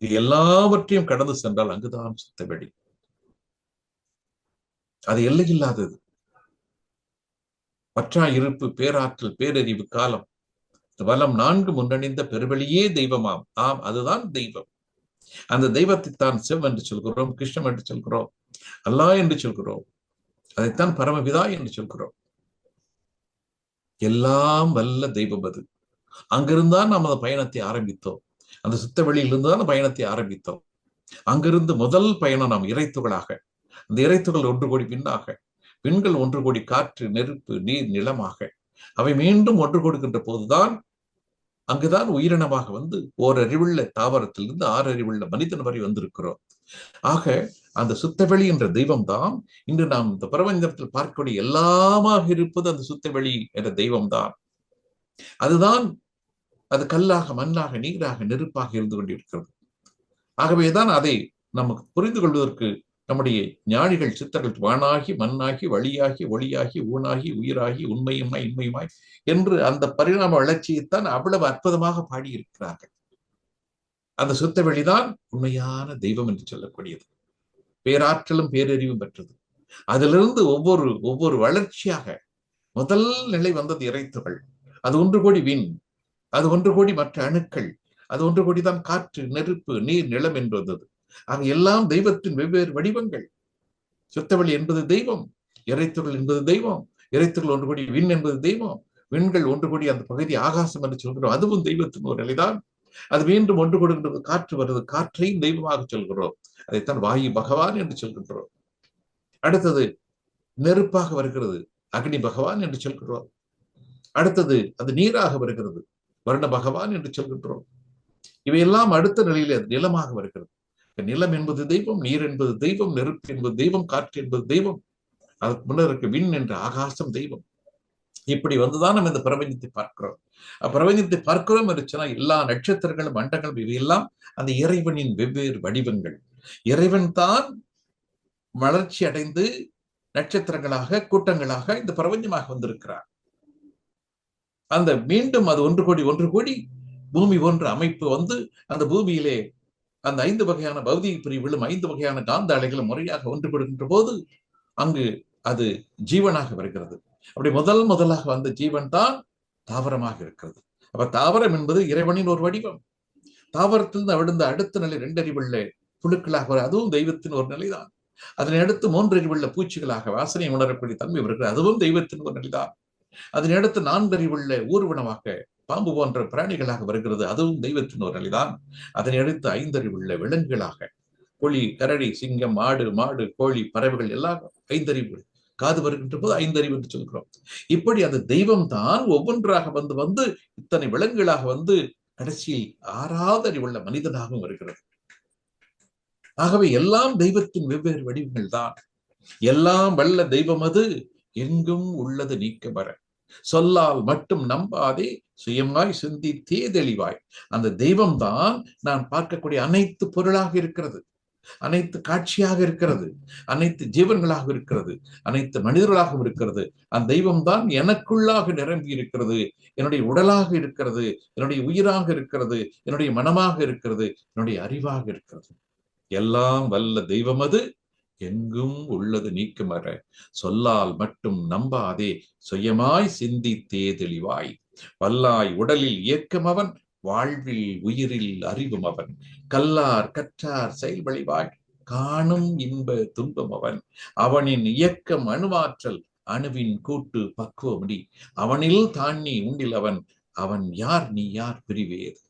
இது எல்லாவற்றையும் கடந்து சென்றால் அங்குதான் சுத்தவெளி. அது எல்லையில்லாதது. பற்றா இருப்பு, பேராற்றல், பேரறிவு, காலம், வலம் 4 முன்னணிந்த பெருவெளியே தெய்வமாம். ஆம், அதுதான் தெய்வம். அந்த தெய்வத்தை தான் சிவம் என்று சொல்கிறோம், கிருஷ்ணம் என்று சொல்கிறோம், அல்லாஹ் என்று சொல்கிறோம். அதைத்தான் பரமபிதா என்று சொல்கிறோம். எல்லாம் வல்ல தெய்வம் அது. அங்கிருந்தான் நாம் அந்த பயணத்தை ஆரம்பித்தோம். அந்த சுத்த வெளியிலிருந்து தான் பயணத்தை ஆரம்பித்தோம். அங்கிருந்து முதல் பயணம் நாம் இறைத்துகளாக, அந்த இறைத்துகள் 1 கோடி விண்ணாக, விண்கள் 1 கோடி காற்று, நெருப்பு, நீர், நிலமாக, அவை மீண்டும் ஒன்று கொடுக்கின்ற போதுதான் அங்குதான் உயிரினமாக வந்து ஓரறிவுள்ள தாவரத்திலிருந்து 6 அறிவுள்ள மனிதன் வரை வந்திருக்கிறோம். ஆக அந்த சுத்தவெளி என்ற தெய்வம் தான் இன்று நாம் இந்த பிரபஞ்சத்தில் பார்க்கக்கூடிய எல்லாமாக இருப்பது அந்த சுத்தவெளி என்ற தெய்வம் தான். அதுதான் அது கல்லாக, மண்ணாக, நீராக, நெருப்பாக இருந்து கொண்டிருக்கிறது. ஆகவேதான் அதை நமக்கு புரிந்து கொள்வதற்கு நம்முடைய ஞானிகள், சித்தர்கள் வானாகி, மண்ணாகி, வழியாகி, ஒளியாகி, ஊனாகி, உயிராகி, உண்மையுமாய், இன்மையுமாய் என்று அந்த பரிணாம வளர்ச்சியைத்தான் அவ்வளவு அற்புதமாக பாடியிருக்கிறார்கள். அந்த சுத்த வெளிதான் உண்மையான தெய்வம் என்று சொல்லக்கூடியது. பேராற்றலும் பேரறிவும் பெற்றது. அதிலிருந்து ஒவ்வொரு வளர்ச்சியாக முதல் நிலை வந்தது இறைத்துகள். அது 1 கோடி விண், அது 1 கோடி மற்ற அணுக்கள், அது 1 கோடி தான் காற்று, நெருப்பு, நீர், நிலம் என்று வந்தது. ஆக எல்லாம் தெய்வத்தின் வெவ்வேறு வடிவங்கள். சுத்தவெளி என்பது தெய்வம், இறைத்துகள் என்பது தெய்வம், இறைத்துகள் 1 கோடி விண் என்பது தெய்வம், விண்கள் 1 கோடி அந்த பகுதி ஆகாசம் என்று சொல்கிறோம், அதுவும் தெய்வத்தின் ஒரு நிலைதான். அது மீண்டும் 1 கொடுக்கின்றது, காற்று வருது, காற்றையும் தெய்வமாக சொல்கிறோம், அதைத்தான் வாயு பகவான் என்று சொல்கின்றோம். அடுத்தது நெருப்பாக வருகிறது, அக்னி பகவான் என்று சொல்கிறோம். அடுத்தது அது நீராக வருகிறது, வருண பகவான் என்று சொல்கின்றோம். இவையெல்லாம் அடுத்த நிலையில நிலமாக வருகிறது. நிலம் என்பது தெய்வம், நீர் என்பது தெய்வம், நெருப்பு என்பது தெய்வம், காற்று என்பது தெய்வம், அதுக்கு முன்னர் இருக்க விண் என்ற ஆகாசம் தெய்வம். இப்படி வந்துதான் நம்ம இந்த பிரபஞ்சத்தை பார்க்கிறோம். பிரபஞ்சத்தை பார்க்கிறோம் என்று சொன்னா எல்லா நட்சத்திரங்களும், மண்டங்களும் இவையெல்லாம் அந்த இறைவனின் வெவ்வேறு வடிவங்கள். இறைவன் தான் வளர்ச்சி அடைந்து நட்சத்திரங்களாக, கூட்டங்களாக இந்த பிரபஞ்சமாக வந்திருக்கிறார். அந்த மீண்டும் அது 1 கோடி பூமி போன்ற அமைப்பு வந்து அந்த பூமியிலே அந்த 5 வகையான பௌதிக பிரிவுகளும் 5 வகையான காந்த அலைகளும் முறையாக ஒன்று கொடுக்கின்ற போது அங்கு அது ஜீவனாக வருகிறது. அப்படி முதலாக வந்த ஜீவன் தான் தாவரமாக இருக்கிறது. அப்ப தாவரம் என்பது இறைவனின் ஒரு வடிவம். தாவரத்திலிருந்து விழுந்த அடுத்த நிலை 2 அறிவுள்ள புழுக்களாக வர, அதுவும் தெய்வத்தின் ஒரு நிலைதான். அதனை அடுத்து 3 அறிவுள்ள பூச்சிகளாக வாசனை உணரக்கூடிய தன்மை வருகிறது, அதுவும் தெய்வத்தின் ஒரு நிலைதான். அதனை அடுத்து 4 அறிவுள்ள ஊர்வனமாக பாம்பு போன்ற பிராணிகளாக வருகிறது, அதுவும் தெய்வத்தின் ஒரு நிலைதான். அதனை அடுத்து 5 அறிவுள்ள விலங்குகளாக புலி, கரடி, சிங்கம், மாடு, கோழி, பறவைகள் எல்லாம் 5 அறிவு. காது வருகின்ற போது 5 அறிவு என்று சொல்கிறோம். இப்படி அந்த தெய்வம் தான் ஒவ்வொன்றாக வந்து இத்தனை விலங்குகளாக வந்து கடைசியில் 6வது அறிவுள்ள மனிதனாகவும் வருகிறது. ஆகவே எல்லாம் தெய்வத்தின் வெவ்வேறு வடிவங்கள் தான். எல்லாம் வல்ல தெய்வம் அது எங்கும் உள்ளது நீக்க வர, சொல்லால் மட்டும் நம்பாதே சுயமாய் சிந்தித்தே தெளிவாய். அந்த தெய்வம் தான் நான் பார்க்கக்கூடிய அனைத்து பொருளாக இருக்கிறது, அனைத்து காட்சியாக இருக்கிறது, அனைத்து ஜீவன்களாக இருக்கிறது, அனைத்து மனிதர்களாகவும் இருக்கிறது. அந்த தெய்வம் தான் எனக்குள்ளாக நிரம்பி இருக்கிறது, என்னுடைய உடலாக இருக்கிறது, என்னுடைய உயிராக இருக்கிறது, என்னுடைய மனமாக இருக்கிறது, என்னுடைய அறிவாக இருக்கிறது. எல்லாம் வல்ல தெய்வம் அது எங்கும் உள்ளது நீக்குமற, சொல்லால் மட்டும் நம்பாதே சுயமாய் சிந்தித்தே தெளிவாய். வல்லாய் உடலில் இயக்கம் அவன், வாழ்வில் உயிரில் அறிவும் அவன். கல்லார் கற்றார் செயல்வழிவாய் காணும் இன்ப துன்பம் அவன். அவனின் இயக்கம் அணுவாற்றல் அணுவின் கூட்டு பக்குவமுடி. அவனில் தாண்டி உண்டில் அவன். அவன் யார் நீ யார் பிரிவேது.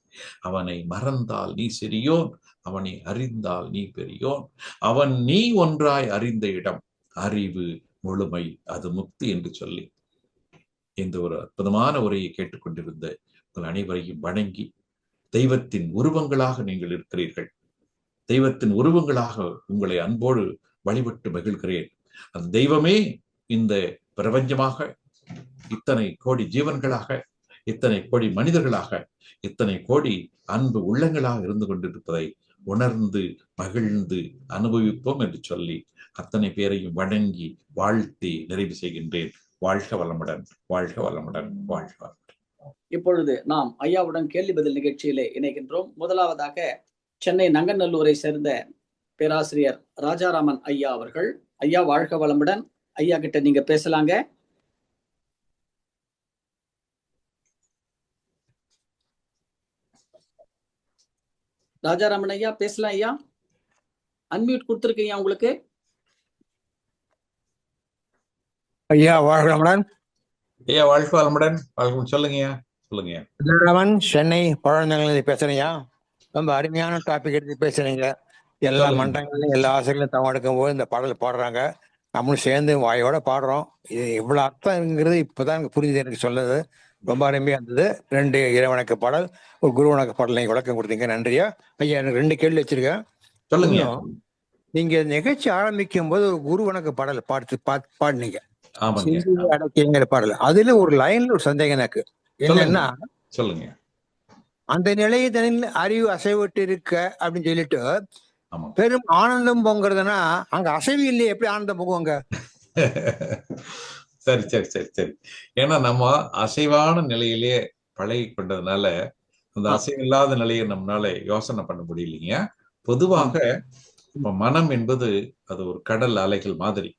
அவனை மறந்தால் நீ சிறியோன், அவனை அறிந்தால் நீ பெரியோன். அவன் நீ ஒன்றாய் அறிந்த இடம், அறிவு முழுமை அது முக்தி என்று சொல்லி இந்த ஒரு அற்புதமான உரையை கேட்டுக்கொண்டிருந்த உங்கள் அனைவரையும் வணங்கி, தெய்வத்தின் உருவங்களாக நீங்கள் இருக்கிறீர்கள். தெய்வத்தின் உருவங்களாக உங்களை அன்போடு வழிபட்டு மகிழ்கிறேன். அந்த தெய்வமே இந்த பிரபஞ்சமாக, இத்தனை கோடி ஜீவன்களாக, இத்தனை கோடி மனிதர்களாக, இத்தனை கோடி அன்பு உள்ளங்களாக இருந்து கொண்டிருப்பதை உணர்ந்து மகிழ்ந்து அனுபவிப்போம் என்று சொல்லி அத்தனை பேரையும் வணங்கி வாழ்த்தி நிறைவு செய்கின்றேன். வாழ்க வளமுடன், வாழ்க வளமுடன், வாழ்க வளமுடன். இப்பொழுது நாம் ஐயாவுடன் கேள்வி பதில் நிகழ்ச்சியிலே இணைகின்றோம். முதலாவதாக சென்னை நங்கநல்லூரை சேர்ந்த பேராசிரியர் ராஜாராமன் ஐயா அவர்கள். ஐயா வாழ்க வளமுடன். ஐயா கிட்ட நீங்க பேசலாங்க. ராஜாராமன் ஐயா பேசலாம் ஐயா. அன்மியூட் கொடுத்துருக்கீங்க உங்களுக்கு. ஐயா வாழ்க வளமுடன். ஐயா வாழ்க வளமுடன். சொல்லுங்கய்யா, சொல்லுங்க. ராஜாராமன் சென்னை பழநிலையில பேசுறேன்யா. ரொம்ப அருமையான டாபிக் எடுத்து பேசுறீங்க. எல்லா மன்றங்களையும் எல்லா ஆசிரியர்களும் தவம் எடுக்கும் போது இந்த பாடல் பாடுறாங்க, நம்மளும் சேர்ந்து வாயோட பாடுறோம். இது இவ்வளவு அர்த்தங்கிறது இப்பதான் எனக்கு புரிஞ்சது, எனக்கு சொன்னது ரொம்ப அருமையா இருந்தது. 2 இறைவணக்க பாடல், ஒரு குரு வணக்க பாடல் நீங்க விளக்கம் கொடுத்தீங்க, நன்றியா ஐயா. எனக்கு 2 கேள்வி வச்சிருக்கேன். சொல்லுங்க. நீங்க நிகழ்ச்சி ஆரம்பிக்கும் போது ஒரு குரு வணக்க பாடல் பாடினீங்க, ஆமாங்க, அடக்கிங்கிற பாடல். அதுல ஒரு லைன்ல ஒரு சந்தேகம் எனக்கு என்னன்னா, சொல்லுங்க. அந்த நிலையதனில் அறிவு அசைவிட்டு இருக்க அப்படின்னு சொல்லிட்டு ஆமா, பெரும் ஆனந்தம் பொங்குறதுன்னா அங்க அசைவு இல்லையே, எப்படி ஆனந்தம் பொங்குவாங்க? சரி சரி சரி சரி. ஏன்னா நம்ம அசைவான நிலையிலேயே பழகி கொண்டதுனால அந்த அசைவில்லாத நிலையை நம்மளால யோசனை பண்ண முடியலைங்க. பொதுவாக மனம் என்பது அது ஒரு கடல் அலைகள் மாதிரி.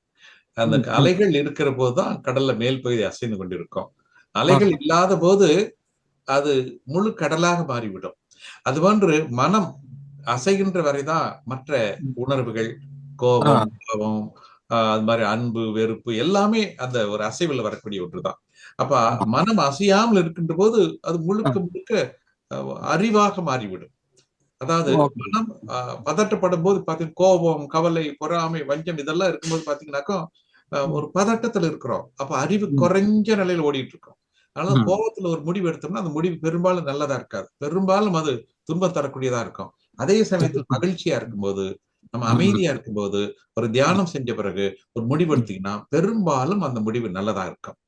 அந்த அலைகள் இருக்கிற போதுதான் கடல்ல மேல் பகுதி அசைந்து கொண்டிருக்கும். அலைகள் இல்லாத போது அது முழு கடலாக மாறிவிடும். அது போன்று மனம் அசைகின்ற வரைதான் மற்ற உணர்வுகள், கோபம், கோபம், அது மாதிரி அன்பு, வெறுப்பு எல்லாமே அந்த ஒரு அசைவில் வரக்கூடிய ஒன்றுதான். அப்ப மனம் அசையாமல் இருக்கின்ற போது அது முழுக்க முழுக்க அறிவாக மாறிவிடும். அதாவது மனம் பதட்டப்படும் போது பாத்தீங்கன்னா கோபம், கவலை, பொறாமை, வஞ்சம் இதெல்லாம் இருக்கும்போது பாத்தீங்கன்னாக்கா ஒரு பதட்டத்துல இருக்கிறோம். அப்ப அறிவு குறைஞ்ச நிலையில ஓடிட்டு இருக்கோம். அதனால கோபத்துல ஒரு முடிவு எடுத்தோம்னா அந்த முடிவு பெரும்பாலும் நல்லதா இருக்காது, பெரும்பாலும் அது துன்பம் தரக்கூடியதா இருக்கும். அதே சமயத்தில் மகிழ்ச்சியா இருக்கும்போது, நம்ம அமைதியா இருக்கும்போது, ஒரு தியானம் செஞ்ச பிறகு ஒரு முடிவு எடுத்தீங்கன்னா பெரும்பாலும் அந்த முடிவு நல்லதா இருக்கும்.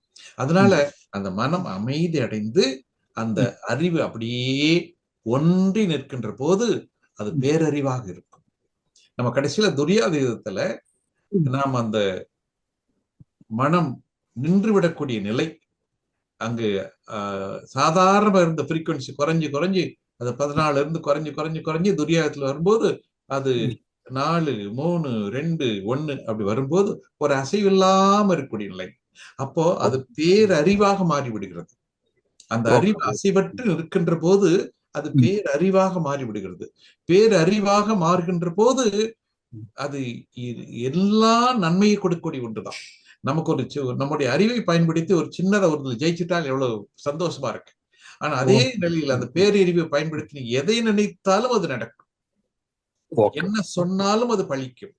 அதனால அந்த மனம் அமைதி அடைந்து அந்த அறிவு அப்படியே ஒன்றி நிற்கின்ற போது அது பேரறிவாக இருக்கும். நம்ம கடைசியில துரியாதீதத்துல நாம் அந்த மனம் நின்று விடக்கூடிய நிலை, அங்கு சாதாரணமா இருந்த ஃப்ரீக்வன்சி குறைஞ்சு குறைஞ்சு அது 14 இருந்து குறைஞ்சு குறைஞ்சு குறைஞ்சு துரியாதத்துல வரும்போது அது 4, 3, 2, 1 அப்படி வரும்போது ஒரு அசைவில்லாம இருக்கக்கூடிய நிலை. அப்போ அது பேரறிவாக மாறி விடுகிறது. அந்த அறிவு அசைவற்று இருக்கின்ற போது அது பேரறிவாக மாறிவிடுகிறது. பேரறிவாக மாறுகின்ற போது அது எல்லா நன்மையை கொடுக்கக்கூடிய ஒன்றுதான். நமக்கு நம்முடைய அறிவை பயன்படுத்தி ஒரு சின்னதை ஒரு ஜெயிச்சுட்டால் எவ்வளவு சந்தோஷமா இருக்கு. ஆனா அதே நிலையில் அந்த பேரறிவை பயன்படுத்தி எதை நினைத்தாலும் அது நடக்கும், என்ன சொன்னாலும் அது பழிக்கும்.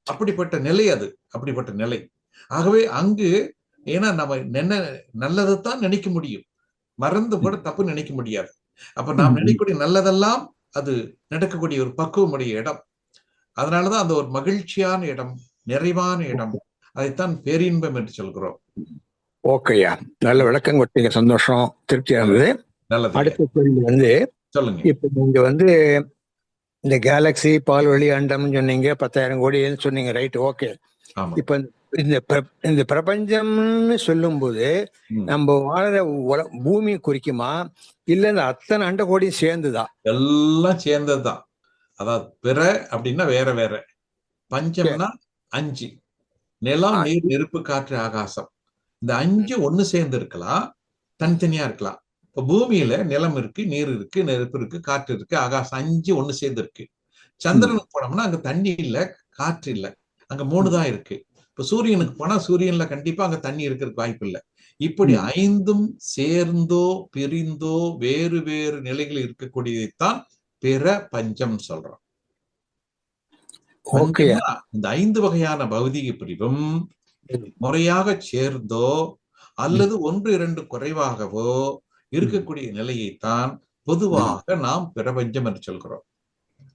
அப்படிப்பட்ட நிலை அது, அப்படிப்பட்ட நிலை. ஆகவே அங்கு ஏன்னா நம்ம என்ன நல்லதைத்தான் நினைக்க முடியும், மறந்து கூட தப்பு நினைக்க முடியாது. அப்ப நாம் நினைக்கக்கூடிய நல்லதெல்லாம் அது நடக்கக்கூடிய ஒரு பக்குவமுடைய இடம். அதனாலதான் அந்த ஒரு மகிழ்ச்சியான இடம், நிறைவான இடம், அதைத்தான் பேரின்பம் என்று சொல்கிறோம். ஓகேயா, நல்ல விளக்கம் கொடுத்தீங்க, சந்தோஷம், திருப்தியா இருந்தது. அடுத்த கேள்வி சொல்லுங்க. இப்ப நீங்க இந்த கேலக்சி, பால்வெளி, அண்டம்னு சொன்னீங்க, 10,000 கோடின்னு சொன்னீங்க, ரைட்? ஓகே. இப்ப இந்த பிரபஞ்சம்னு சொல்லும் போது நம்ம வாழற பூமி குறிக்குமா, இல்ல இந்த அத்தனை அண்ட கோடியும் சேர்ந்துதான்? எல்லாம் சேர்ந்ததுதான். அதாவது பிற அப்படின்னா வேற வேற, பஞ்சம்னா 5: நிலம், நீர், நெருப்பு, காற்று, ஆகாசம். இந்த 5 ஒண்ணு சேர்ந்து இருக்கலாம், தனித்தனியா இருக்கலாம். இப்ப பூமியில நிலம் இருக்கு, நீர் இருக்கு, நெருப்பு இருக்கு, காற்று இருக்கு, ஆகாசம் 5 ஒண்ணு சேர்ந்து இருக்கு. சந்திரனுக்கு போனோம்னா அங்க தண்ணி இல்ல, காற்று இல்ல, அங்க 3 தான் இருக்கு. இப்ப சூரியனுக்கு போனா சூரியன்ல கண்டிப்பா அங்க தண்ணி இருக்கிறதுக்கு வாய்ப்பு இல்லை. இப்படி 5ம் சேர்ந்தோ பிரிந்தோ வேறு வேறு நிலைகளில் இருக்கக்கூடியதைத்தான் பிற பஞ்சம் சொல்றோம். பஞ்சம்னா இந்த 5 வகையான பௌதிக பிரிவும் முறையாக சேர்ந்தோ அல்லது 1, 2 குறைவாகவோ இருக்கக்கூடிய நிலையைத்தான் பொதுவாக நாம் பிரபஞ்சம் என்று சொல்கிறோம்.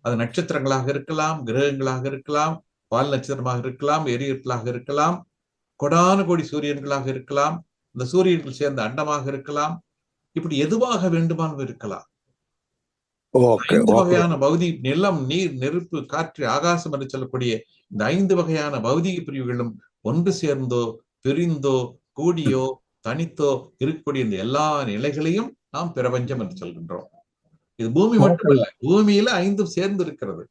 அது நட்சத்திரங்களாக இருக்கலாம், கிரகங்களாக இருக்கலாம், பால் நட்சத்திரமாக இருக்கலாம், எரிகற்களாக இருக்கலாம், கொடான கோடி சூரியன்களாக இருக்கலாம், இந்த சூரியன்கள் சேர்ந்த அண்டமாக இருக்கலாம், இப்படி எதுவாக வேண்டுமானும் இருக்கலாம். 5 வகையான பௌதிக நிலம், நீர், நெருப்பு, காற்று, ஆகாசம் என்று சொல்லக்கூடிய இந்த 5 வகையான பௌதிக பிரிவுகளும் ஒன்று சேர்ந்தோ பிரிந்தோ கூடியோ தனித்தோ இருக்கக்கூடிய இந்த எல்லா நிலைகளையும் நாம் பிரபஞ்சம் என்று சொல்கின்றோம். இது பூமி மட்டுமல்ல, பூமியில 5ம் சேர்ந்து இருக்கிறது.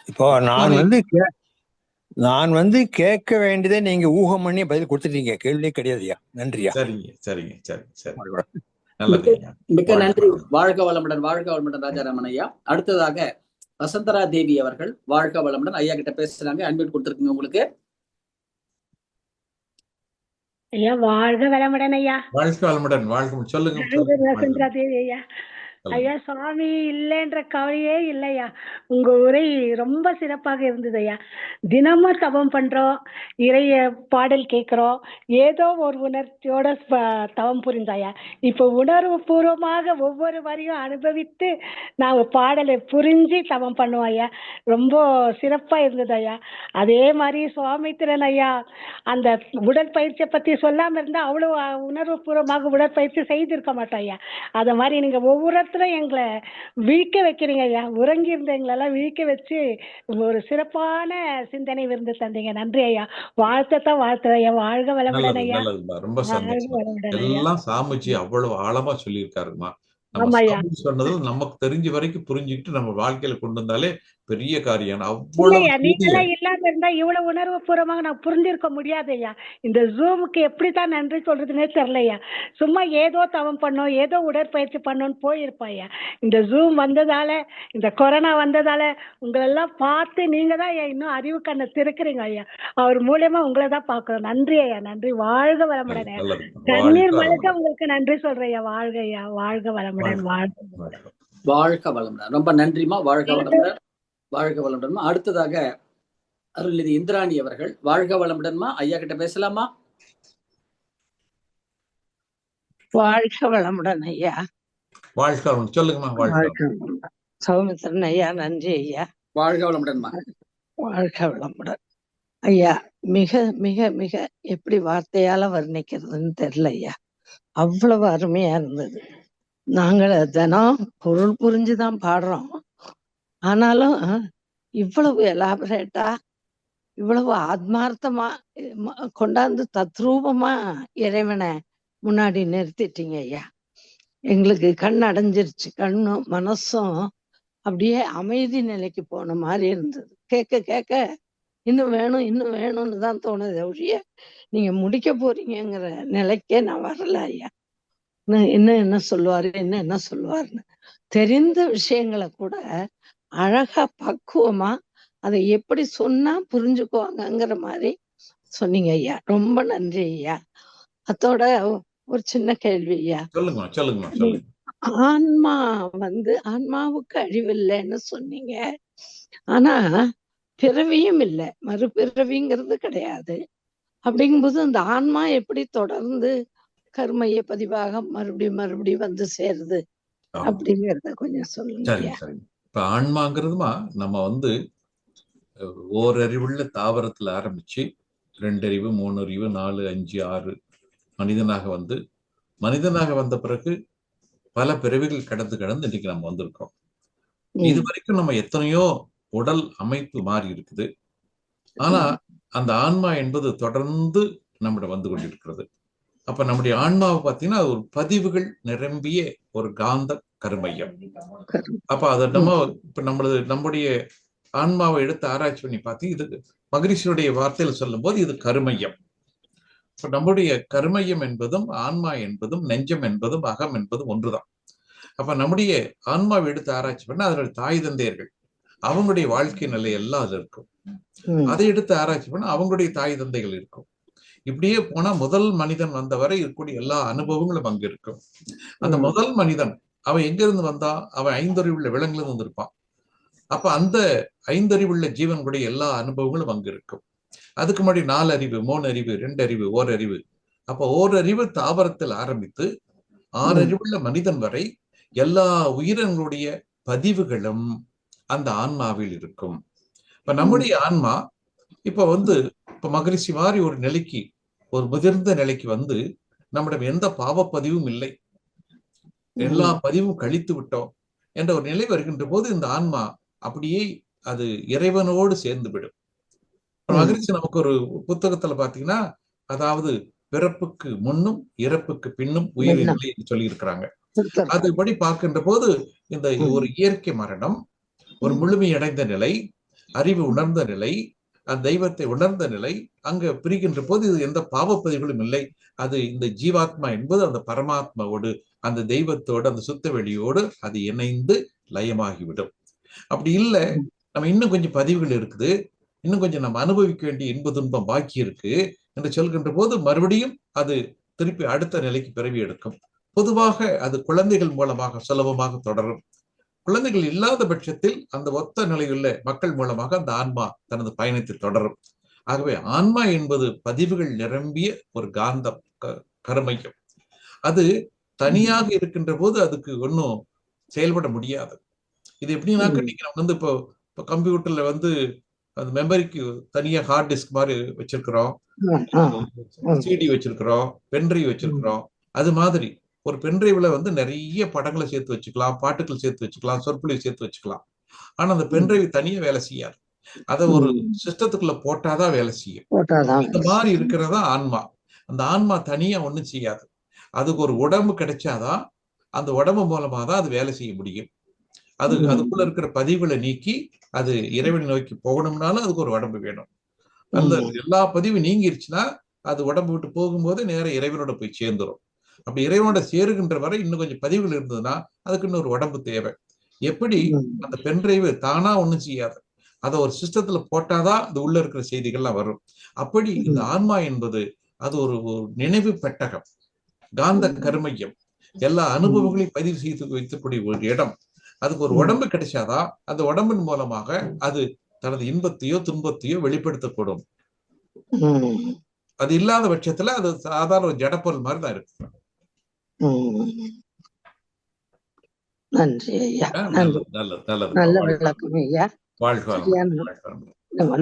இப்போ நான் வந்து கேட்க வேண்டியதை நீங்க ஊகம் பண்ணி பதில் கொடுத்துட்டீங்க. கேள்வியே கிடையாதுயா. நன்றியா. சரிங்க சரிங்க சரி சரி நல்லது. மிக்க நன்றி. வாழ்க வளமுடன், வாழ்க வளமுடன் ராஜாராமன் ஐயா. அடுத்ததாக வசந்தரா தேவி அவர்கள் வாழ்க வளமுடன் ஐயா கிட்ட பேசுறாங்க. அன்மியூட் கொடுத்துருக்குங்க உங்களுக்கு. ஐயா வாழ்க வளமுடன் ஐயா. வாழ்க வளமுடன். வாழ்க சொல்லுங்க. வசந்தரா தேவி ஐயா. ஐயா சுவாமி இல்லைன்ற கவலையே இல்லையா. உங்க உரை ரொம்ப சிறப்பாக இருந்தது ஐயா. தினமும் தவம் பண்றோம், இறைய பாடல் கேட்கிறோம், ஏதோ ஒரு உணர்ச்சியோட தவம் புரிந்தாயா. இப்ப உணர்வு பூர்வமாக ஒவ்வொரு வரையும் அனுபவித்து நாங்க பாடலை புரிஞ்சு தவம் பண்ணுவோம் ஐயா. ரொம்ப சிறப்பா இருந்தது ஐயா. அதே மாதிரி சுவாமி திறன் ஐயா அந்த உடற்பயிற்சியை பத்தி சொல்லாம இருந்தா அவ்வளவு உணர்வு பூர்வமாக உடற்பயிற்சி செய்திருக்க மாட்டோம் ஐயா. அத மாதிரி நீங்க ஒவ்வொரு எங்களை விழிக்க வைக்கிறீங்க ஐயா. உறங்கி இருந்த எங்களெல்லாம் விழிக்க வச்சு ஒரு சிறப்பான சிந்தனை விருந்து தந்தீங்க. நன்றி ஐயா. வாழ்த்தான் ஐயா. வாழ்க வளமுடன் ஐயா. ரொம்ப சந்தோஷம். எல்லாம் சாமிஜி அவ்வளவு ஆழமா சொல்லியிருக்காருமா. சொன்னது நமக்கு தெரிஞ்ச வரைக்கும் புரிஞ்சுக்கிட்டு நம்ம வாழ்க்கையில கொண்டு வந்தாலே பெரிய காரியம். நீங்களா இல்லாம இருந்தா இவ்வளவு உணர்வு பூர்வமாக நான் புரிஞ்சிருக்க முடியாது ஐயா. இந்த ஜூமுக்கு எப்படித்தான் நன்றி சொல்றதுன்னே தெரியலையா. சும்மா ஏதோ தவம் பண்ணோம், ஏதோ உடற்பயிற்சி பண்ணோன்னு போயிருப்பாயா. இந்த ஜூம் வந்ததால, இந்த கொரோனா வந்ததால உங்களெல்லாம் பார்த்து நீங்க தான் இன்னும் அறிவு கண்ணை திறக்கிறீங்க ஐயா. அவர் மூலியமா உங்களை தான் பாக்குறோம். நன்றி ஐயா. நன்றி. வாழ்க வளமுடன். தண்ணீர் மழைக்க உங்களுக்கு நன்றி சொல்றேன் ஐயா. வாழ்க ஐயா. வாழ்க வளமுடன். வாழ்க வளமுடன். ரொம்ப நன்றிமா. வாழ்க வளமுடன். வாழ்க வளமுடன்மா. அடுத்ததாக அருள்நிதி இந்திராணி அவர்கள் வாழ்க வளமுடன்மா. ஐயா கிட்ட பேசலாமா? வாழ்க வளமுடன் ஐயா. வாழ்க வளமுடன். சொல்லுங்கம்மா. சௌமித்திரன் ஐயா நன்றி ஐயா. வாழ்க வளமுடன்மா. வாழ்க வளமுடன் ஐயா. மிக மிக மிக எப்படி வார்த்தையால வர்ணிக்கிறதுன்னு தெரியல ஐயா. அவ்வளவு அருமையா இருந்தது. நாங்கள் தினம் பொருள் புரிஞ்சுதான் பாடுறோம். ஆனாலும் இவ்வளவு எலாபரேட்டா, இவ்வளவு ஆத்மார்த்தமா கொண்டாந்து தத்ரூபமா இறைவனை முன்னாடி நிறுத்திட்டீங்க ஐயா. எங்களுக்கு கண் அடைஞ்சிருச்சு. கண்ணும் மனசும் அப்படியே அமைதி நிலைக்கு போன மாதிரி இருந்தது. கேட்க கேட்க இன்னும் வேணும் இன்னும் வேணும்னு தான் தோணுது ஒழிய நீங்க முடிக்க போறீங்கிற நிலைக்கே நான் வரல ஐயா. இன்னும் என்ன சொல்லுவாரு, என்ன சொல்லுவாருன்னு தெரிந்த விஷயங்களை கூட அழகா பக்குவமா அதை எப்படி சொன்னா புரிஞ்சுக்குவாங்கங்கிற மாதிரி சொன்னீங்க ஐயா. ரொம்ப நன்றி ஐயா. அதோட ஒரு சின்ன கேள்வி ஐயா. ஆன்மா ஆன்மாவுக்கு அழிவில்லைன்னு சொன்னீங்க. ஆனா பிறவியும் இல்லை, மறுபிறவிங்கிறது கிடையாது. அப்படிங்கும்போது அந்த ஆன்மா எப்படி தொடர்ந்து கர்மைய பதிவாக மறுபடியும் வந்து சேருது அப்படிங்கறத கொஞ்சம் சொல்லுங்க. இப்ப ஆன்மாங்கிறதுமா நம்ம ஓரறிவுள்ள தாவரத்துல ஆரம்பிச்சு 2 அறிவு 3 அறிவு 4 5 6 மனிதனாக வந்த பிறகு பல பிறவிகள் கடந்து இன்னைக்கு நம்ம வந்திருக்கோம். இது வரைக்கும் நம்ம எத்தனையோ உடல் அமைப்பு மாறி இருக்குது. ஆனா அந்த ஆன்மா என்பது தொடர்ந்து நம்மிடம் வந்து கொண்டிருக்கிறது. அப்ப நம்முடைய ஆன்மாவை பார்த்தீங்கன்னா ஒரு பதிவுகள் நிரம்பிய ஒரு காந்த கருமையம். அப்ப அதை நம்முடைய ஆன்மாவை எடுத்து ஆராய்ச்சி பண்ணி பார்த்து இது மகரிஷியுடைய வார்த்தையில சொல்லும் போது இது கருமையம். இப்ப நம்முடைய கருமையம் என்பதும் ஆன்மா என்பதும் நெஞ்சம் என்பதும் அகம் என்பதும் ஒன்றுதான். அப்ப நம்முடைய ஆன்மாவை எடுத்து ஆராய்ச்சி பண்ண அதனுடைய தாய் தந்தையர்கள் அவங்களுடைய வாழ்க்கை நிலை எல்லாம் அதுல இருக்கும். அதை எடுத்து ஆராய்ச்சி பண்ண அவங்களுடைய தாய் தந்தைகள் இருக்கும். இப்படியே போனா முதல் மனிதன் வந்த வரை இருக்கக்கூடிய எல்லா அனுபவங்களும் அங்கு இருக்கும். அந்த முதல் மனிதன் அவன் எங்க இருந்து வந்தா? அவன் 5 அறிவுள்ள விலங்குல இருந்து வந்திருப்பான். அப்ப அந்த 5 அறிவுள்ள ஜீவன்களுடைய எல்லா அனுபவங்களும் அங்கு இருக்கும். அதுக்கு முன்னாடி 4 அறிவு, 3 அறிவு, 2 அறிவு, 1 அறிவு. அப்ப 1 அறிவு தாவரத்தில் ஆரம்பித்து 6 அறிவுள்ள மனிதன் வரை எல்லா உயிரினங்களுடைய பதிவுகளும் அந்த ஆன்மாவில் இருக்கும். இப்ப நம்முடைய ஆன்மா இப்ப மகரிஷி மாதிரி ஒரு நிலைக்கு, ஒரு முதிர்ந்த நிலைக்கு வந்து நம்மிடம் எந்த பாவப்பதிவும் இல்லை, எல்லா பதிவும் கழித்து விட்டோம் என்ற ஒரு நிலை வருகின்ற போது இந்த ஆன்மா அப்படியே அது இறைவனோடு சேர்ந்து விடும். மகரிஷி நமக்கு ஒரு புத்தகத்துல பாத்தீங்கன்னா, அதாவது பிறப்புக்கு முன்னும் இறப்புக்கு பின்னும் உயிரின் நிலை என்று சொல்லி இருக்கிறாங்க. அதுபடி பார்க்கின்ற போது இந்த ஒரு இயற்கை மரணம், ஒரு முழுமையடைந்த நிலை, அறிவு உணர்ந்த நிலை, அந்த தெய்வத்தை உணர்ந்த நிலை அங்க பிரிக்கின்ற போது இது எந்த பாவப்பதிவுகளும் இல்லை. அது இந்த ஜீவாத்மா என்பது அந்த பரமாத்மாவோடு, அந்த தெய்வத்தோடு, அந்த சுத்த வெளியோடு அது இணைந்து லயமாகிவிடும். அப்படி இல்லை, நம்ம இன்னும் கொஞ்சம் பதிவுகள் இருக்குது, இன்னும் கொஞ்சம் நம்ம அனுபவிக்க வேண்டிய இன்ப துன்பம் பாக்கி இருக்கு என்று சொல்கின்ற போது மறுபடியும் அது திருப்பி அடுத்த நிலைக்கு பிறவி எடுக்கும். பொதுவாக அது குழந்தைகள் மூலமாக சுலபமாக தொடரும். குழந்தைகள் இல்லாத பட்சத்தில் அந்த ஒத்த நிலையுள்ள மக்கள் மூலமாக அந்த ஆன்மா தனது பயணத்தை தொடரும். ஆகவே ஆன்மா என்பது பதிவுகள் நிரம்பிய ஒரு காந்தம், கருமையம். அது தனியாக இருக்கின்ற போது அதுக்கு ஒன்றும் செயல்பட முடியாது. இது எப்படின்னாக்க நீங்க நம்ம இப்போ கம்ப்யூட்டர்ல அந்த மெமரிக்கு தனியா ஹார்ட் டிஸ்க் மாதிரி வச்சிருக்கிறோம், சிடி வச்சிருக்கிறோம், பென்ட்ரைவ் வச்சிருக்கிறோம். அது மாதிரி ஒரு பென்ட்ரைவ்ல நிறைய படங்களை சேர்த்து வச்சுக்கலாம், பாட்டுகள் சேர்த்து வச்சுக்கலாம், சொற்பொழிவு சேர்த்து வச்சுக்கலாம். ஆனா அந்த பென்ட்ரைவ் தனியா வேலை செய்யாது. அதை ஒரு சிஸ்டத்துக்குள்ள போட்டாதான் வேலை செய்யும். இந்த மாதிரி இருக்கிறதா ஆன்மா. அந்த ஆன்மா தனியா ஒண்ணும் செய்யாது. அதுக்கு ஒரு உடம்பு கிடைச்சாதான், அந்த உடம்பு மூலமா தான் அது வேலை செய்ய முடியும். அதுக்குள்ள இருக்கிற பதிவுகளை நீக்கி அது இறைவனை நோக்கி போகணும்னாலும் அதுக்கு ஒரு உடம்பு வேணும். அந்த எல்லா பதிவும் நீங்கிருச்சுன்னா அது உடம்பு விட்டு போகும்போது நேரம் இறைவனோட போய் சேர்ந்துடும். அப்படி இறைவனோட சேருகின்ற வரை இன்னும் கொஞ்சம் பதிவுகள் இருந்ததுன்னா அதுக்கு இன்னொரு உடம்பு தேவை. எப்படி அந்த பென்ட்ரைவ் தானா ஒண்ணும் செய்யாது, அதை ஒரு சிஸ்டத்துல போட்டாதான் அது உள்ள இருக்கிற செய்திகள்லாம் வரும். அப்படி இந்த ஆன்மா என்பது அது ஒரு நினைவு பெட்டகம், காந்த கருமையம், எல்லா அனுபவங்களையும் பதிவு செய்து வைக்கக்கூடிய ஒரு இடம். அதுக்கு ஒரு உடம்பு கிடைச்சாதான் அந்த உடம்பின் மூலமாக அது தனது இன்பத்தையோ துன்பத்தையோ வெளிப்படுத்தக்கூடும். அது இல்லாத பட்சத்துல அது சாதாரண ஒரு ஜடப்பொருள் மாதிரி தான் இருக்கு. நன்றி ஐயா, நல்ல விளக்கம் ஐயா.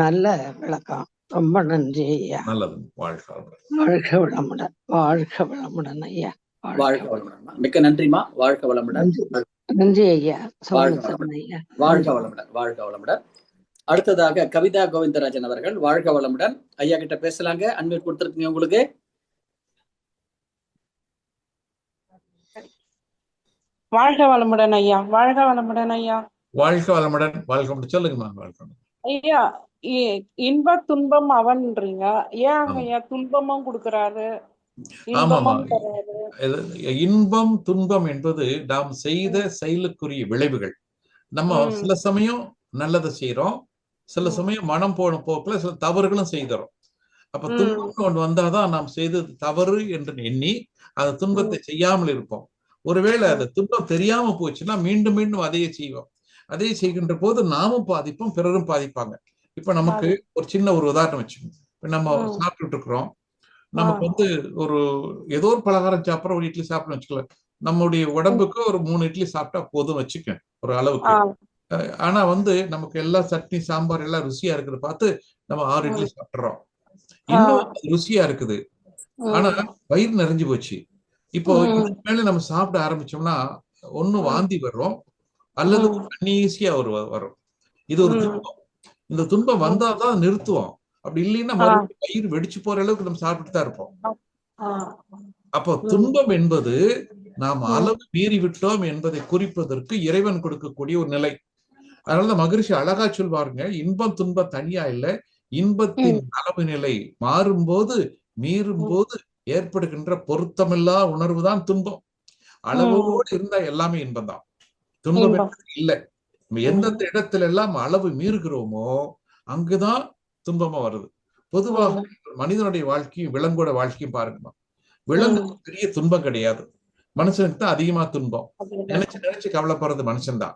நல்ல விளக்கம், ரொம்ப நன்றி ஐயா. வாழ்க வளமுடன், வாழ்க வளமுடன் ஐயா. வாழ்க வளமுடன். மிக்க நன்றிமா. வாழ்க வளமுடன். நன்றி ஐயா. வாழ்க வளமுடன், வாழ்க வளமுடன். அடுத்ததாக கவிதா கோவிந்தராஜன் அவர்கள், வாழ்க வளமுடன். ஐயா கிட்ட பேசலாங்க. அன்மியூட் கொடுத்திருக்கீங்க உங்களுக்கு. வாழ்க வளமுடன் ஐயா. வாழ்க வளமுடன் ஐயா. வாழ்க வளமுடன். வாழ்க வளமுடன். சொல்லுங்கம்மா. ஐயா, இன்ப துன்பம் அவன்றீங்க, ஏன் ஐயா துன்பமும் கொடுக்கிறாரு? இன்பம் துன்பம் என்பது நாம் செய்த செயலுக்குரிய விளைவுகள். நம்ம சில சமயம் நல்லதை செய்யறோம், சில சமயம் மனம் போன போக்குல சில தவறுகளும் செய்தோம். அப்ப துன்பம் ஒன்று வந்தாதான் நாம் செய்தது தவறு என்று எண்ணி அந்த துன்பத்தை செய்யாமல் இருப்போம். ஒருவேளை அந்த துன்பம் தெரியாம போச்சுன்னா மீண்டும் மீண்டும் அதையே செய்வோம். அதையே செய்கின்ற போது நாமும் பாதிப்போம், பிறரும் பாதிப்பாங்க. இப்ப நமக்கு ஒரு சின்ன ஒரு உதாரணம் வச்சுக்கோங்க. இப்ப நம்ம சாப்பிட்டுட்டு இருக்கிறோம், நமக்கு ஒரு ஏதோ ஒரு பலகாரம் சாப்பிட்றோம், ஒரு இட்லி சாப்பிடணும் வச்சுக்கலாம். நம்முடைய உடம்புக்கு ஒரு 3 இட்லி சாப்பிட்டா போதும் வச்சுக்க ஒரு அளவுக்கு. ஆனா நமக்கு எல்லாம் சட்னி சாம்பார் எல்லாம் ருசியா இருக்குது பார்த்து நம்ம 6 இட்லி சாப்பிட்றோம். இன்னும் ருசியா இருக்குது, ஆனா வயிறு நிறைஞ்சு போச்சு. இப்போ இதுக்கு மேல நம்ம சாப்பிட ஆரம்பிச்சோம்னா ஒண்ணு வாந்தி வரும், அல்லது அன்ஈசியா வரும். இது ஒரு துன்பம். இந்த துன்பம் வந்தாதான் நிறுத்துவோம். அப்படி இல்லைன்னா மறுபடியும் வயிறு வெடிச்சு போற அளவுக்கு நம்ம சாப்பிட்டு தான் இருப்போம். அப்போ துன்பம் என்பது நாம் அளவு மீறி விட்டோம் என்பதை குறிப்பதற்கு இறைவன் கொடுக்கக்கூடிய ஒரு நிலை. அதனாலதான் மகரிஷி அழகா சொல்வாருங்க, இன்பம் துன்பம் தனியா இல்லை, இன்பத்தின் அளவு நிலை மாறும்போது மீறும் போது ஏற்படுகின்ற பொருத்தமில்லா உணர்வு தான் துன்பம். அளவோடு இருந்தா எல்லாமே இன்பம் தான், துன்பம் இல்லை. எந்தெந்த இடத்துல எல்லாம் அளவு மீறுகிறோமோ அங்குதான் துன்பமா வருது. பொதுவாக மனிதனுடைய வாழ்க்கையும் விலங்கோட வாழ்க்கையும் பாருங்க, விலங்குக்கு பெரிய துன்பம் கிடையாது, மனுஷனுக்கு தான் அதிகமா துன்பம். நினைச்சு நினைச்சு கவலைப்படுறது மனுஷன்தான்,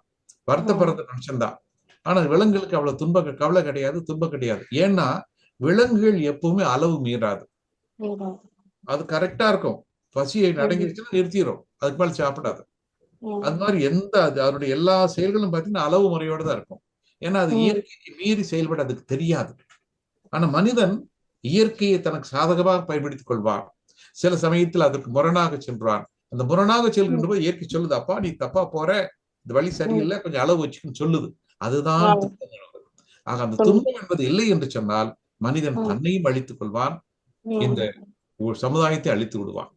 வருத்தப்படுறது மனுஷன்தான். ஆனா விலங்குகளுக்கு அவ்வளவு கவலை கிடையாது, துன்பம் கிடையாது. ஏன்னா விலங்குகள் எப்பவுமே அளவு மீறாது, அது கரெக்டா இருக்கும். பசியை அடங்கிருச்சுன்னா நிறுத்திடும், அதுக்கு மேல சாப்பிடாது. அது மாதிரி அதனுடைய எல்லா செயல்களும் பார்த்தீங்கன்னா அளவு முறையோட தான் இருக்கும். ஏன்னா அது இயற்கையை மீறி செயல்பட அதுக்கு தெரியாது. ஆனா மனிதன் இயற்கையை தனக்கு சாதகமாக பயன்படுத்திக் கொள்வான், சில சமயத்தில் அதற்கு முரணாக சென்றான். அந்த முரணாக செல்கின்ற போது இயற்கை சொல்லுது, அப்பா நீ தப்பா போற, இந்த வழி சரியில்லை, கொஞ்சம் அளவு வச்சுக்குன்னு சொல்லுது. அதுதான் துன்பம். ஆக அந்த துன்பம் என்பது இல்லை என்று சொன்னால் மனிதன் தன்னையும் அழித்துக் கொள்வான், இந்த சமுதாயத்தை அழித்து விடுவான்.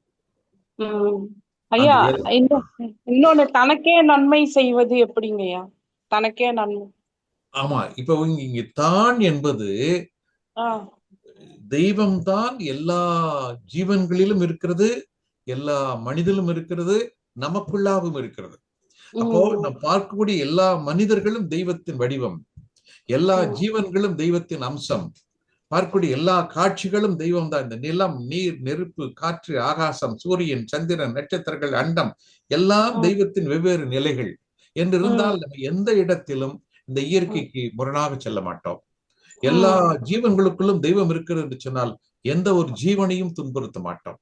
ஐயா, இன்னொன்னு தனக்கே நன்மை செய்வது எப்படிங்கய்யா? தனக்கே நன்மை. ஆமா, இப்ப இங்க தான் என்பது தெய்வம் தான் எல்லா ஜீவன்களிலும் இருக்கிறது, எல்லா மனிதனும் இருக்கிறது, நமக்குள்ளாகவும் இருக்கிறது. அப்போ நாம் பார்க்கக்கூடிய எல்லா மனிதர்களும் தெய்வத்தின் வடிவம், எல்லா ஜீவன்களும் தெய்வத்தின் அம்சம், பார்க்கக்கூடிய எல்லா காட்சிகளும் தெய்வம் தான். இந்த நிலம், நீர், நெருப்பு, காற்று, ஆகாசம், சூரியன், சந்திரன், நட்சத்திரங்கள், அண்டம் எல்லாம் தெய்வத்தின் வெவ்வேறு நிலைகள் என்று இருந்தால் நம்ம எந்த இடத்திலும் இந்த இயற்கைக்கு முரணாக செல்ல மாட்டோம். எல்லா ஜீவன்களுக்குள்ளும் தெய்வம் இருக்கிறது என்று சொன்னால் எந்த ஒரு ஜீவனையும் துன்புறுத்த மாட்டோம்.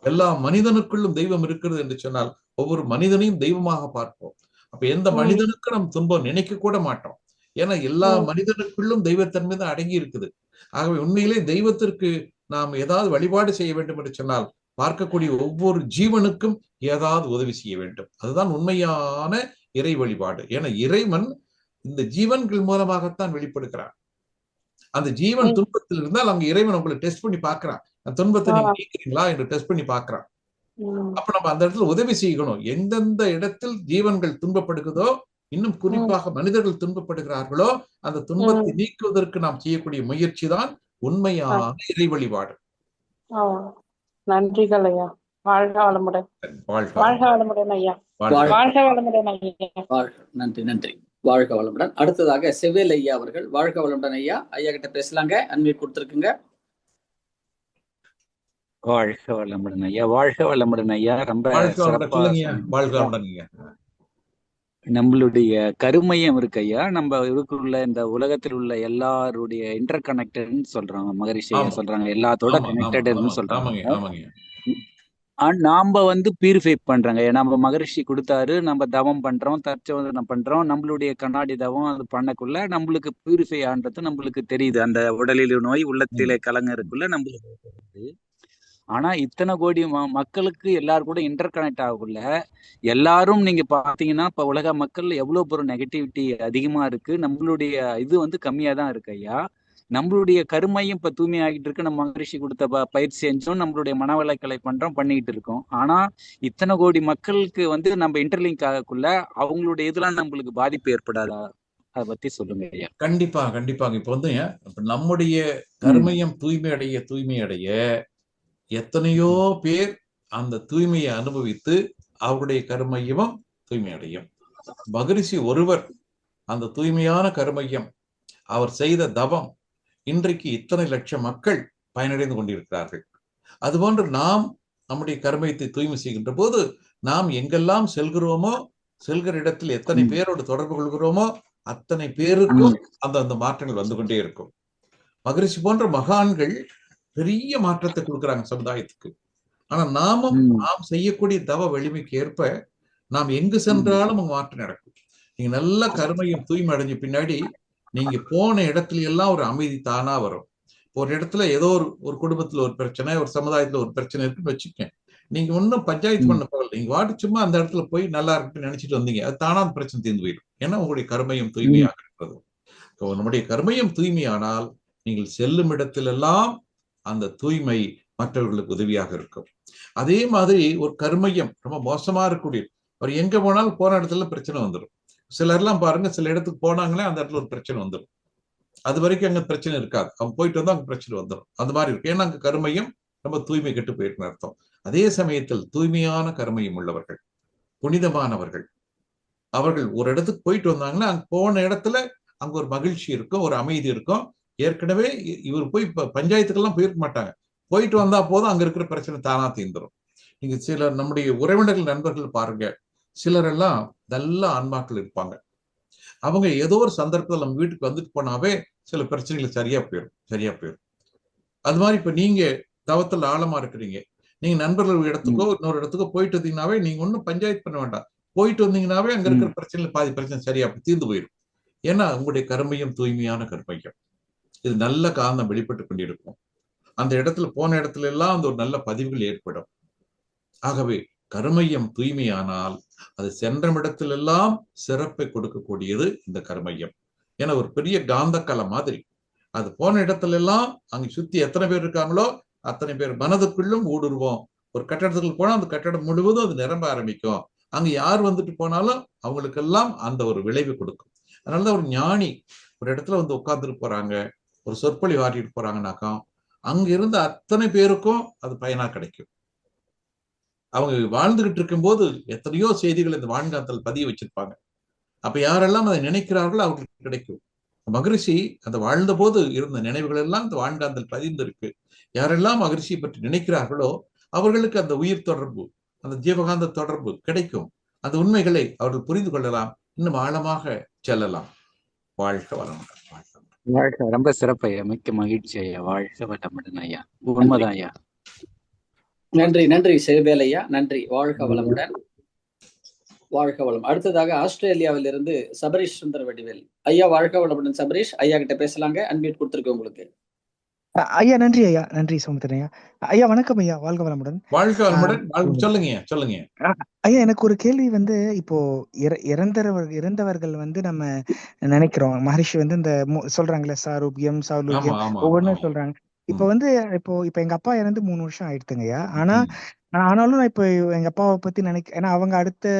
எல்லா மனிதனுக்குள்ளும் தெய்வம் இருக்கிறது என்று சொன்னால் ஒவ்வொரு மனிதனையும் தெய்வமாக பார்ப்போம். அப்ப எந்த மனிதனுக்கும் நம்ம துன்பம் நினைக்க கூட மாட்டோம். ஏன்னா எல்லா மனிதனுக்குள்ளும் தெய்வத்தன்மை தான் அடங்கி இருக்குது. ஆகவே உண்மையிலே தெய்வத்திற்கு நாம் ஏதாவது வழிபாடு செய்ய வேண்டும் என்று சொன்னால் பார்க்கக்கூடிய ஒவ்வொரு ஜீவனுக்கும் ஏதாவது உதவி செய்ய வேண்டும். அதுதான் உண்மையான இறை வழிபாடு. ஏன்னா இறைவன் இந்த ஜீவன்கள் மூலமாகத்தான் வெளிப்படுகிறார். அந்த ஜீவன் துன்பத்தில் இருந்தால் அங்க இறைவன் உங்களை டெஸ்ட் பண்ணி பார்க்கிறான், அந்த துன்பத்தை நீங்க நீக்கிறீங்களா என்று டெஸ்ட் பண்ணி பார்க்கிறான். அப்ப நம்ம அந்த இடத்துல உதவி செய்யணும். எந்தெந்த இடத்தில் ஜீவன்கள் துன்பப்படுகிறதோ, இன்னும் குறிப்பாக மனிதர்கள் துன்பப்படுகிறார்களோ, அந்த துன்பத்தை நீக்குவதற்கு நாம் செய்யக்கூடிய முயற்சி தான் உண்மையான இறை வழிபாடு. நன்றிகள் ஐயா. வாழ்க வளமுடன். வாழ்க வளமுடன் ஐயா. வாழ்க வளமுடன் ஐயா. நன்றி நன்றி. வாழ்க வளமுடன். அடுத்ததாக செவேல் ஐயா அவர்கள். வாழ்க வளமுடன் ஐயா. ஐயா கிட்ட பேசலாங்க, அன்மீட் கொடுத்துருக்குங்க. வாழ்க வளமுடன் ஐயா. வாழ்க வளமுடன் ஐயா. ரொம்ப நம்மளுடைய கருமையம் இருக்கு ஐயா, நம்ம இதுக்குள்ள இந்த உலகத்தில் உள்ள எல்லாருடைய இன்டர் கனெக்டட்னு சொல்றாங்க, மகரிஷி சொல்றாங்க, எல்லாத்தோட கனெக்டட்னு சொல்றாங்க. நாம பியூரிஃபை பண்றாங்க. நம்ம மகரிஷி கொடுத்தாரு, நம்ம தவம் பண்றோம், தற்சோதனை பண்றோம், நம்மளுடைய கண்ணாடி தவம் அது பண்ணக்குள்ள நம்மளுக்கு பியூரிஃபை ஆன்றது நம்மளுக்கு தெரியுது. அந்த உடலில் நோய் உள்ளத்திலே கலங்கறதுக்குள்ள நம்மளுக்கு தெரியுது. ஆனா இத்தனை கோடி மக்களுக்கு எல்லாரும் கூட இன்டர் கனெக்ட் ஆகக்குள்ள எல்லாரும் நீங்க பாத்தீங்கன்னா இப்ப உலக மக்கள் எவ்வளவு ஒரு நெகட்டிவிட்டி அதிகமா இருக்கு, நம்மளுடைய இது கம்மியா தான் இருக்கு ஐயா. நம்மளுடைய கருமையும் இப்ப தூய்மையாகிட்டு இருக்கு. நம்ம மகரிஷி கொடுத்த பயிற்சி செஞ்சோம், நம்மளுடைய மனவளக்கலை பண்றோம், பண்ணிட்டு இருக்கோம். ஆனா இத்தனை கோடி மக்களுக்கு நம்ம இன்டர்லிங்க் ஆகக்குள்ள அவங்களுடைய இதெல்லாம் நம்மளுக்கு பாதிப்பு ஏற்படாதா? அதை பத்தி சொல்லுங்க ஐயா. கண்டிப்பா கண்டிப்பாங்க. இப்ப நம்முடைய கருமையம் தூய்மை அடைய எத்தனையோ பேர் அந்த தூய்மையை அனுபவித்து அவருடைய கருமையமும் தூய்மை அடையும். மகரிஷி ஒருவர் அந்த தூய்மையான கருமையம், அவர் செய்த தவம் இன்றைக்கு இத்தனை லட்சம் மக்கள் பயனடைந்து கொண்டிருக்கிறார்கள். அதுபோன்று நாம் நம்முடைய கருமையத்தை தூய்மை செய்கின்ற போது நாம் எங்கெல்லாம் செல்கிறோமோ, செல்கிற இடத்தில் எத்தனை பேரோடு தொடர்பு கொள்கிறோமோ அத்தனை பேருக்கும் அந்த மாற்றங்கள் வந்து கொண்டே இருக்கும். மகரிஷி போன்ற மகான்கள் பெரிய மாற்றத்தை கொடுக்குறாங்க சமுதாயத்துக்கு. ஆனா நாம் செய்யக்கூடிய தவ வலிமைக்கு ஏற்ப நாம் எங்கு சென்றாலும் மாற்றம் நடக்கும். நீங்க நல்ல கருமையும் தூய்மை அடைஞ்ச பின்னாடி நீங்க போன இடத்துல எல்லாம் ஒரு அமைதி தானா வரும். ஒரு இடத்துல ஏதோ ஒரு குடும்பத்துல ஒரு பிரச்சனை, ஒரு சமுதாயத்துல ஒரு பிரச்சனை இருக்குன்னு வச்சுக்கேன், நீங்க ஒன்னும் பஞ்சாயத்து பண்ண போகல, நீங்க வாட்டு சும்மா அந்த இடத்துல போய் நல்லா இருக்குன்னு நினைச்சிட்டு வந்தீங்க, அது தானா அந்த பிரச்சனை தீர்ந்து போயிடும். ஏன்னா உங்களுடைய கருமையும் தூய்மையாக இருக்கிறது. நம்முடைய கருமையும் தூய்மையானால் நீங்கள் செல்லும் இடத்திலெல்லாம் அந்த தூய்மை மற்றவர்களுக்கு உதவியாக இருக்கும். அதே மாதிரி ஒரு கருமையம் ரொம்ப மோசமா இருக்கக்கூடிய, அவர் எங்க போனாலும் போன இடத்துல பிரச்சனை வந்துடும். சிலர்லாம் பாருங்க, சில இடத்துக்கு போனாங்களே அந்த இடத்துல ஒரு பிரச்சனை வந்துடும். அது வரைக்கும் அங்க பிரச்சனை இருக்காது, அவங்க போயிட்டு வந்தா அங்க பிரச்சனை வந்துடும். அந்த மாதிரி இருக்கு. ஏன்னா அங்க கருமையம் ரொம்ப தூய்மை கெட்டு போயிருக்குன்னு அர்த்தம். அதே சமயத்தில் தூய்மையான கர்மையும் உள்ளவர்கள், புனிதமானவர்கள், அவர்கள் ஒரு இடத்துக்கு போயிட்டு வந்தாங்கன்னா அங்க போன இடத்துல அங்க ஒரு மகிழ்ச்சி இருக்கும், ஒரு அமைதி இருக்கும். ஏற்கனவே இவர் போய் இப்ப பஞ்சாயத்துக்கெல்லாம் போயிருக்க மாட்டாங்க, போயிட்டு வந்தா போதும் அங்க இருக்கிற பிரச்சனை தானா தீர்ந்துடும். நீங்க சிலர் நம்முடைய உறவினர்கள் நண்பர்கள் பாருங்க, சிலர் எல்லாம் நல்ல ஆன்மாக்கள் இருப்பாங்க. அவங்க ஏதோ ஒரு சந்தர்ப்பத்தில் நம்ம வீட்டுக்கு வந்துட்டு போனாவே சில பிரச்சனைகள் சரியா போயிடும். அது மாதிரி இப்ப நீங்க தவத்தில் ஆழமா இருக்கிறீங்க, நீங்க நண்பர்கள் இடத்துக்கோ இன்னொரு இடத்துக்கோ போயிட்டு வந்தீங்கன்னாவே நீங்க ஒன்றும் பஞ்சாயத்து பண்ண வேண்டாம், போயிட்டு வந்தீங்கன்னாவே அங்க இருக்கிற பிரச்சனைகள் பாதி பிரச்சனை சரியா தீர்ந்து போயிடும். ஏன்னா உங்களுடைய கர்மையும் தூய்மையான கர்மையும், இது நல்ல காரணம் வெளிப்பட்டு கொண்டிருக்கும். அந்த இடத்துல போன இடத்துல எல்லாம் அந்த ஒரு நல்ல பதிவுகள் ஏற்படும். ஆகவே கர்மையம் தூய்மையானால் அது சென்ற இடத்திலெல்லாம் சிறப்பை கொடுக்கக்கூடியது இந்த கர்மையம். ஏன்னா ஒரு பெரிய காந்த கலை மாதிரி, அது போன இடத்துல எல்லாம் அங்க சுத்தி எத்தனை பேர் இருக்காங்களோ அத்தனை பேர் மனதுக்குள்ளும் ஊடுருவோம். ஒரு கட்டடத்துக்கு போனா அந்த கட்டடம் முழுவதும் அது நிரம்ப ஆரம்பிக்கும். அங்க யார் வந்துட்டு போனாலும் அவங்களுக்கெல்லாம் அந்த ஒரு விளைவு கொடுக்கும். அதனாலதான் ஒரு ஞானி ஒரு இடத்துல வந்து உட்கார்ந்துட்டு போறாங்க, ஒரு சொற்பொழி வாட்டிட்டு போறாங்கன்னாக்கா அங்க இருந்த அத்தனை பேருக்கும் அது பயனா கிடைக்கும். அவங்க வாழ்ந்துகிட்டு இருக்கும் போது எத்தனையோ செய்திகள் இந்த வாழ்காந்தல் பதிய வச்சிருப்பாங்க. அப்ப யாரெல்லாம் அதை நினைக்கிறார்களோ அவர்களுக்கு கிடைக்கும். மகரிஷி அந்த வாழ்ந்த போது இருந்த நினைவுகள் எல்லாம் இந்த வாழ்காந்தல் பதிந்திருக்கு. யாரெல்லாம் மகரிஷியை பற்றி நினைக்கிறார்களோ அவர்களுக்கு அந்த உயிர் தொடர்பு, அந்த ஜீவகாந்த தொடர்பு கிடைக்கும். அந்த உண்மைகளை அவர்கள் புரிந்து கொள்ளலாம், இன்னும் ஆழமாக செல்லலாம். வாழ்க வளமுடன். வாழ்க. ரொம்ப சிறப்பு ஐயா, மிக்க மகிழ்ச்சி ஐயா. வாழ்க வளமுடன் ஐயா. உண்மைதான் ஐயா. நன்றி சேவேல் ஐயா, நன்றி. வாழ்க வளமுடன். வாழ்க வளம். அடுத்ததாக ஆஸ்திரேலியாவில் இருந்து சபரீஷ் சுந்தர் வடிவேல் ஐயா. வாழ்க வளமுடன் சபரீஷ் ஐயா கிட்ட பேசலாங்க. அன்மியூட் கொடுத்துருக்கேன் உங்களுக்கு. ஐயா நன்றி ஐயா. நன்றி சோமத்தன் ஐயா. ஐயா வணக்கம் ஐயா. வாழ்க வளமுடன். வாழ்க வளமுடன். சொல்லுங்க ஐயா. எனக்கு ஒரு கேள்வி வந்து, இப்போ இறந்தவர்கள் வந்து நம்ம நினைக்கிறோம், மகரிஷி வந்து இந்த சொல்றாங்களே சாரூபியம் சாலூபியம் ஒவ்வொன்றும் சொல்றாங்க. இப்ப வந்து இப்போ எங்க அப்பா இறந்து 3 வருஷம் ஆயிடுத்துங்கய்யா. ஆனாலும் நான் இப்போ எங்க அப்பாவை பத்தி ஏன்னா அவங்க அடுத்த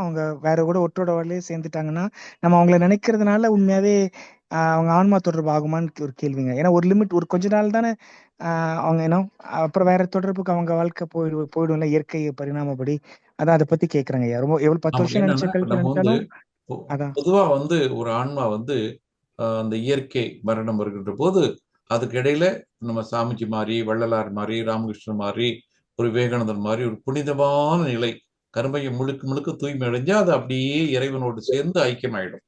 அவங்க வேற கூட ஒற்றோட வரலையே சேர்ந்துட்டாங்கன்னா நம்ம அவங்கள நினைக்கிறதுனால உண்மையாவே அவங்க ஆன்மா தொடர்பு ஆகுமான்னு ஒரு கேள்விங்க. ஏன்னா ஒரு லிமிட், ஒரு கொஞ்ச நாள் தானே அவங்க அப்புறம் வேற தொடர்புக்கு அவங்க வாழ்க்கை போயிடும்ல இயற்கை பரிணாமப்படி. அதான் அதை பத்தி கேக்குறாங்க ஐயா. ரொம்ப எவ்வளவு 10 வருஷம் நினைச்ச கழிச்சு நினைச்சாலும் அதான். பொதுவா வந்து ஒரு ஆன்மா வந்து அந்த இயற்கை மரணம் வருகின்ற போது அதுக்கு இடையில நம்ம சாமிஜி மாதிரி, வள்ளலார் மாதிரி, ராமகிருஷ்ணன் மாதிரி, ஒரு விவேகானந்தர் மாதிரி ஒரு புனிதமான நிலை, கர்மையை முழுக்க தூய்மை அடைஞ்சா அது அப்படியே இறைவனோடு சேர்ந்து ஐக்கியமாயிடும்.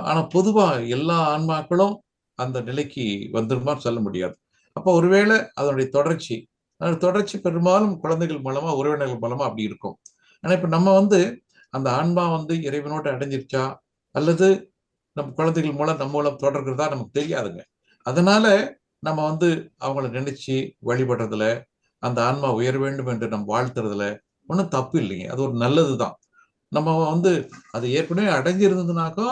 ஆனா பொதுவா எல்லா ஆன்மாக்களும் அந்த நிலைக்கு வந்துருமா சொல்ல முடியாது. அப்ப ஒருவேளை அதனுடைய தொடர்ச்சி பெரும்பாலும் குழந்தைகள் மூலமா, உறவினர்கள் மூலமா அப்படி இருக்கும். ஆனா இப்ப நம்ம வந்து அந்த ஆன்மா வந்து இறைவனோட அடைஞ்சிருச்சா அல்லது நம்ம குழந்தைகள் மூலம் நம்ம மூலம் தொடர்கிறதா நமக்கு தெரியாதுங்க. அதனால நம்ம வந்து அவங்கள நினைச்சு வழிபடுறதுல, அந்த ஆன்மா உயர வேண்டும் என்று நம்ம வாழ்த்துறதுல ஒன்றும் தப்பு இல்லைங்க. அது ஒரு நல்லதுதான். நம்ம வந்து அது ஏற்கனவே அடைஞ்சிருந்ததுனாக்கோ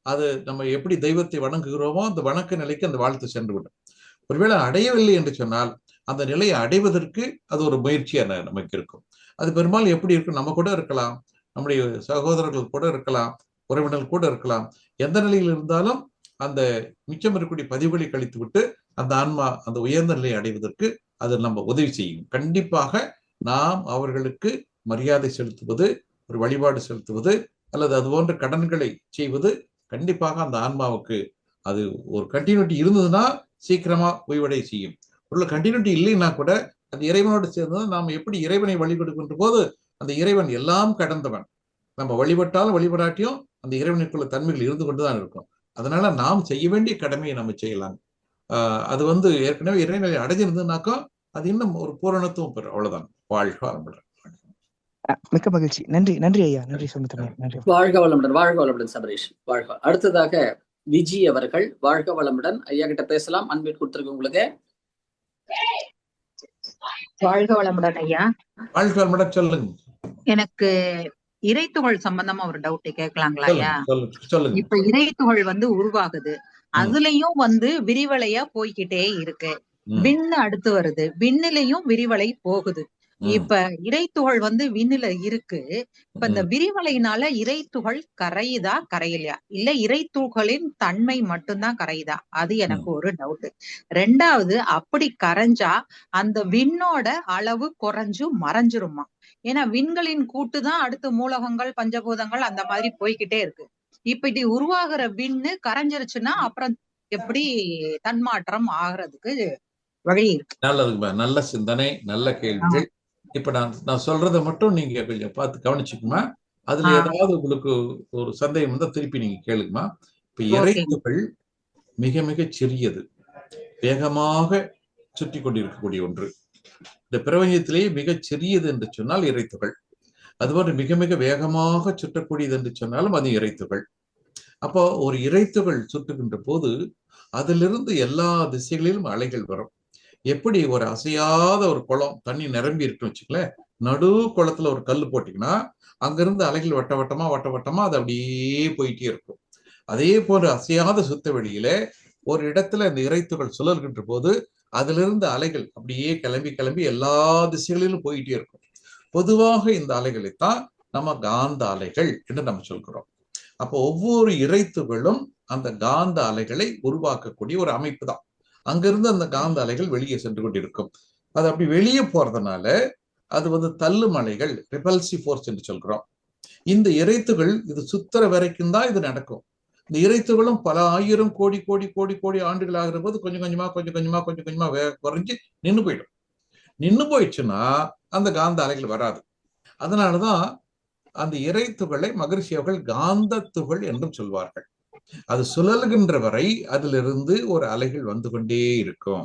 அது நம்ம எப்படி தெய்வத்தை வணங்குகிறோமோ அந்த வணக்க நிலைக்கு அந்த வாழ்த்து சென்று விடும். ஒருவேளை அடையவில்லை என்று சொன்னால் அந்த நிலையை அடைவதற்கு அது ஒரு முயற்சியான நமக்கு இருக்கும். அது பெரும்பாலும் எப்படி இருக்கும், நம்ம கூட இருக்கலாம், நம்முடைய சகோதரர்கள் கூட இருக்கலாம், உறவினர்கள் கூட இருக்கலாம். எந்த நிலையில் இருந்தாலும் அந்த மிச்சம் இருக்கக்கூடிய பதிவுகளை கழித்து விட்டு அந்த ஆன்மா அந்த உயர்ந்த நிலையை அடைவதற்கு அது நம்ம உதவி செய்யும். கண்டிப்பாக நாம் அவர்களுக்கு மரியாதை செலுத்துவது, ஒரு வழிபாடு செலுத்துவது அல்லது அது போன்ற கடன்களை செய்வது கண்டிப்பாக அந்த ஆன்மாவுக்கு அது ஒரு கண்டினியூட்டி இருந்ததுன்னா சீக்கிரமா ஓய்வடை செய்யும். உள்ள கண்டினியூட்டி இல்லைன்னா கூட அந்த இறைவனோடு சேர்ந்து நாம் எப்படி இறைவனை வழிபடுகின்ற போது அந்த இறைவன் எல்லாம் கடந்தவன், நம்ம வழிபட்டாலும் வழிபடாட்டியும் அந்த இறைவனுக்குள்ள தன்மைகள் இருந்து கொண்டுதான் இருக்கும். அதனால நாம் செய்ய வேண்டிய கடமையை நம்ம செய்யலாம். அது வந்து ஏற்கனவே இறைநிலை அடைஞ்சிருந்ததுனாக்கா அது இன்னும் ஒரு பூரணத்துவம் பெறும். அவ்வளவுதான். வாழ்க வளமுடன். மிக்க மகிழ்ச்சி. நன்றி ஐயா. நன்றி சோமத்தன். நன்றி. வாழ்க வளமுடன் சபரீஷ். வாழ்க. அடுத்ததாக விஜி அவர்கள். வாழ்க வளமுடன் ஐயா கிட்ட பேசலாம். அன்மியூட் கொடுத்துருக்கு உங்களுக்கு. வாழ்க வளமுடன் ஐயா. வாழ்க வளமுடன். சொல்லுங்க. எனக்கு இறைத்துகள் சம்பந்தமா ஒரு டவுட் கேட்கலாங்களா ஐயா? சொல்லுங்க. இப்ப இறைத்துகள் வந்து உருவாகுது, அதுலயும் வந்து விரிவலையா போய்கிட்டே இருக்கு. விண்ணு அடுத்து வருது, விண்ணிலையும் விரிவலை போகுது. இப்ப இறைத்துகள் விண்ணுல இருக்கு. இப்ப இந்த விரிவலையினால இறைத்துகள் கரையுதா கரையலையா, இல்ல இறைத்துகளின் தன்மை மட்டும்தான் கரையுதா? அது எனக்கு ஒரு டவுட். ரெண்டாவது, அப்படி கரைஞ்சா அந்த விண்ணோட அளவு குறைஞ்சு மறைஞ்சிருமா? ஏன்னா விண்களின் கூட்டு தான் அடுத்து மூலகங்கள், பஞ்சபூதங்கள் அந்த மாதிரி போய்கிட்டே இருக்கு. இப்படி உருவாகிற விண்ணு கரைஞ்சிருச்சுன்னா அப்புறம் எப்படி தன்மாற்றம் ஆகிறதுக்கு வழி இருக்கு? நல்லதுக்குமா, நல்ல சிந்தனை, நல்ல கேள்விகள். இப்ப நான் சொல்றதை மட்டும் நீங்க கொஞ்சம் பார்த்து கவனிச்சுக்குமா. அதுல ஏதாவது உங்களுக்கு ஒரு சந்தேகம் வந்தா திருப்பி நீங்க கேளுங்கம்மா. இப்ப இறைத்துகள் மிக மிக சிறியது, வேகமாக சுற்றி கொண்டிருக்கக்கூடிய ஒன்று. இந்த பிரபஞ்சத்திலேயே மிகச் சிறியது என்று சொன்னால் இறைத்துகள். அதுபோன்று மிக மிக வேகமாக சுற்றக்கூடியது என்று சொன்னாலும் அது இறைத்துகள். அப்போ ஒரு இறைத்துகள் சுற்றுகின்ற போது அதிலிருந்து எல்லா திசைகளிலும் அலைகள் வரும். எப்படி ஒரு அசையாத ஒரு குளம் தண்ணி நிரம்பி இருக்குன்னு வச்சுக்கலேன், நடு குளத்துல ஒரு கல் போட்டீங்கன்னா அங்கிருந்து அலைகள் வட்ட வட்டமா வட்ட வட்டமா அது அப்படியே போயிட்டே இருக்கும். அதே போல அசையாத சுத்த வெளியில ஒரு இடத்துல இந்த இறைத்துகள் சுழல்கின்ற போது அதிலிருந்து அலைகள் அப்படியே கிளம்பி கிளம்பி எல்லா திசைகளிலும் போயிட்டே இருக்கும். பொதுவாக இந்த அலைகளைத்தான் நம்ம காந்த அலைகள் என்று நம்ம சொல்கிறோம். அப்போ ஒவ்வொரு இறைத்துகளும் அந்த காந்த அலைகளை உருவாக்கக்கூடிய ஒரு அமைப்பு தான். அங்கிருந்து அந்த காந்த அலைகள் வெளியே சென்று கொண்டிருக்கும். அது அப்படி வெளியே போறதுனால அது தள்ளும் அலைகள், ரிபல்சிவ் ஃபோர்ஸ் என்று சொல்கிறோம். இந்த இறைத்துகள் இது சுத்துற வரைக்கும் தான் இது நடக்கும். இந்த இறைத்துகளும் பல ஆயிரம் கோடி கோடி கோடி கோடி ஆண்டுகள் ஆகிற போது கொஞ்சம் கொஞ்சமா குறைஞ்சு நின்று போயிடும். நின்று போயிடுச்சுன்னா அந்த காந்த அலைகள் வராது. அதனாலதான் அந்த இறைத்துகளை மகரிஷி அவர்கள் காந்த துகள் என்றும் சொல்வார்கள். அது சுழல்கின்ற வரை அதிலிருந்து ஒரு அலைகள் வந்து கொண்டே இருக்கும்.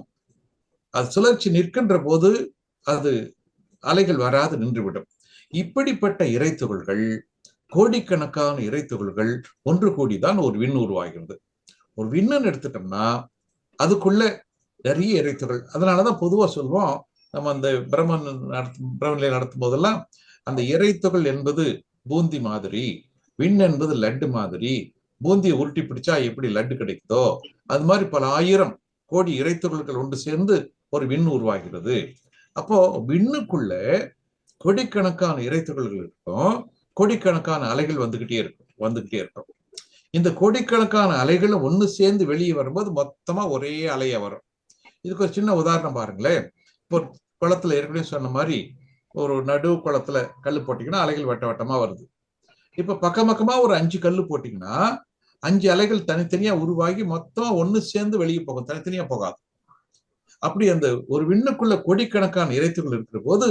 அது சுழற்சி நிற்கின்ற போது அது அலைகள் வராது நின்றுவிடும். இப்படிப்பட்ட இறைத்துகள்கள், கோடிக்கணக்கான இறைத்துகள்கள் ஒன்று கூடிதான் ஒரு விண் உருவாகிறது. ஒரு விண்ணுன்னு எடுத்துட்டோம்னா அதுக்குள்ள நிறைய இறைத்துகள். அதனாலதான் பொதுவா சொல்வோம், நம்ம அந்த பிரம்மநிலை நடத்தும் போதெல்லாம் அந்த இறைத்துகள் என்பது பூந்தி மாதிரி, விண் என்பது லட்டு மாதிரி. பூந்தியை உருட்டி பிடிச்சா எப்படி லட்டு கிடைக்குதோ அது மாதிரி பல ஆயிரம் கோடி இறைத்துகள்கள் ஒன்று சேர்ந்து ஒரு விண் உருவாகிறது. அப்போ விண்ணுக்குள்ள கோடிக்கணக்கான இறைத்துகள்கள் இருக்கும், கோடிக்கணக்கான அலைகள் வந்துகிட்டே இருக்கும். இந்த கோடிக்கணக்கான அலைகளும் ஒன்று சேர்ந்து வெளியே வரும்போது மொத்தமா ஒரே அலையா வரும். இதுக்கு ஒரு சின்ன உதாரணம் பாருங்களேன். இப்போ குளத்துல ஏற்கனவே சொன்ன மாதிரி ஒரு நடு குளத்துல கல் போட்டீங்கன்னா அலைகள் வட்ட வட்டமா வருது. இப்ப பக்கமா ஒரு 5 கல் போட்டீங்கன்னா 5 அலைகள் தனித்தனியா உருவாகி மொத்தமா ஒண்ணு சேர்ந்து வெளியே போகும், தனித்தனியா போகாது. அப்படி அந்த ஒரு விண்ணுக்குள்ள கோடிக்கணக்கான இறைத்துகள் இருக்கிற போது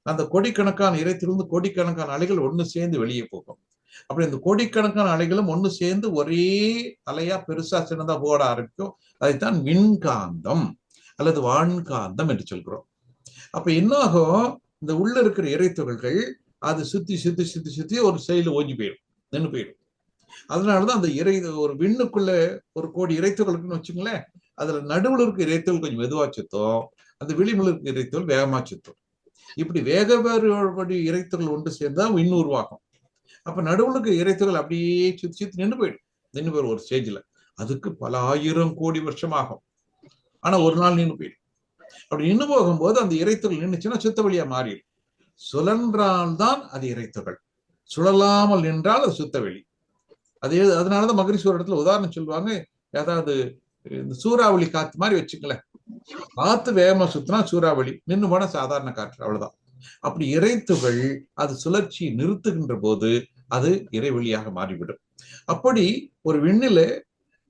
அந்த கோடிக்கணக்கான இறைத்திலிருந்து கோடிக்கணக்கான அலைகள் ஒண்ணு சேர்ந்து வெளியே போகும். அப்படி இந்த கோடிக்கணக்கான அலைகளும் ஒண்ணு சேர்ந்து ஒரே அலையா பெருசா சின்னதா போட ஆரம்பிக்கும். அதைத்தான் மின்காந்தம் அல்லது வான்காந்தம் என்று சொல்கிறோம். அப்ப என்ன ஆகும், இந்த உள்ள இருக்கிற இறைத்துகள்கள் அது சுத்தி ஒரு சைடுல ஓஞ்சி போயிடும், நின்று போயிடும். அதனாலதான் அந்த ஒரு விண்ணுக்குள்ள ஒரு கோடி இறைத்துகள் இருக்குன்னு வச்சுங்களேன், அதுல நடுவில் இருக்க இறைத்துகள் கொஞ்சம் மெதுவா சுத்தும், அந்த விளிம்பில் இருக்க இறைத்துகள் வேகமா சுத்தும். இப்படி வேறுபடி இறைத்துகள் ஒன்று சேர்ந்தா விண் உருவாகும். அப்ப நடுவில் இருக்க இறைத்துகள் அப்படியே சுத்தி நின்று போயிடும் ஒரு ஸ்டேஜ்ல. அதுக்கு பல ஆயிரம் கோடி வருஷம் ஆகும். ஆனா ஒரு நாள் நின்று போயிடும். அப்படி நின்று போகும்போது அந்த இறைத்துகள் நின்றுச்சுன்னா சுத்த வழியா மாறிடும். சுழன்றால்தான் அது இறைத்துகள், சுழலாமல் நின்றால் அது சுத்தவெளி. அதனாலதான் மகரிஷி ஒரு இடத்துல உதாரணம் சொல்லுவாங்க, ஏதாவது இந்த சூறாவளி காத்து மாதிரி வச்சுக்கலேன், காத்து வேகமா சுத்தினா சூறாவளி, நின்று போனா சாதாரண காற்று, அவ்வளவுதான். அப்படி இறைத்துகள் அது சுழற்சி நிறுத்துகின்ற போது அது இறைவெளியாக மாறிவிடும். அப்படி ஒரு விண்ணில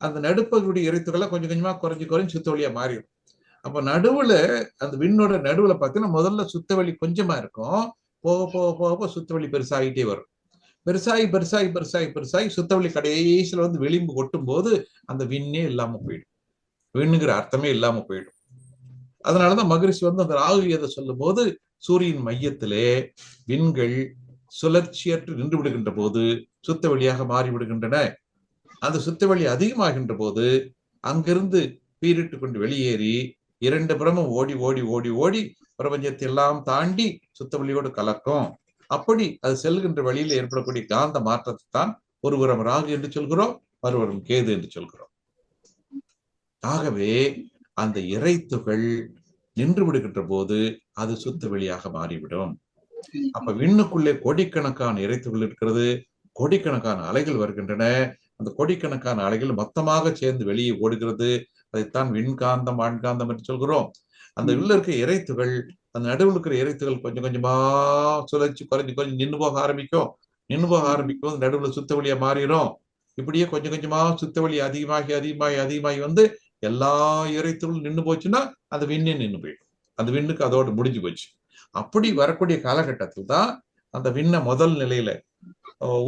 அந்த நடுப்பகுதி இறைத்துக்களை கொஞ்சம் கொஞ்சமா குறைஞ்சு சுத்த வழியா மாறிடும். அப்ப நடுவுல அந்த விண்ணோட நடுவுல பார்த்தீங்கன்னா முதல்ல சுத்தவெளி கொஞ்சமா இருக்கும், போக போக போக சுத்தவெளி பெருசாகிட்டே வரும். பெருசாகி சுத்தவெளி கடைசியில விளிம்பு கொட்டும் போது அந்த விண்ணே இல்லாம போயிடும், விண்ணுங்கிற அர்த்தமே இல்லாம போயிடும். அதனாலதான் மகரிஷி அந்த ராகுவியதை சொல்லும் போது சூரியன் மையத்திலே விண்கள் சுழற்சியற்று நின்று விடுகின்ற போது சுத்த வழியாக மாறி விடுகின்றன. அந்த சுத்தவெளி அதிகமாகின்ற போது அங்கிருந்து பீரிட்டு கொண்டு வெளியேறி 2 புறமும் ஓடி ஓடி ஓடி ஓடி பிரபஞ்சத்தை எல்லாம் தாண்டி சுத்தவெளியோடு கலக்கும். அப்படி அது செல்கின்ற வழியில் ஏற்படக்கூடிய காந்த மாற்றத்தை தான் ஒருபுறம் ராகு என்று சொல்கிறோம், மறுபுறம் கேது என்று சொல்கிறோம். ஆகவே அந்த இறைத்துகள் நின்று விடுகின்ற போது அது சுத்த வெளியாக மாறிவிடும். அப்ப விண்ணுக்குள்ளே கோடிக்கணக்கான இறைத்துகள் இருக்கிறது, கோடிக்கணக்கான அலைகள் வருகின்றன. அந்த கோடிக்கணக்கான அலைகள் மொத்தமாக சேர்ந்து வெளியே ஓடுகிறது. அதைத்தான் விண்காந்தம் வான்காந்தம் என்று சொல்கிறோம். அந்த உள்ள இருக்க இறைத்துகள், அந்த நடுவில் இருக்கிற இறைத்துகள் கொஞ்சம் கொஞ்சமா சுழற்சி குறைஞ்சு கொஞ்சம் நின்று போக ஆரம்பிக்கும். நின்று போக ஆரம்பிக்கும், நடுவில் சுத்த வழியா மாறிடும். இப்படியே கொஞ்சம் கொஞ்சமா சுத்த வழி அதிகமாகி அதிகமாகி அதிகமாகி வந்து எல்லா இறைத்துகளும் நின்று போச்சுன்னா அந்த விண்ணே நின்று போயிடும். அந்த விண்ணுக்கு அதோடு முடிஞ்சு போச்சு. அப்படி வரக்கூடிய காலகட்டத்தில் தான் அந்த விண்ணை முதல் நிலையில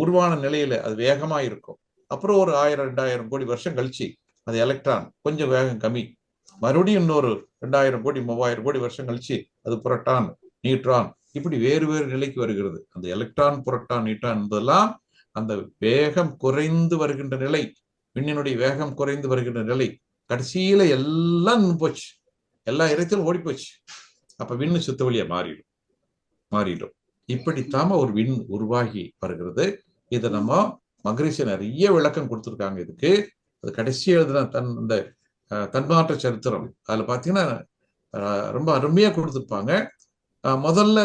உருவான நிலையில அது வேகமா இருக்கும். அப்புறம் ஒரு 1000-2000 கோடி வருஷம் கழிச்சு அது எலக்ட்ரான் கொஞ்சம் வேகம் கம்மி, மறுபடியும் இன்னொரு 2000 கோடி 3000 கோடி வருஷம் கழிச்சு அது புரோட்டான் நியூட்ரான் இப்படி வேறு வேறு நிலைக்கு வருகிறது. அந்த எலக்ட்ரான் புரோட்டான் நியூட்ரான் என்பதெல்லாம் அந்த வேகம் குறைந்து வருகின்ற நிலை, விண்ணினுடைய வேகம் குறைந்து வருகின்ற நிலை. கடைசியில எல்லாம் போச்சு, எல்லா இறைத்திலும் ஓடி போச்சு. அப்ப விண்ணு சுத்த வழியா மாறிடும். இப்படித்தாம ஒரு விண் உருவாகி வருகிறது. இதை நம்ம மகரிஷி நிறைய விளக்கம் கொடுத்துருக்காங்க இதுக்கு. அது கடைசி எழுதின இந்த தன்மாற்ற சரித்திரம் அதுல பாத்தீங்கன்னா ரொம்ப அருமையா கொடுத்துருப்பாங்க. முதல்ல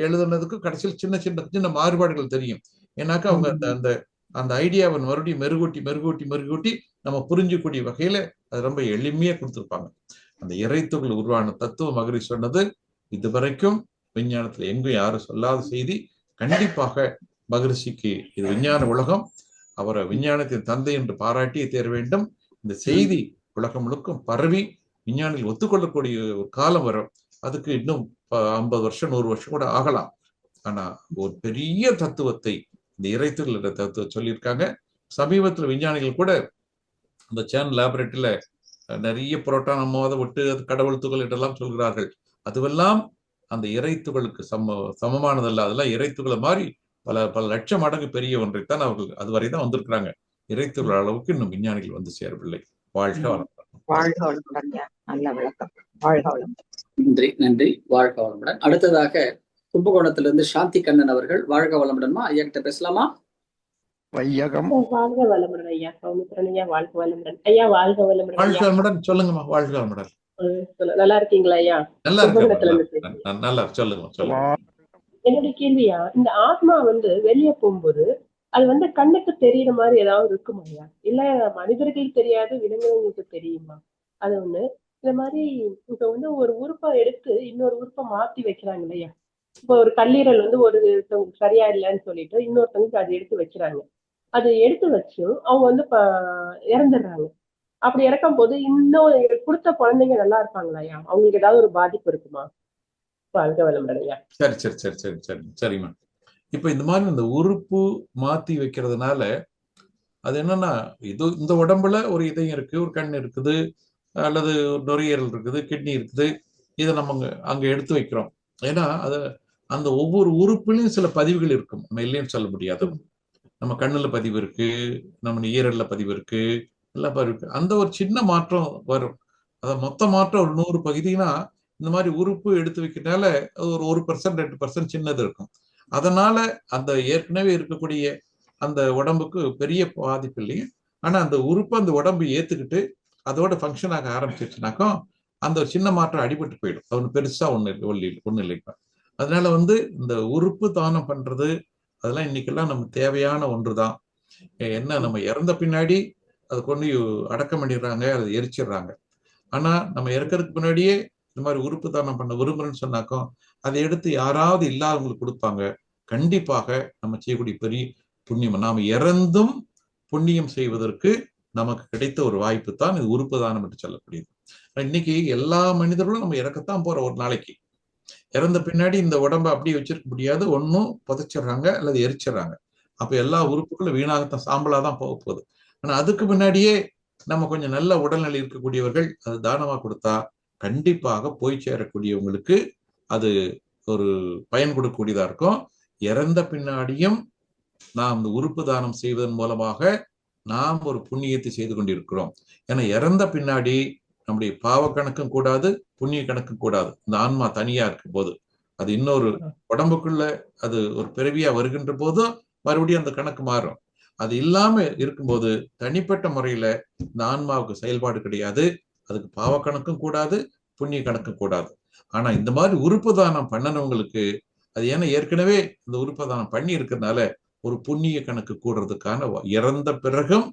எழுதுனதுக்கு கடைசியில் சின்ன சின்ன சின்ன மாறுபாடுகள் தெரியும். ஏன்னாக்கா அவங்க அந்த அந்த ஐடியாவை மறுபடியும் மெருகூட்டி நம்ம புரிஞ்சக்கூடிய வகையில அது ரொம்ப எளிமையா கொடுத்துருப்பாங்க. அந்த இறைத்துகள் உருவான தத்துவ மகரிஷி சொன்னது இதுவரைக்கும் விஞ்ஞானத்துல எங்கும் யாரும் சொல்லாத செய்தி. கண்டிப்பாக மகரிஷிக்கு இது விஞ்ஞான உலகம், அவரை விஞ்ஞானத்தின் தந்தை என்று பாராட்டியே தேர வேண்டும். இந்த செய்தி உலகம் முழுக்கும் பரவி விஞ்ஞானிகள் ஒத்துக்கொள்ளக்கூடிய ஒரு காலம் வரும். அதுக்கு இன்னும் 50 வருஷம் 100 வருஷம் கூட ஆகலாம். ஆனா ஒரு பெரிய தத்துவத்தை இந்த இறைத்துகள் என்ற தத்துவம் சொல்லியிருக்காங்க. சமீபத்தில் விஞ்ஞானிகள் கூட அந்த சேன் லேபரேட்டரியில நிறைய புரோட்டான் அம்மாவதை விட்டு அது கடவுள் துகள் என்றெல்லாம் சொல்கிறார்கள். அதுவெல்லாம் அந்த இறைத்துகளுக்கு சமமானதல்ல. அதெல்லாம் இறைத்துகளை மாதிரி பல லட்சம் மடங்கு பெரிய ஒன்றைத்தான் அவர்கள் அதுவரை தான் வந்திருக்கிறாங்க. இறைத்துகள் அளவுக்கு இன்னும் விஞ்ஞானிகள் வந்து சேரவில்லை. வாழ்க வளமுடன். நல்ல விளக்கம். வாழ்க வளமுடன். நன்றி. வாழ்க வளமுடன். அடுத்ததாக கும்பகோணத்திலிருந்து சாந்தி கண்ணன் அவர்கள். வாழ்க வளமுடன்மா, ஐயா கிட்ட பேசலாமா? வையகம். வாழ்க வளமுடன் ஐயா. சௌமித்திரன் ஐயா வாழ்க வளமுடன். ஐயா வாழ்க வளமுடன். வாழ்க வளமுடன். சொல்லுங்கம்மா. வாழ்க வளமுடன். நல்லா இருக்கீங்களா ஐயா? நல்லா இருக்கேன். நல்லா சொல்லுங்க. என்னுடைய கேள்வியா, இந்த ஆத்மா வெளியே போகும்போது அது கண்ணுக்கு தெரியற மாதிரி ஏதாவது இருக்குமா ஐயா? இல்ல மனிதர்களுக்கு தெரியாது, விலங்குகளுக்கு தெரியுமா? அது ஒண்ணு. இந்த மாதிரி இப்ப ஒரு உறுப்பை எடுத்து இன்னொரு உறுப்பை மாத்தி வைக்கிறாங்க இல்லையா? இப்ப ஒரு கல்லீரல் ஒருத்தவங்களுக்கு சரியா இல்லைன்னு சொல்லிட்டு இன்னொருத்தவங்களுக்கு அது எடுத்து வைக்கிறாங்க. அது எடுத்து வச்சு அவங்க இறந்துடுறாங்க. அப்படி இறக்கும் போது இன்னும் கொடுத்த குழந்தைங்க நல்லா இருப்பாங்களா ஐயா? அவங்களுக்கு ஏதாவது ஒரு பாதிப்பு இருக்குமா? வாழ்க வளமுடன் ஐயா. சரிம்மா. இப்ப இந்த மாதிரி இந்த உறுப்பு மாத்தி வைக்கிறதுனால அது என்னன்னா, இது இந்த உடம்புல ஒரு இதயம் இருக்கு, ஒரு கண் இருக்குது, அல்லது நுரையீரல் இருக்குது, கிட்னி இருக்குது. இதை நம்ம அங்க எடுத்து வைக்கிறோம். ஏன்னா அது அந்த ஒவ்வொரு உறுப்புலையும் சில பதிவுகள் இருக்கும், நம்ம இல்லைன்னு சொல்ல முடியாது. நம்ம கண்ணுல பதிவு இருக்கு, நம்ம ஈரல்ல பதிவு இருக்கு, எல்லாம் இருக்கு. அந்த ஒரு சின்ன மாற்றம் வரும். அத மொத்த மாற்றம் ஒரு 100 பகுதினா இந்த மாதிரி உறுப்பு எடுத்து வைக்கிறதுனால ஒரு 1% 2% சின்னது இருக்கும். அதனால அந்த ஏற்கனவே இருக்கக்கூடிய அந்த உடம்புக்கு பெரிய பாதிப்பு இல்லையா? ஆனா அந்த உறுப்பு அந்த உடம்பு ஏத்துக்கிட்டு அதோட ஃபங்க்ஷன் ஆக ஆரம்பிச்சிருச்சுனாக்கா அந்த ஒரு சின்ன மாற்றம் அடிபட்டு போயிடும். அது பெருசா ஒண்ணு இல்லை. அதனால இந்த உறுப்பு தானம் பண்றது அதெல்லாம் இன்னைக்கெல்லாம் நம்ம தேவையான ஒன்றுதான். என்ன, நம்ம இறந்த பின்னாடி அதை கொண்டு அடக்கம் பண்ணிடுறாங்க, அதை எரிச்சிடுறாங்க. ஆனா நம்ம இறக்கிறதுக்கு முன்னாடியே இந்த மாதிரி உறுப்பு தானம் பண்ண விரும்புறேன்னு சொன்னாக்கோ அதை எடுத்து யாராவது இல்லாதவங்களுக்கு கொடுப்பாங்க. கண்டிப்பாக நம்ம செய்யக்கூடிய பெரிய புண்ணியம். நாம இறந்தும் புண்ணியம் செய்வதற்கு நமக்கு கிடைத்த ஒரு வாய்ப்பு தான் இது உறுப்பு தானம் என்று சொல்லக்கூடியது. இன்னைக்கு எல்லா மனிதர்களும் நம்ம இறக்கத்தான் போற ஒரு நாளைக்கு. இறந்த பின்னாடி இந்த உடம்பை அப்படியே வச்சிருக்க முடியாது. ஒன்னும் புதைச்சிடுறாங்க அல்லது எரிச்சிடறாங்க. அப்ப எல்லா உறுப்புகளும் வீணாகத்தான் சாம்பலாதான் போக போகுது. ஆனா அதுக்கு முன்னாடியே நம்ம கொஞ்சம் நல்ல உடல்நிலை இருக்கக்கூடியவர்கள் அது தானமா கொடுத்தா கண்டிப்பாக போய் சேரக்கூடியவங்களுக்கு அது ஒரு பயன் கொடுக்கக்கூடியதா இருக்கும். இறந்த பின்னாடியும் நாம் இந்த உறுப்பு தானம் செய்வதன் மூலமாக நாம் ஒரு புண்ணியத்தை செய்து கொண்டிருக்கிறோம். ஏன்னா இறந்த பின்னாடி நம்முடைய பாவ கணக்கும் கூடாது, புண்ணிய கணக்கும் கூடாது. இந்த ஆன்மா தனியா இருக்கும் போது அது இன்னொரு உடம்புக்குள்ள அது ஒரு பிறவியா வருகின்ற போதும் மறுபடியும் அந்த கணக்கு மாறும். அது இல்லாம இருக்கும்போது தனிப்பட்ட முறையில இந்த ஆன்மாவுக்கு செயல்பாடு கிடையாது. அதுக்கு பாவ கணக்கும் கூடாது, புண்ணிய கணக்கு கூடாது. ஆனா இந்த மாதிரி உறுப்பு தானம் பண்ணனவங்களுக்கு அது ஏன்னா ஏற்கனவே இந்த உறுப்பு தானம் பண்ணி இருக்கிறதுனால ஒரு புண்ணிய கணக்கு கூடுறதுக்கான இறந்த பிறகும்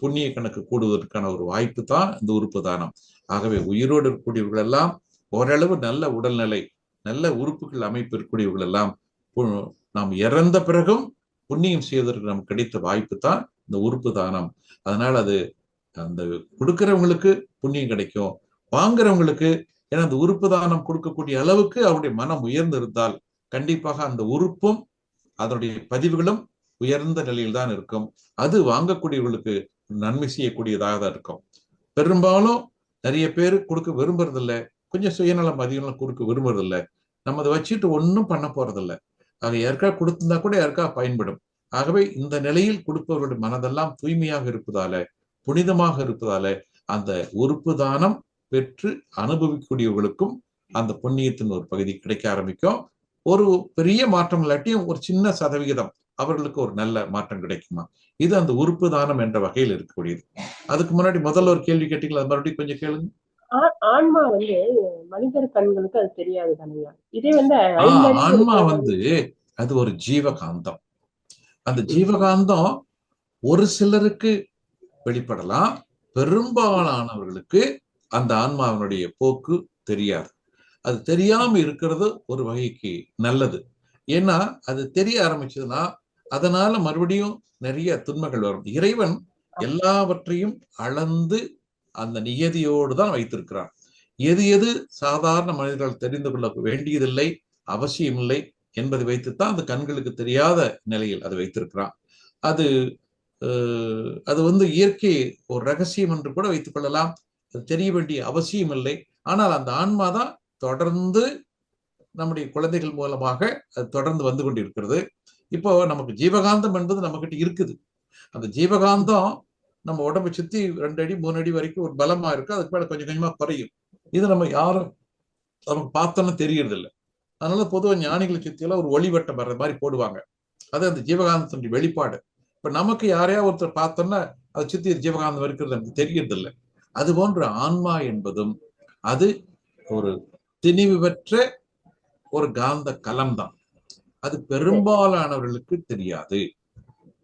புண்ணிய கணக்கு கூடுவதற்கான ஒரு வாய்ப்பு தான் இந்த உறுப்பு தானம். ஆகவே உயிரோடு இருக்கக்கூடியவர்கள் எல்லாம் ஓரளவு நல்ல உடல்நிலை, நல்ல உறுப்புகள் அமைப்பு இருக்கக்கூடியவர்கள் எல்லாம் நாம் இறந்த பிறகும் புண்ணியம் செய்வதற்கு நமக்கு கிடைத்த வாய்ப்பு தான் இந்த உறுப்பு தானம். அதனால அது அந்த கொடுக்கிறவங்களுக்கு புண்ணியம் கிடைக்கும், வாங்குறவங்களுக்கு ஏன்னா அந்த உறுப்பு தானம் கொடுக்கக்கூடிய அளவுக்கு அவருடைய மனம் உயர்ந்து இருந்தால் கண்டிப்பாக அந்த உறுப்பும் அதனுடைய பதிவுகளும் உயர்ந்த நிலையில் தான் இருக்கும். அது வாங்கக்கூடியவர்களுக்கு நன்மை செய்யக்கூடியதாக தான் இருக்கும். பெரும்பாலும் நிறைய பேர் கொடுக்க விரும்புறதில்லை, கொஞ்சம் சுயநலம் அதிகம் கொடுக்க விரும்புறதில்லை. நம்ம அதை வச்சுட்டு ஒன்றும் பண்ண போறதில்லை. ஆக யாருக்கா கொடுத்திருந்தா கூட யாருக்கா பயன்படும். ஆகவே இந்த நிலையில் கொடுப்பவர்களுடைய மனதெல்லாம் தூய்மையாக இருப்பதால, புனிதமாக இருப்பதால அந்த உறுப்பு தானம் பெற்று அனுபவிக்கக்கூடியவர்களுக்கும் அந்த புண்ணியத்தின் ஒரு பகுதி கிடைக்க ஆரம்பிக்கும். ஒரு பெரிய மாற்றம் இல்லாட்டியும் ஒரு சின்ன சதவிகிதம் அவர்களுக்கு ஒரு நல்ல மாற்றம் கிடைக்குமா. இது அந்த உறுப்பு தானம் என்ற வகையில் இருக்கக்கூடியது. அதுக்கு முன்னாடி முதல்ல ஒரு கேள்வி கேட்டீங்களா, அது மறுபடியும் கொஞ்சம் கேளுங்க. ஆன்மா மனிதர் கண்களுக்கு அது தெரியாது தானே. இதே ஆன்மா அது ஒரு ஜீவகாந்தம். அந்த ஜீவகாந்தம் ஒரு சிலருக்கு வெளிப்படலாம், பெரும்பாலானவர்களுக்கு அந்த ஆன்மாவினுடைய போக்கு தெரியாது. அது தெரியாம இருக்கிறது ஒரு வகைக்கு நல்லது. ஏன்னா அது தெரிய ஆரம்பிச்சதுன்னா அதனால மறுபடியும் நிறைய துன்பங்கள் வரும். இறைவன் எல்லாவற்றையும் அளந்து அந்த நியதியோடு தான் வைத்திருக்கிறான். எது எது சாதாரண மனிதர்கள் தெரிந்து கொள்ள வேண்டியதில்லை, அவசியமில்லை என்பதை வைத்துத்தான் அந்த கண்களுக்கு தெரியாத நிலையில் அதை வைத்திருக்கிறான். அது அது இயற்கை ஒரு ரகசியம் என்று கூட வைத்துக் கொள்ளலாம். அது தெரிய வேண்டிய அவசியம் இல்லை. ஆனால் அந்த ஆன்மாதான் தொடர்ந்து நம்முடைய குழந்தைகள் மூலமாக அது தொடர்ந்து வந்து கொண்டிருக்கிறது. இப்போ நமக்கு ஜீவகாந்தம் என்பது நம்ம கிட்ட இருக்குது. அந்த ஜீவகாந்தம் நம்ம உடம்பை சுத்தி 2 அடி 3 அடி வரைக்கும் ஒரு பலமா இருக்கு. அதுக்கு மேல கொஞ்சம் கொஞ்சமா குறையும். இது நம்ம யாரும் நமக்கு பார்த்தோன்னு தெரியறது இல்லை. அதனால பொதுவாக ஞானிகளை சுத்தியெல்லாம் ஒரு ஒளிவட்டம் வர்ற மாதிரி போடுவாங்க. அது அந்த ஜீவகாந்தத்தினுடைய வெளிப்பாடு. இப்ப நமக்கு யாரையா ஒருத்தர் பார்த்தோம்னா அதை சுத்தி ஜீவகாந்தம் இருக்கிறது நமக்கு தெரியறது இல்லை. அது போன்ற ஆன்மா என்பதும் அது ஒரு திணிவு பெற்ற ஒரு காந்த கலம்தான். அது பெரும்பாலானவர்களுக்கு தெரியாது.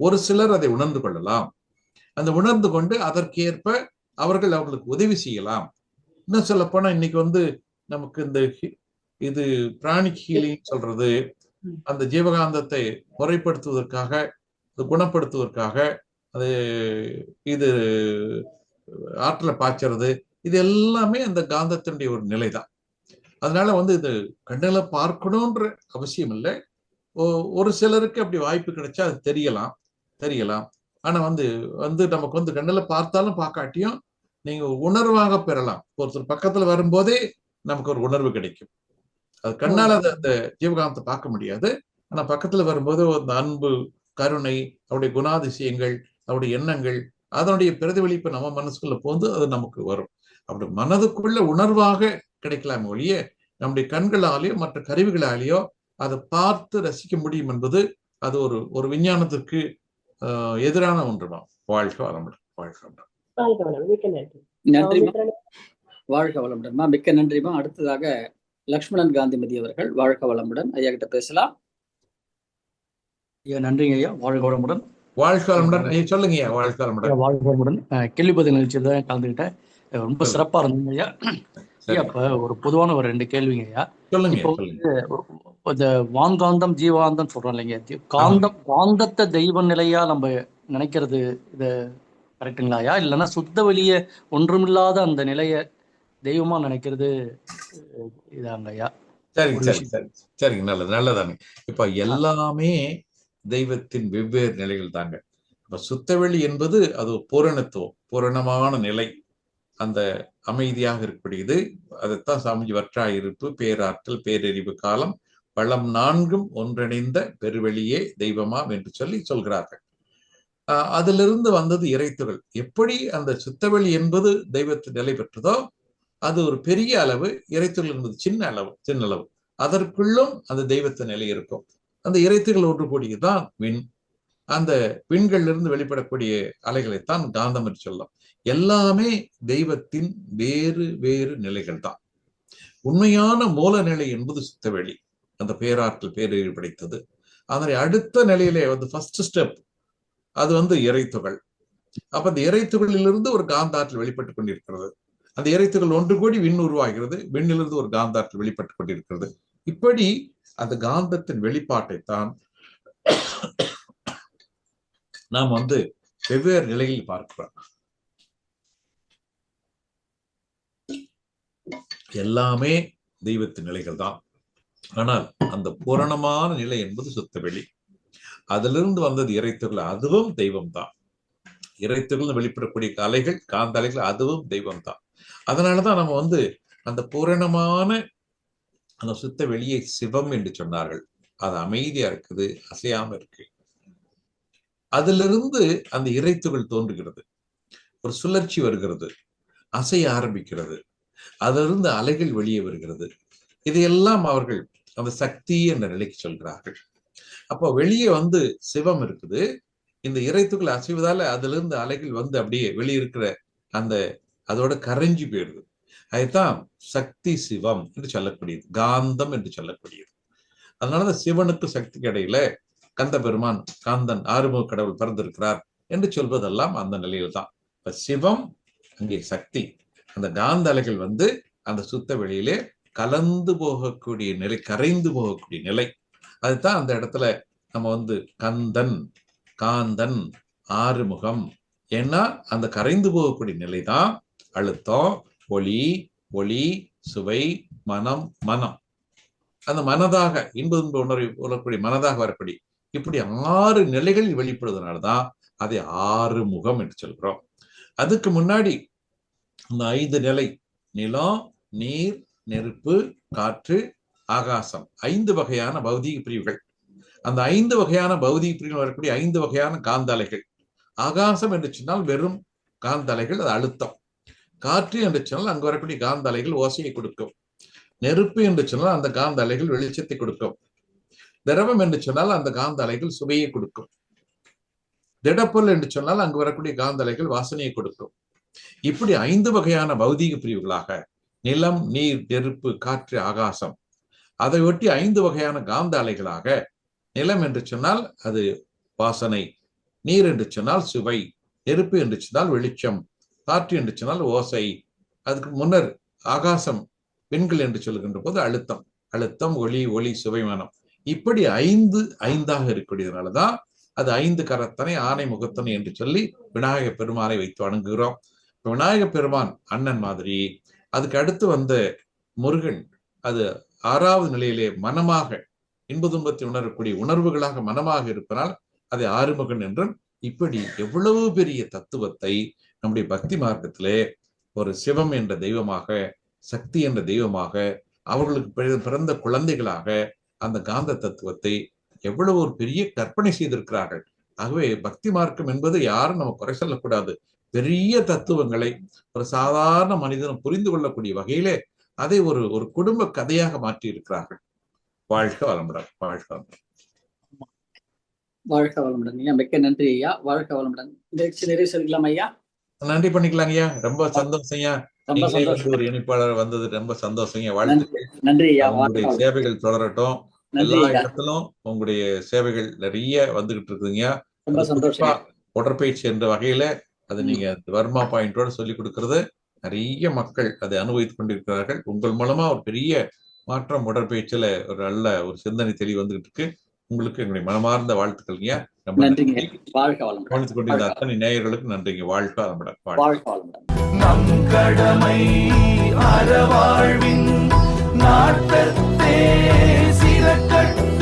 ஒரு சிலர் அதை உணர்ந்து கொள்ளலாம். அந்த உணர்ந்து கொண்டு அதற்கேற்ப அவர்களுக்கு உதவி செய்யலாம். இன்னும் சொல்ல போனா இன்னைக்கு நமக்கு இந்த இது பிராணிக் ஹீலிங் சொல்றது, அந்த ஜீவகாந்தத்தை முறைப்படுத்துவதற்காக, குணப்படுத்துவதற்காக அது இது ஆற்றலை பாய்ச்சறது, இது எல்லாமே அந்த காந்தத்தினுடைய ஒரு நிலைதான். அதனால இது கண்ணில பார்க்கணும்ன்ற அவசியம் இல்லை. ஒரு சிலருக்கு அப்படி வாய்ப்பு கிடைச்சா அது தெரியலாம். ஆனா நமக்கு கண்ணில பார்த்தாலும் பார்க்காட்டியும் நீங்க உணர்வாக பெறலாம். ஒருத்தர் பக்கத்துல வரும்போதே நமக்கு ஒரு உணர்வு கிடைக்கும். அது கண்ணால அந்த ஜீவகாந்தத்தை பார்க்க முடியாது. ஆனா பக்கத்துல வரும்போது அந்த அன்பு, கருணை, அவருடைய குணாதிசயங்கள், அவருடைய எண்ணங்கள், அதனுடைய பிரதிபலிப்பு நம்ம மனசுக்குள்ள போந்து அது நமக்கு வரும். அப்படி மனதுக்குள்ள உணர்வாக கிடைக்கலாம் ஒழிய நம்முடைய கண்களாலேயோ மற்ற கருவிகளாலேயோ அதை பார்த்து ரசிக்க முடியும் என்பது அது ஒரு விஞ்ஞானத்திற்கு எதிரான ஒன்றுதான். வாழ்க வளமுடன். வாழ்க வளமுடன். நன்றிமா. வாழ்க வளமுடன்மா. மிக்க நன்றிமா. அடுத்ததாக லக்ஷ்மணன் காந்திமதி அவர்கள் வாழ்க வளமுடன் ஐயா கிட்ட பேசலாம். ஐயா நன்றிங்க ஐயா. வாழ்க வளமுடன். வாழ்க வளமுடன். சொல்லுங்க ஐயா. வாழ்க வளமுடன். வாழ்க வளமுடன். கேள்வி பதில் நிகழ்ச்சியில் தான் கலந்துக்கிட்டேன். ரொம்ப சிறப்பா இருந்தீங்க ஐயா. ஐயா இப்ப ஒரு பொதுவான ஒரு 2 கேள்விங்க ஐயா. இப்போ இந்த வான்காந்தம் ஜீவாந்தம் சொல்றோம் இல்லைங்க. காந்தத்தை தெய்வ நிலையா நம்ம நினைக்கிறது இது கரெக்டுங்களா ஐயா? இல்லைன்னா சுத்த வெளிய ஒன்றுமில்லாத அந்த நிலைய தெய்வமா நினைக்கிறது இதாங்க ஐயா? சரிங்க. நல்லதாங்க. இப்ப எல்லாமே தெய்வத்தின் வெவ்வேறு நிலைகள் தாங்க. இப்ப சுத்தவெளி என்பது அது பூரணத்துவம், பூரணமான நிலை, அந்த அமைதியாக இருக்கக்கூடியது. அதைத்தான் சாமிஜி வற்றாயிருப்பு, பேராற்றல், பேரறிவு, காலம், வளம் 4ம் ஒன்றிணைந்த பெருவெளியே தெய்வமாம் என்று சொல்கிறார்கள். அதிலிருந்து வந்தது இறைத்துகள். எப்படி அந்த சுத்தவெளி என்பது தெய்வத்தின் நிலை பெற்றதோ அது ஒரு பெரிய அளவு, இறைத்துகள் என்பது சின்ன அளவு. அதற்குள்ளும் அந்த தெய்வத்தின் நிலை இருக்கும். அந்த இறைத்துகள் ஒன்று கூடியதுதான் விண். அந்த விண்கள்ல இருந்து வெளிப்படக்கூடிய அலைகளைத்தான் காந்தம் என்று சொல்லலாம். எல்லாமே தெய்வத்தின் வேறு வேறு நிலைகள் தான். உண்மையான மூல நிலை என்பது சுத்தவெளி, அந்த பேராற்றல் பேரறிவு படைத்தது. அதனை அடுத்த நிலையிலே வந்து ஃபர்ஸ்ட் ஸ்டெப் அது வந்து இறைத்துகள். அப்ப அந்த இறைத்துகளிலிருந்து ஒரு காந்தாற்றல் வெளிப்பட்டுக் கொண்டிருக்கிறது. அந்த இறைத்துகள் ஒன்று கூடி விண் உருவாகிறது, விண்ணிலிருந்து ஒரு காந்தாற்றல் வெளிப்பட்டுக் கொண்டிருக்கிறது. இப்படி அந்த காந்தத்தின் வெளிப்பாட்டை தான் நாம் வந்து வெவ்வேறு நிலையில் பார்க்கிறோம். எல்லாமே தெய்வத்தின் நிலைகள் தான். ஆனால் அந்த பூரணமான நிலை என்பது சுத்தவெளி. அதிலிருந்து வந்தது இறைத்துகள், அதுவும் தெய்வம் தான். இறைத்துகள் வெளிப்படக்கூடிய அலைகள், காந்த அலைகள், அதுவும் தெய்வம் தான். அதனாலதான் நம்ம வந்து அந்த பூரணமான அந்த சுத்த வெளியை சிவம் என்று சொன்னார்கள். அது அமைதியா இருக்குது, அசையாம இருக்கு. அதிலிருந்து அந்த இறைத்துகள் தோன்றுகிறது, ஒரு சுழற்சி வருகிறது, அசைய ஆரம்பிக்கிறது, அதிலிருந்து அலைகள் வெளியே வருகிறது. இதையெல்லாம் அவர்கள் அந்த சக்தி என்ற நிலைக்கு சொல்கிறார்கள். அப்போ வெளியே வந்து சிவம் இருக்குது, இந்த இறைத்துகள் அசைவதால அதிலிருந்து அலைகள் வந்து அப்படியே வெளியிருக்கிற அந்த அதோட கரைஞ்சி போயிடுது. அதுதான் சக்தி சிவம் என்று சொல்லக்கூடியது, காந்தம் என்று சொல்லக்கூடியது. அதனாலதான் சிவனுக்கு சக்திக்கு இடையில கந்த பெருமான், காந்தன், ஆறுமுக கடவுள் பிறந்திருக்கிறார் என்று சொல்வதெல்லாம் அந்த நிலையில்தான். இப்ப சிவம் அங்கே சக்தி, அந்த காந்த அலைகள் வந்து அந்த சுத்த வெளியிலே கலந்து போகக்கூடிய நிலை, கரைந்து போகக்கூடிய நிலை. அதுதான் அந்த இடத்துல நம்ம வந்து கந்தன், காந்தன், ஆறுமுகம். ஏன்னா அந்த கரைந்து போகக்கூடிய நிலைதான் அழுத்தம், ஒளி, ஒளி, சுவை, மனம், மனம். அந்த மனதாக இன்ப துன்ப உணர்வை உணரக்கூடிய மனதாக வரக்கூடிய இப்படி 6 நிலைகளில் வெளிப்படுவதனால்தான் அதை ஆறுமுகம் என்று சொல்கிறோம். அதுக்கு முன்னாடி அந்த 5 நிலை, நிலம், நீர், நெருப்பு, காற்று, ஆகாசம், 5 வகையான பௌதீக பிரிவுகள். அந்த 5 வகையான பௌதீக பிரிவுகள் வரக்கூடிய 5 வகையான காந்த அலைகள். ஆகாசம் என்று சொன்னால் வெறும் காந்த அலைகள், அது அழுத்தம். காற்று என்று சொன்னால் அங்கு வரக்கூடிய காந்த அலைகள் ஓசையை கொடுக்கும். நெருப்பு என்று சொன்னால் அந்த காந்த அலைகள் வெளிச்சத்தை கொடுக்கும். திரவம் என்று சொன்னால் அந்த காந்த அலைகள் சுவையை கொடுக்கும். திடப்பொருள் என்று சொன்னால் அங்கு வரக்கூடிய காந்த அலைகள் வாசனையை கொடுக்கும். இப்படி 5 வகையான பௌதீக பிரிவுகளாக நிலம், நீர், நெருப்பு, காற்று, ஆகாசம். அதை ஒட்டி 5 வகையான காந்த அலைகளாக நிலம் என்று சொன்னால் அது வாசனை, நீர் என்று சொன்னால் சுவை, நெருப்பு என்று சொன்னால் வெளிச்சம், காற்று என்று சொன்னால் ஓசை, அதுக்கு முன்னர் ஆகாசம், பெண்கள் என்று சொல்லுகின்ற போது அழுத்தம், அழுத்தம், ஒளி, ஒளி, சுவை, மனம். இப்படி 5 5ஆக இருக்கக்கூடியதுனாலதான் அது 5 கரத்தனை ஆனை முகத்தனை என்று சொல்லி விநாயக பெருமானை வைத்து வணங்குகிறோம். விநாயக பெருமான் அண்ணன் மாதிரி, அதுக்கு அடுத்து வந்த முருகன் அது 6வது நிலையிலே மனமாக இன்ப துன்பத்தை உணரக்கூடிய உணர்வுகளாக மனமாக இருப்பதால் அதை ஆறுமுகன் என்றும். இப்படி எவ்வளவு பெரிய தத்துவத்தை நம்முடைய பக்தி மார்க்கத்திலே ஒரு சிவம் என்ற தெய்வமாக, சக்தி என்ற தெய்வமாக, அவர்களுக்கு பிறந்த குழந்தைகளாக அந்த காந்த தத்துவத்தை எவ்வளவு ஒரு பெரிய கற்பனை செய்திருக்கிறார்கள். ஆகவே பக்தி மார்க்கம் என்பது யாரும் நம்ம குறை சொல்லக்கூடாது. பெரிய தத்துவங்களை ஒரு சாதாரண மனிதனும் புரிந்து கொள்ளக்கூடிய வகையிலே அதை ஒரு குடும்ப கதையாக மாற்றி இருக்கிறார்கள். வாழ்க வளமுடன், வாழ்க வளமுடன். வாழ்க வளமுடன் ஐயா, மிக்க நன்றி ஐயா. வாழ்க வளமுடன். நிறைவு செய்யலாம் ஐயா. நன்றி பண்ணிக்கலாம் ஐயா. ரொம்ப சந்தோஷம் ஐயா. ஒரு இணைப்பாளர் வந்தது ரொம்ப சந்தோஷம் ஐயா. வாழ்த்துக்கள். நன்றி ஐயா. உங்களுடைய சேவைகள் தொடரட்டும். எல்லா இடத்திலும் உங்களுடைய சேவைகள் நிறைய வந்துகிட்டு இருக்குதுங்க. ரொம்ப சந்தோஷம். உடற்பயிற்சி என்ற வகையில அது நீங்க வர்மா பாயிண்டோட சொல்லி கொடுக்கறது நிறைய மக்கள் அதை அனுபவித்துக் கொண்டிருக்கிறார்கள். உங்கள் மூலமா ஒரு பெரிய மாற்றம் உடற்பயிற்சியில ஒரு நல்ல ஒரு சிந்தனை தெளிவு வந்துகிட்டு இருக்கு. உங்களுக்கு எங்களுடைய மனமார்ந்த வாழ்த்துக்கள்ங்க. ரொம்ப நன்றிங்க. வாழ்க வளமுடன். கவனித்துக் கொண்டிருந்த அத்தனை நேயர்களுக்கு நன்றிங்க. வாழ்க வளமுடன். வாழ்க வளமுடன். நம் கடமை அறவாழ்வின் நாட்டத்தே சிறக்கட்டும்.